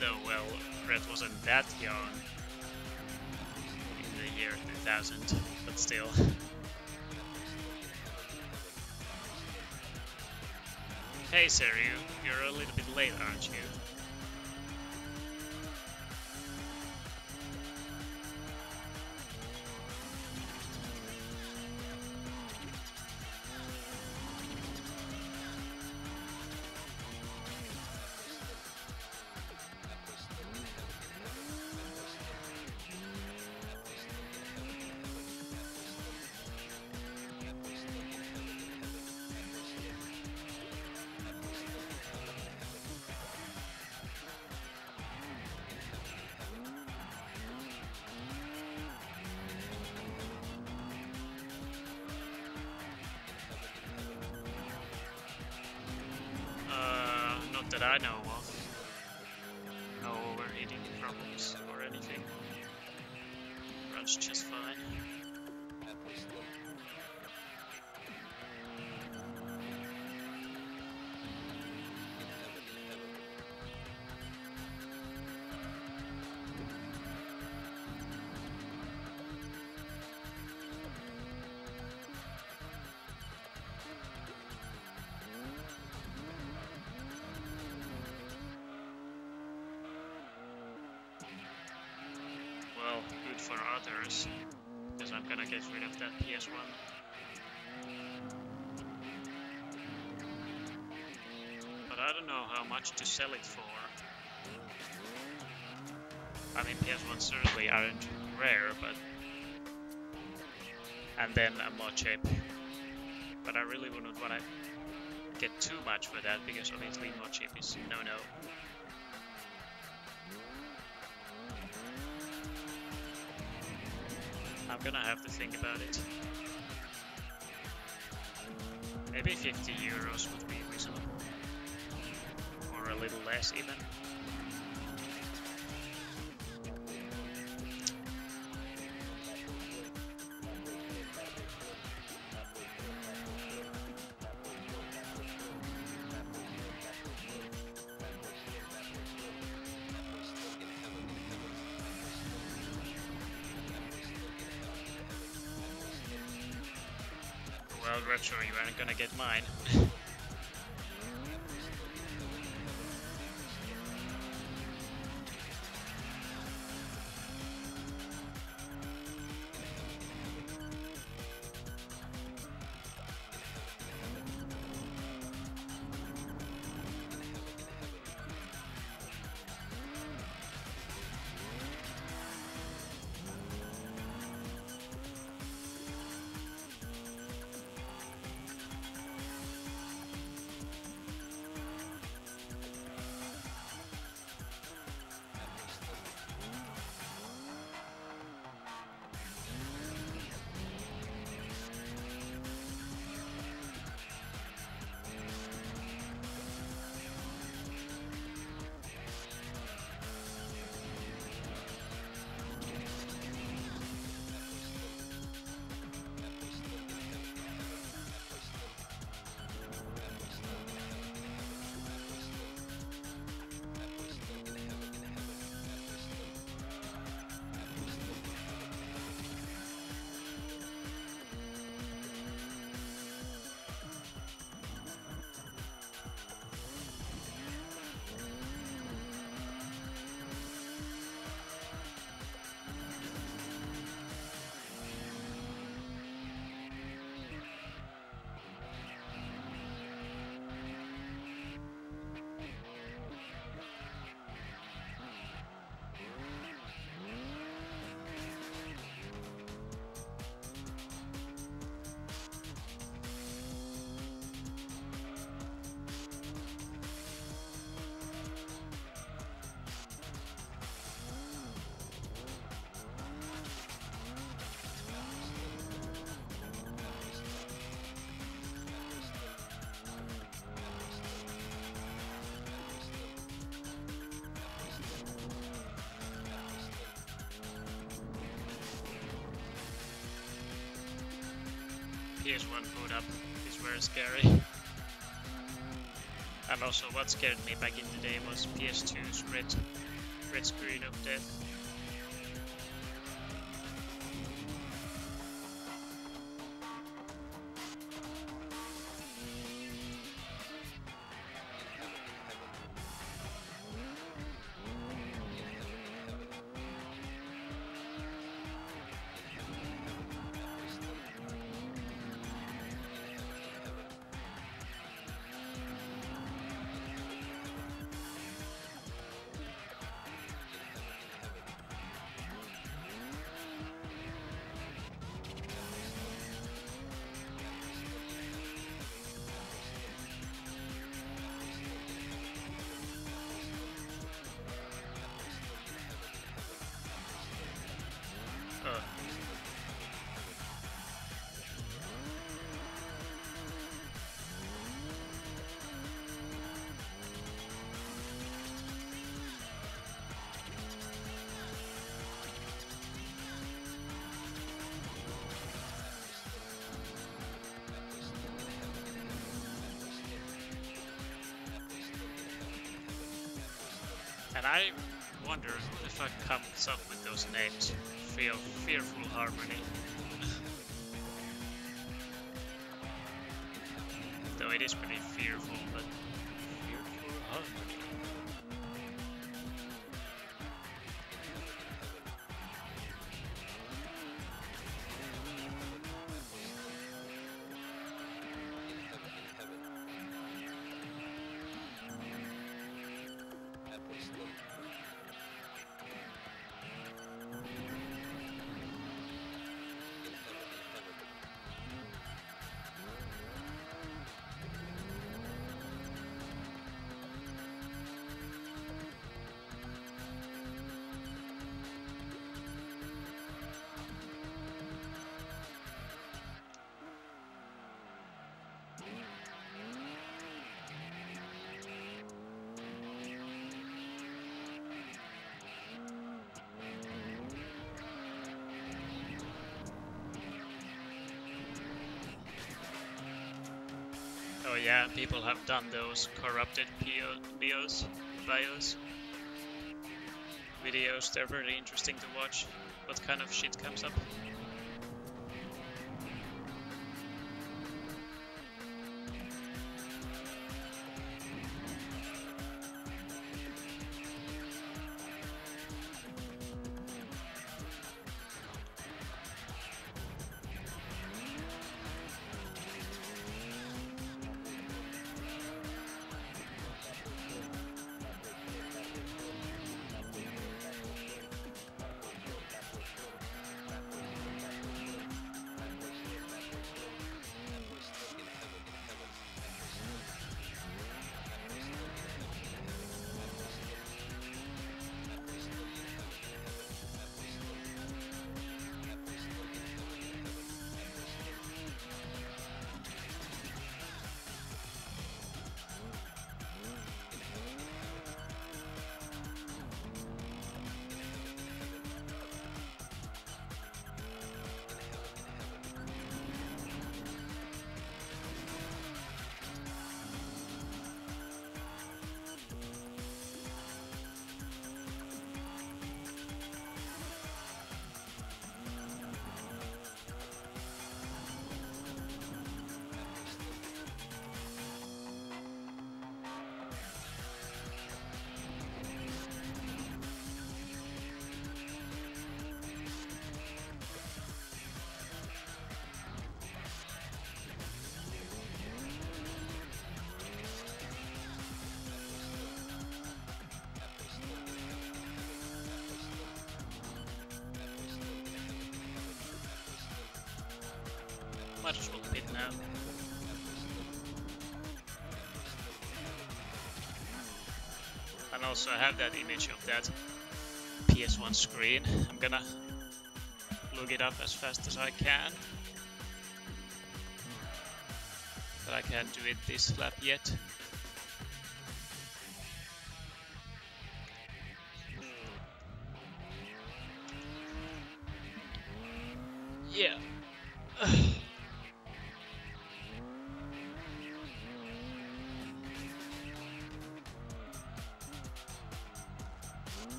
No, well, Brett wasn't that young in the year 2000, but still. Hey, Seryu, you're a little bit late, aren't you? Not that I know of. No overheating problems or anything. Runs just fine. Well, good for others, because I'm gonna get rid of that PS1. But I don't know how much to sell it for. I mean, PS1s certainly aren't rare, but... And then a mod chip. But I really wouldn't want to get too much for that, because obviously mod chip is no-no. I'm gonna have to think about it. Maybe 50 euros would be reasonable. Or a little less even. Well, Retro, you aren't gonna get mine. PS1 boot up is very scary. And also what scared me back in the day was PS2's red screen of death. And I wonder who the fuck comes up with those names. Fearful Harmony. Though it is pretty fearful, but Fearful Harmony. Oh yeah, people have done those corrupted bios videos. They're very interesting to watch. What kind of shit comes up? Might as well pit now. And also I have that image of that PS1 screen. I'm gonna look it up as fast as I can. But I can't do it this lap yet. Yeah.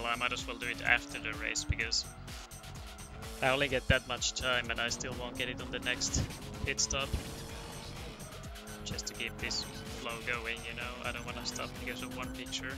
well, I might as well do it after the race because I only get that much time and I still won't get it on the next pit stop. Just to keep this flow going, you know, I don't want to stop because of one picture.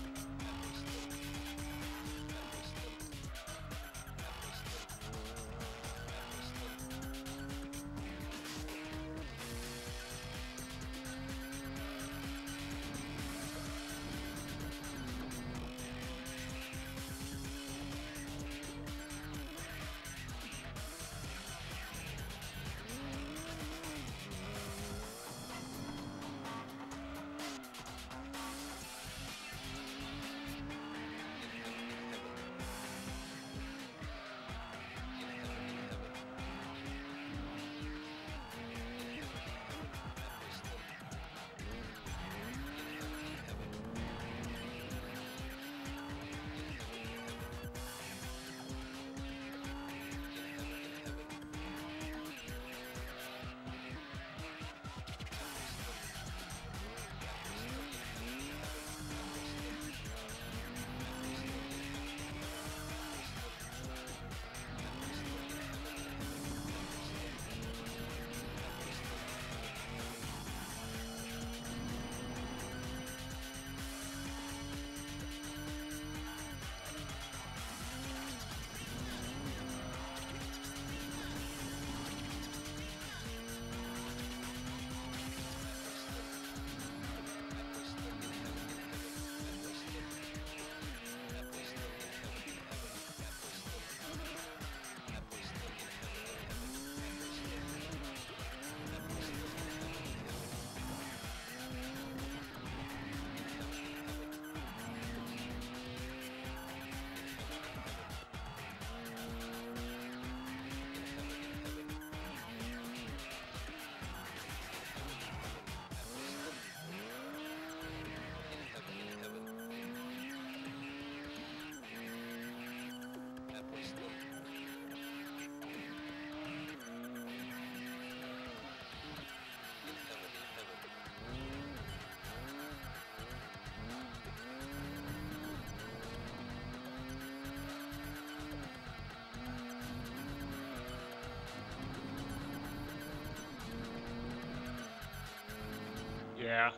Yeah,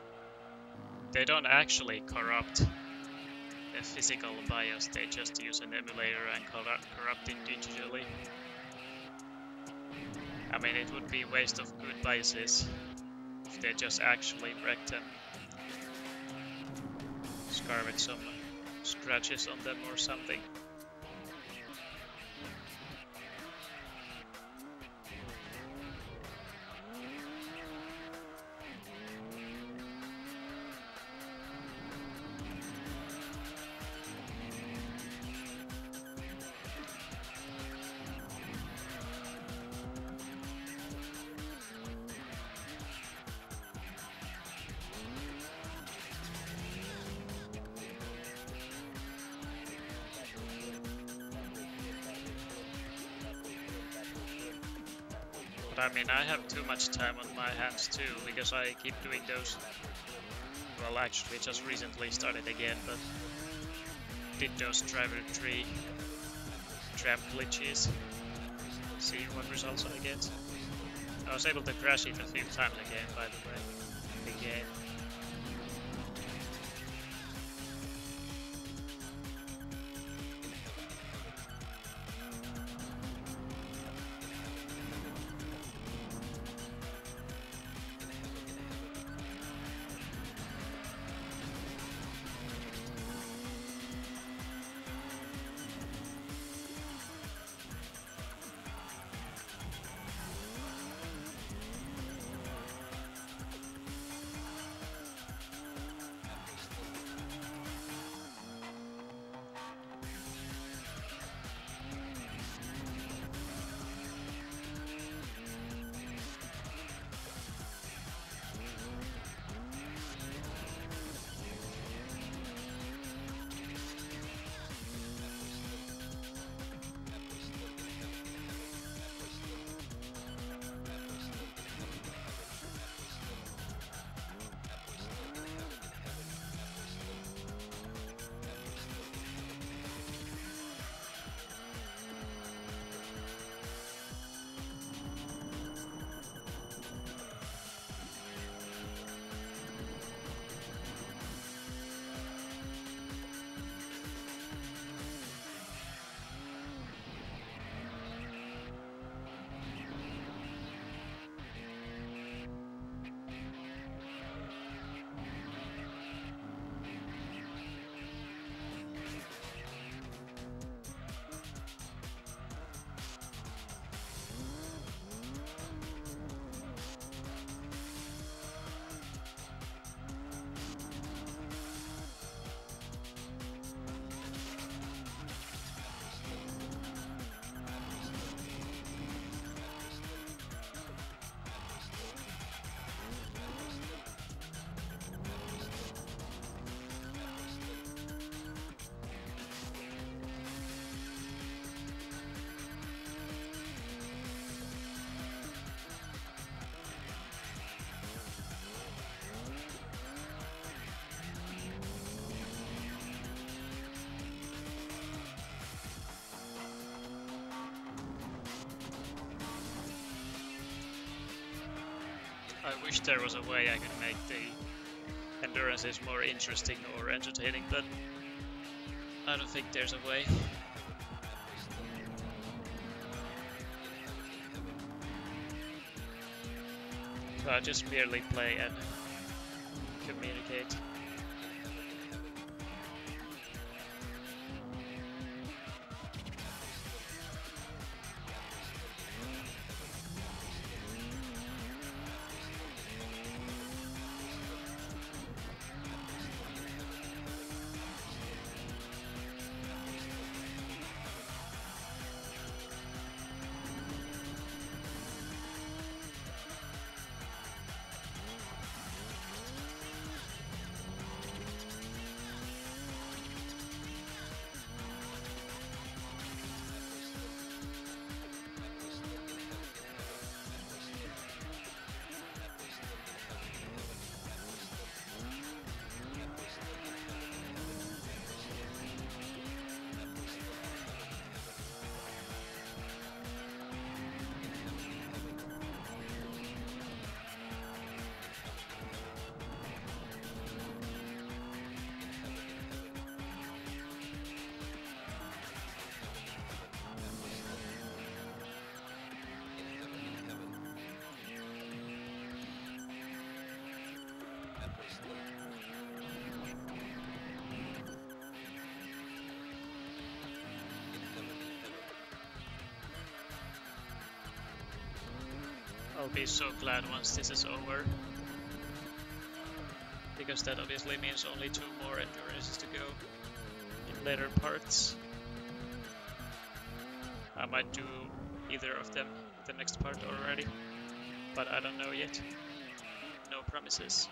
they don't actually corrupt the physical BIOS, they just use an emulator and corrupt it digitally. I mean, it would be a waste of good BIOSes if they just actually wrecked them. Scarred some scratches on them or something. But I mean, I have too much time on my hands too, because I keep doing those. Well, actually, just recently started again, but did those driver 3 tramp glitches. See what results I get. I was able to crash it a few times again, by the way, in the game. I wish there was a way I could make the endurances more interesting or entertaining, but I don't think there's a way. So I just merely play and communicate. I'll be so glad once this is over, because that obviously means only 2 more endurances to go in later parts. I might do either of them the next part already, but I don't know yet. No promises.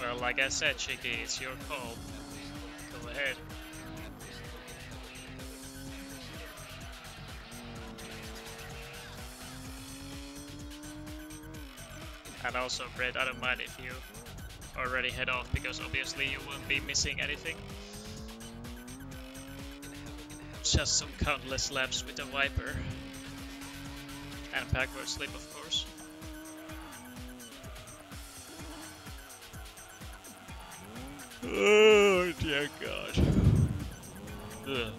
Well, like I said, Chicky, it's your call. Go ahead. And also, Brett, I don't mind if you already head off, because obviously you won't be missing anything. Just some countless laps with the Viper. And backward slip, of course. Oh dear God. Ugh.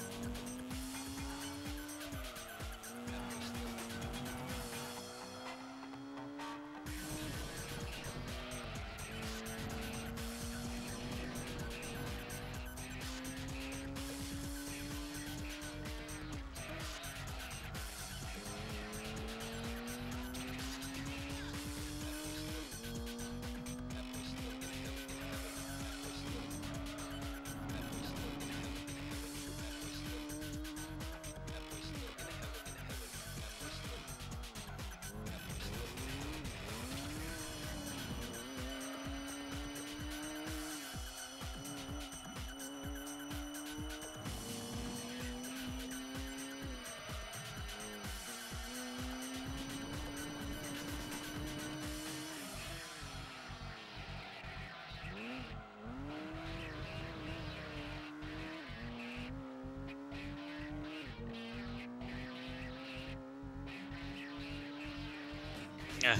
Yeah.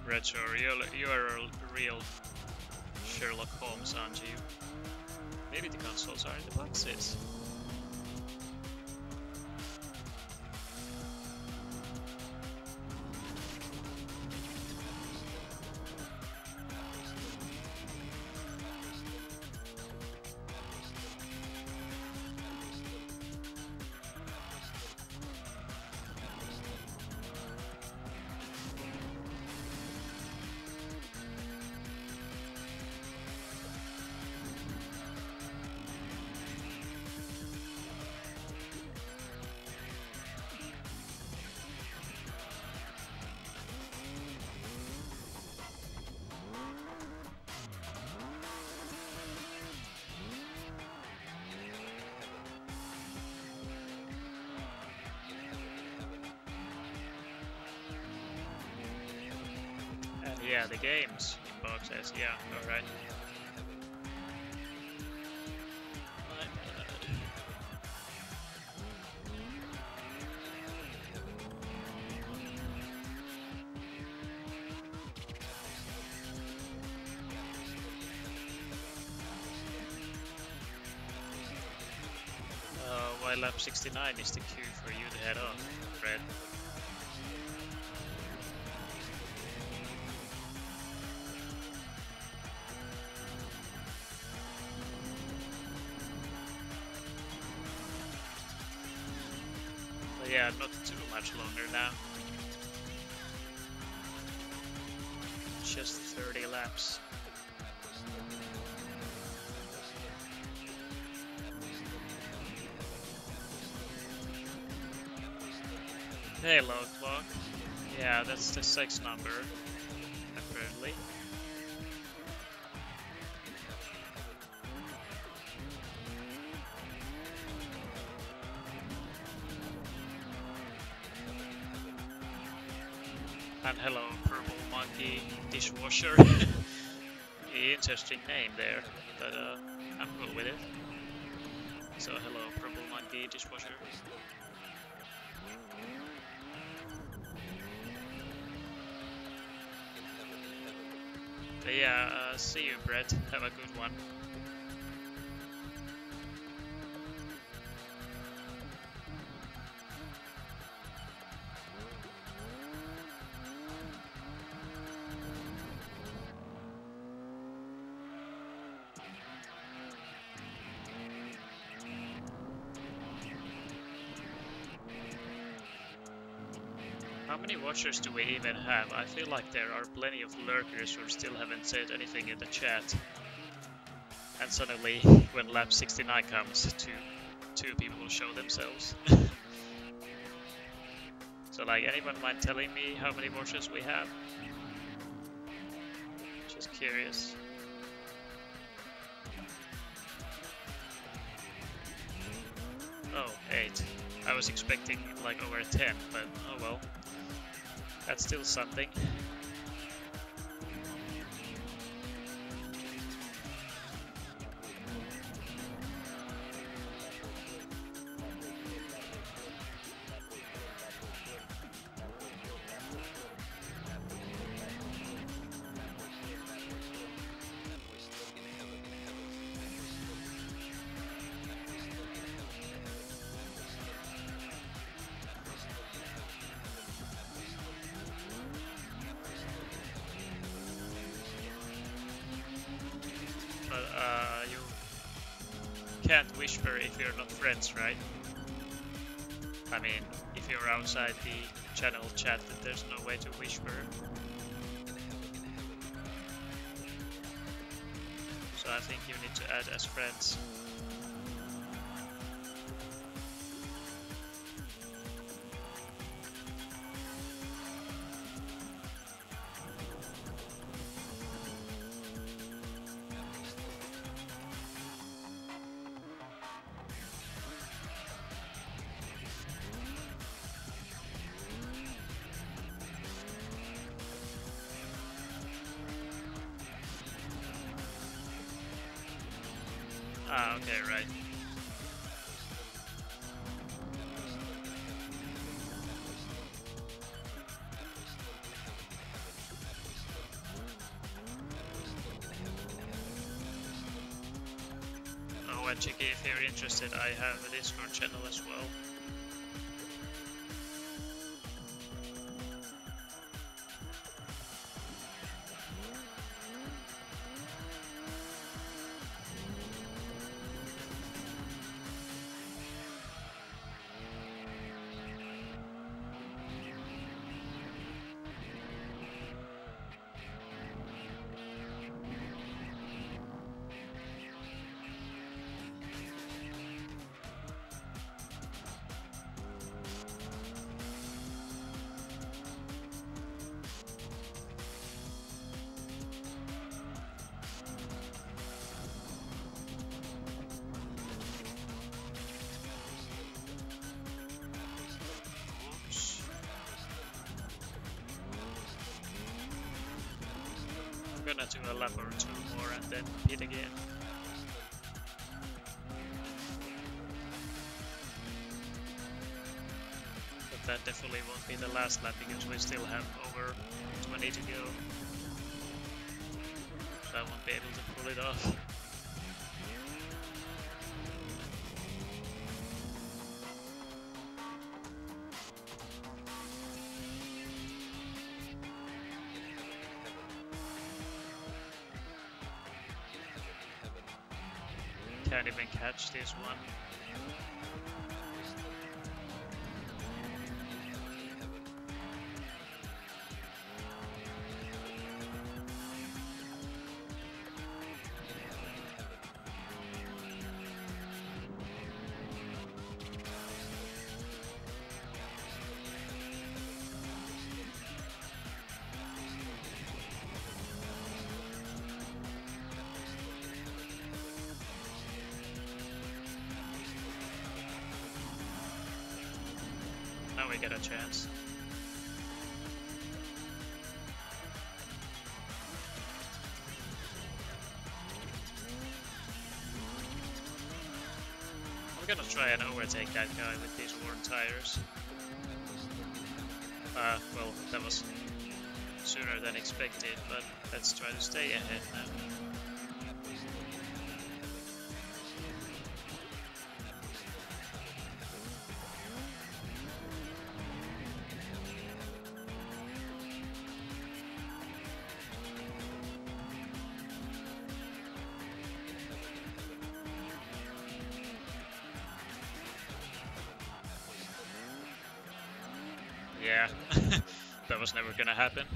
Retro, you are a real Sherlock Holmes, aren't you? Maybe the consoles are in the boxes. yeah, the games inbox says, yeah, alright. My bad. Why lap 69 is the cue for you to head off, Red? But yeah, not too much longer now. Just 30 laps. Hey, log clock. Yeah, that's the 6 number, apparently. And hello, Purple Monkey Dishwasher. Interesting name there, but I'm cool with it. So hello, Purple Monkey Dishwasher. But yeah, see you, Brett. Have a good one. How many watchers do we even have? I feel like there are plenty of lurkers who still haven't said anything in the chat. And suddenly, when lap 69 comes, two people will show themselves. So like, anyone mind telling me how many watchers we have? Just curious. Oh, 8. I was expecting like over 10, but oh well. That's still something. You can't whisper if you're not friends, right? I mean, if you're outside the channel chat, then there's no way to whisper. So I think you need to add as friends. Ah, okay, right. Oh, and Chicky, if you're interested, I have a Discord channel as well. gonna do a lap or two more and then pit again. But that definitely won't be the last lap because we still have over 20 to go. So I won't be able to pull it off. Can't even catch this one. Now we get a chance. I'm gonna try and overtake that guy with these worn tires. Well, that was sooner than expected, but let's try to stay ahead now. Yeah, that was never gonna happen.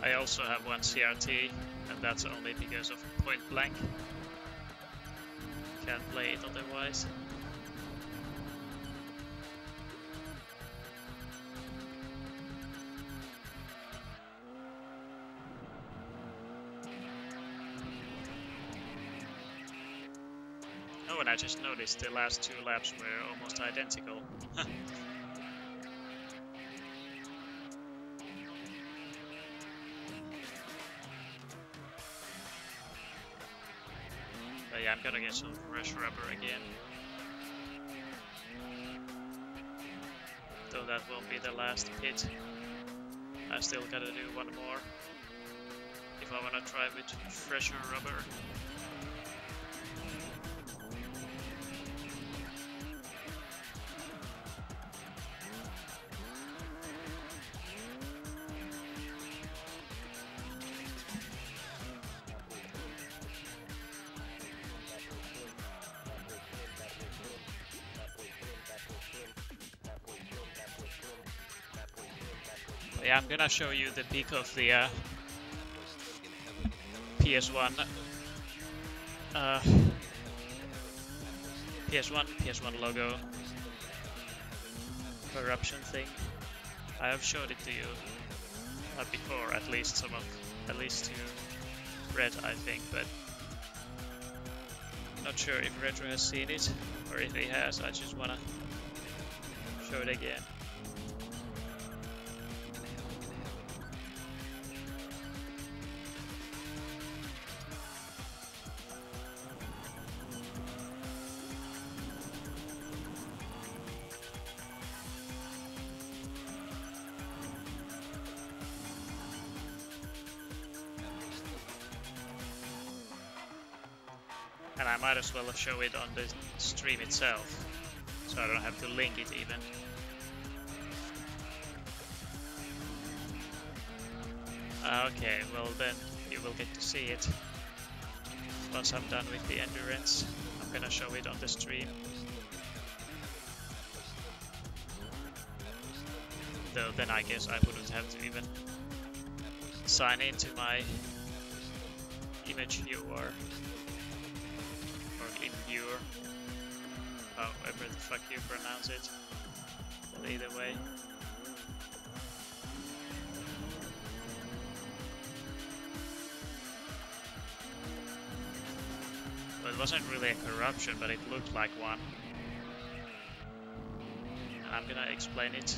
I also have one CRT, and that's only because of point blank. Can't play it otherwise. Oh, and I just noticed the last two laps were almost identical. But yeah, I'm gonna get some fresh rubber again. Though that won't be the last pit. I still gotta do one more if I wanna try with fresher rubber. Yeah, I'm gonna show you the peak of the PS1 PS1 logo corruption thing. I have showed it to you before, at least to Red, I think, but not sure if Retro has seen it or if he has. I just wanna show it again. And I might as well show it on the stream itself, so I don't have to link it even. Okay, well then you will get to see it once I'm done with the endurance. I'm gonna show it on the stream. Though then I guess I wouldn't have to even sign into my image viewer. In viewer, however the fuck you pronounce it, but either way. But It wasn't really a corruption, but it looked like one. And I'm gonna explain it.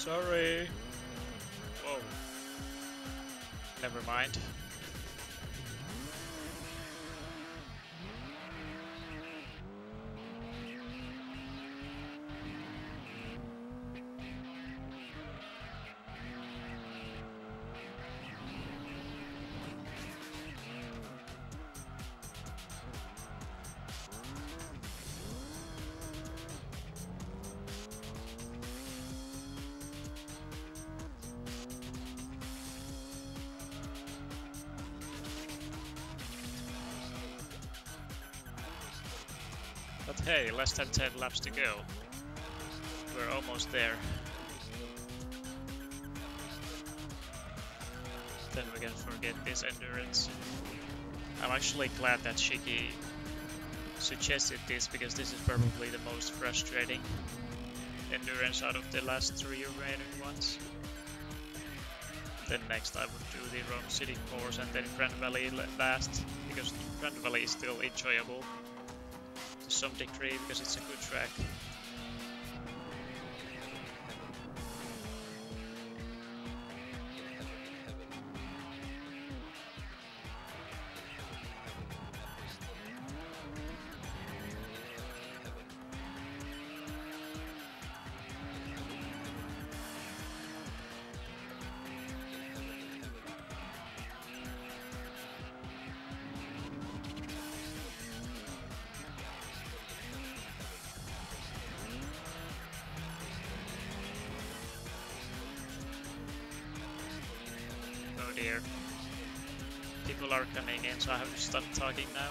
Sorry. Whoa. Never mind. But hey, less than 10 laps to go. We're almost there. Then we can forget this endurance. I'm actually glad that Shiki suggested this, because this is probably the most frustrating endurance out of the last 3 remaining ones. Then next I would do the Rome City course and then Grand Valley last, because Grand Valley is still enjoyable to some degree because it's a good track. Oh dear. People are coming in, so I have to stop talking now.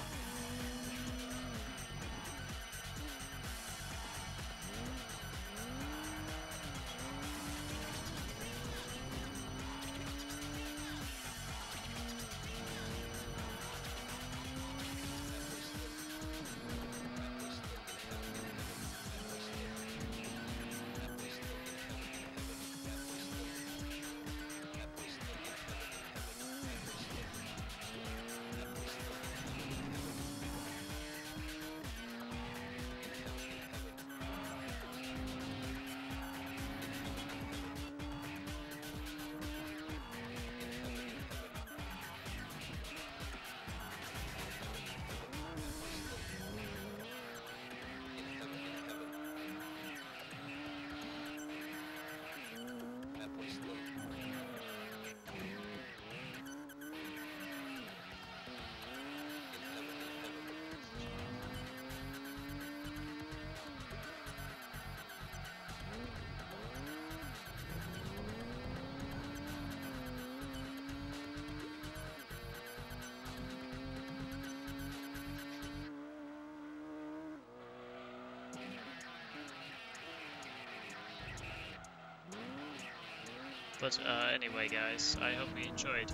But anyway guys, I hope you enjoyed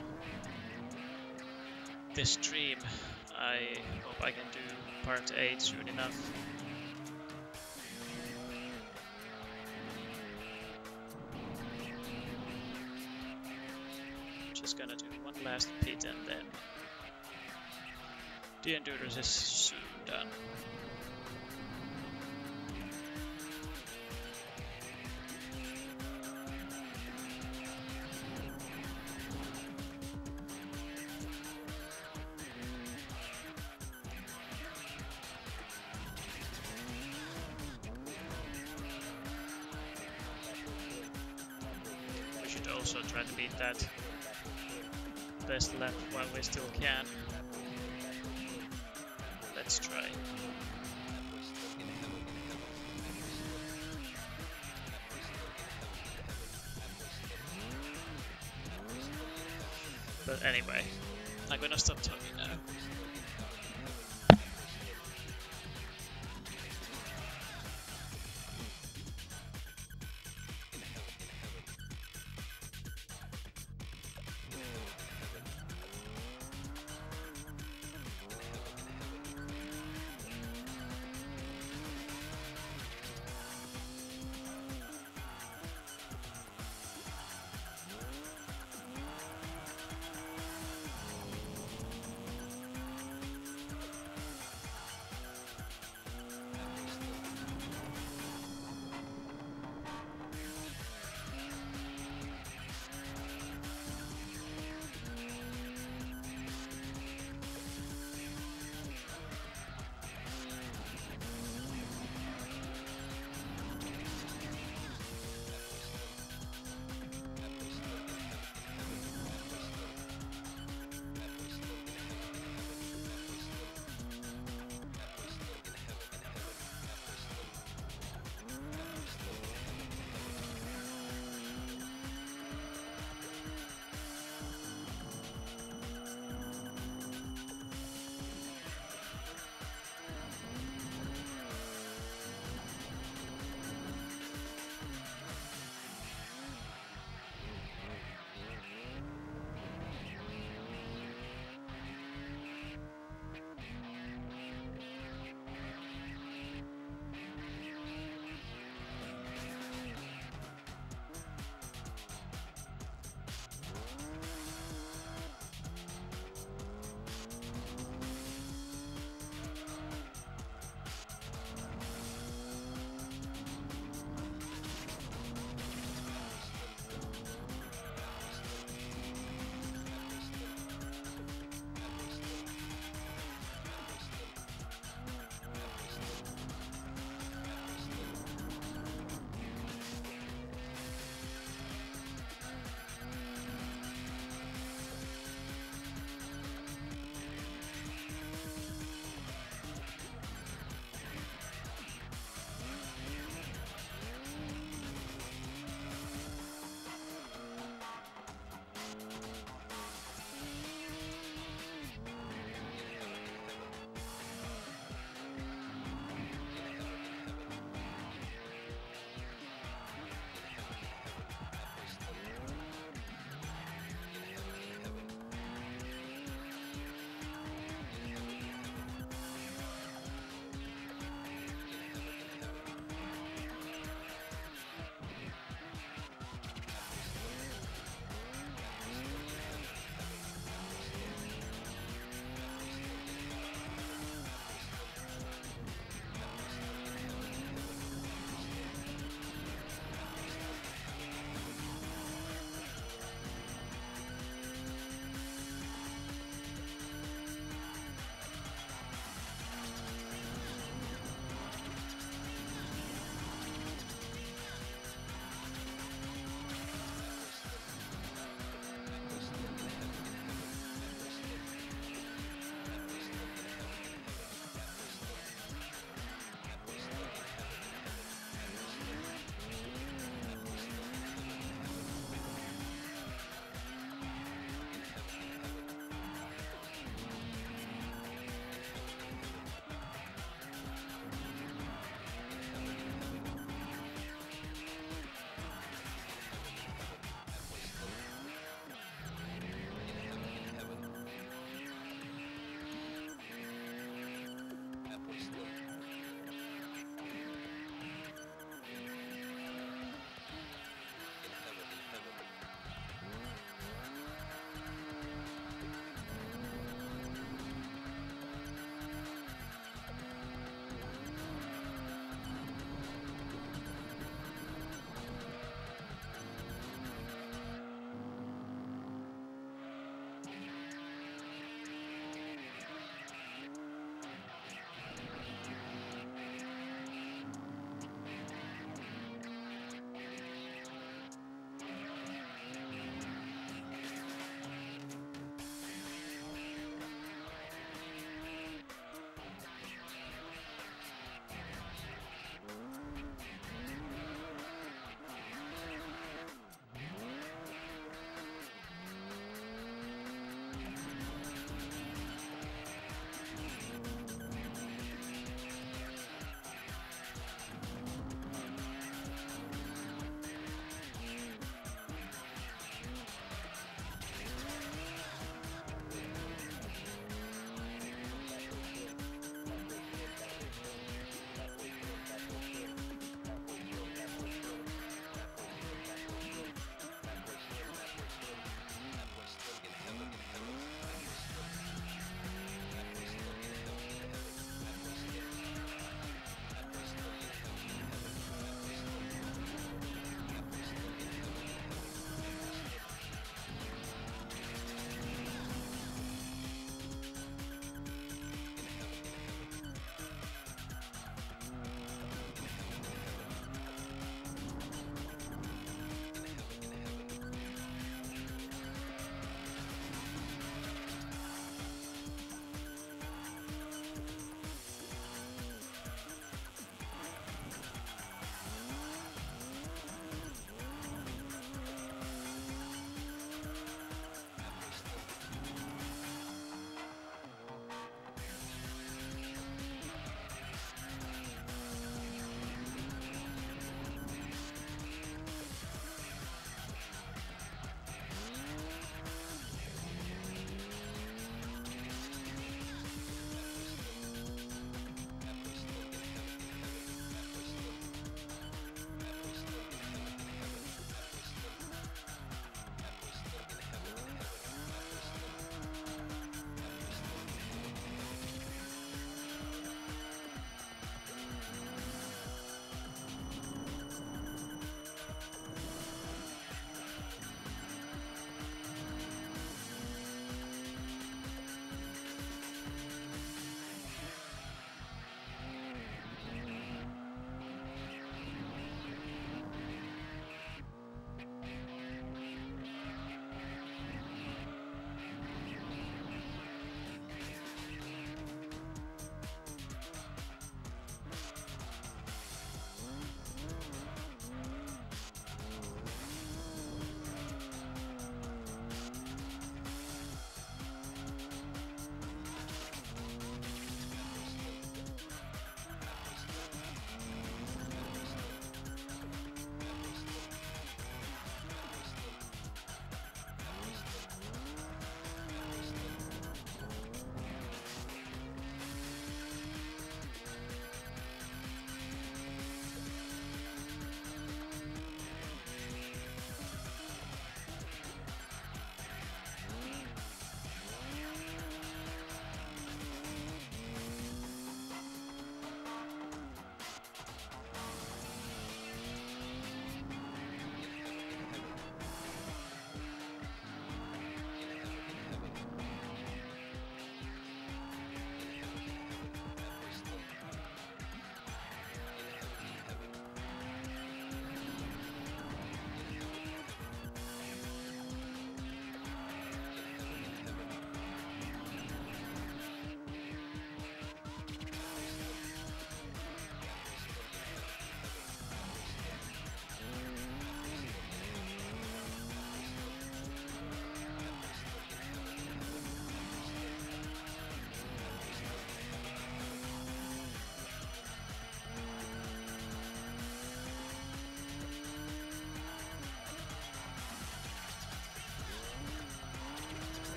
this stream. I hope I can do part 8 soon enough. Just gonna do one last pit and then the endurance is soon done. Also try to beat that best lap while we still can. Let's try. But anyway, I'm gonna stop talking now.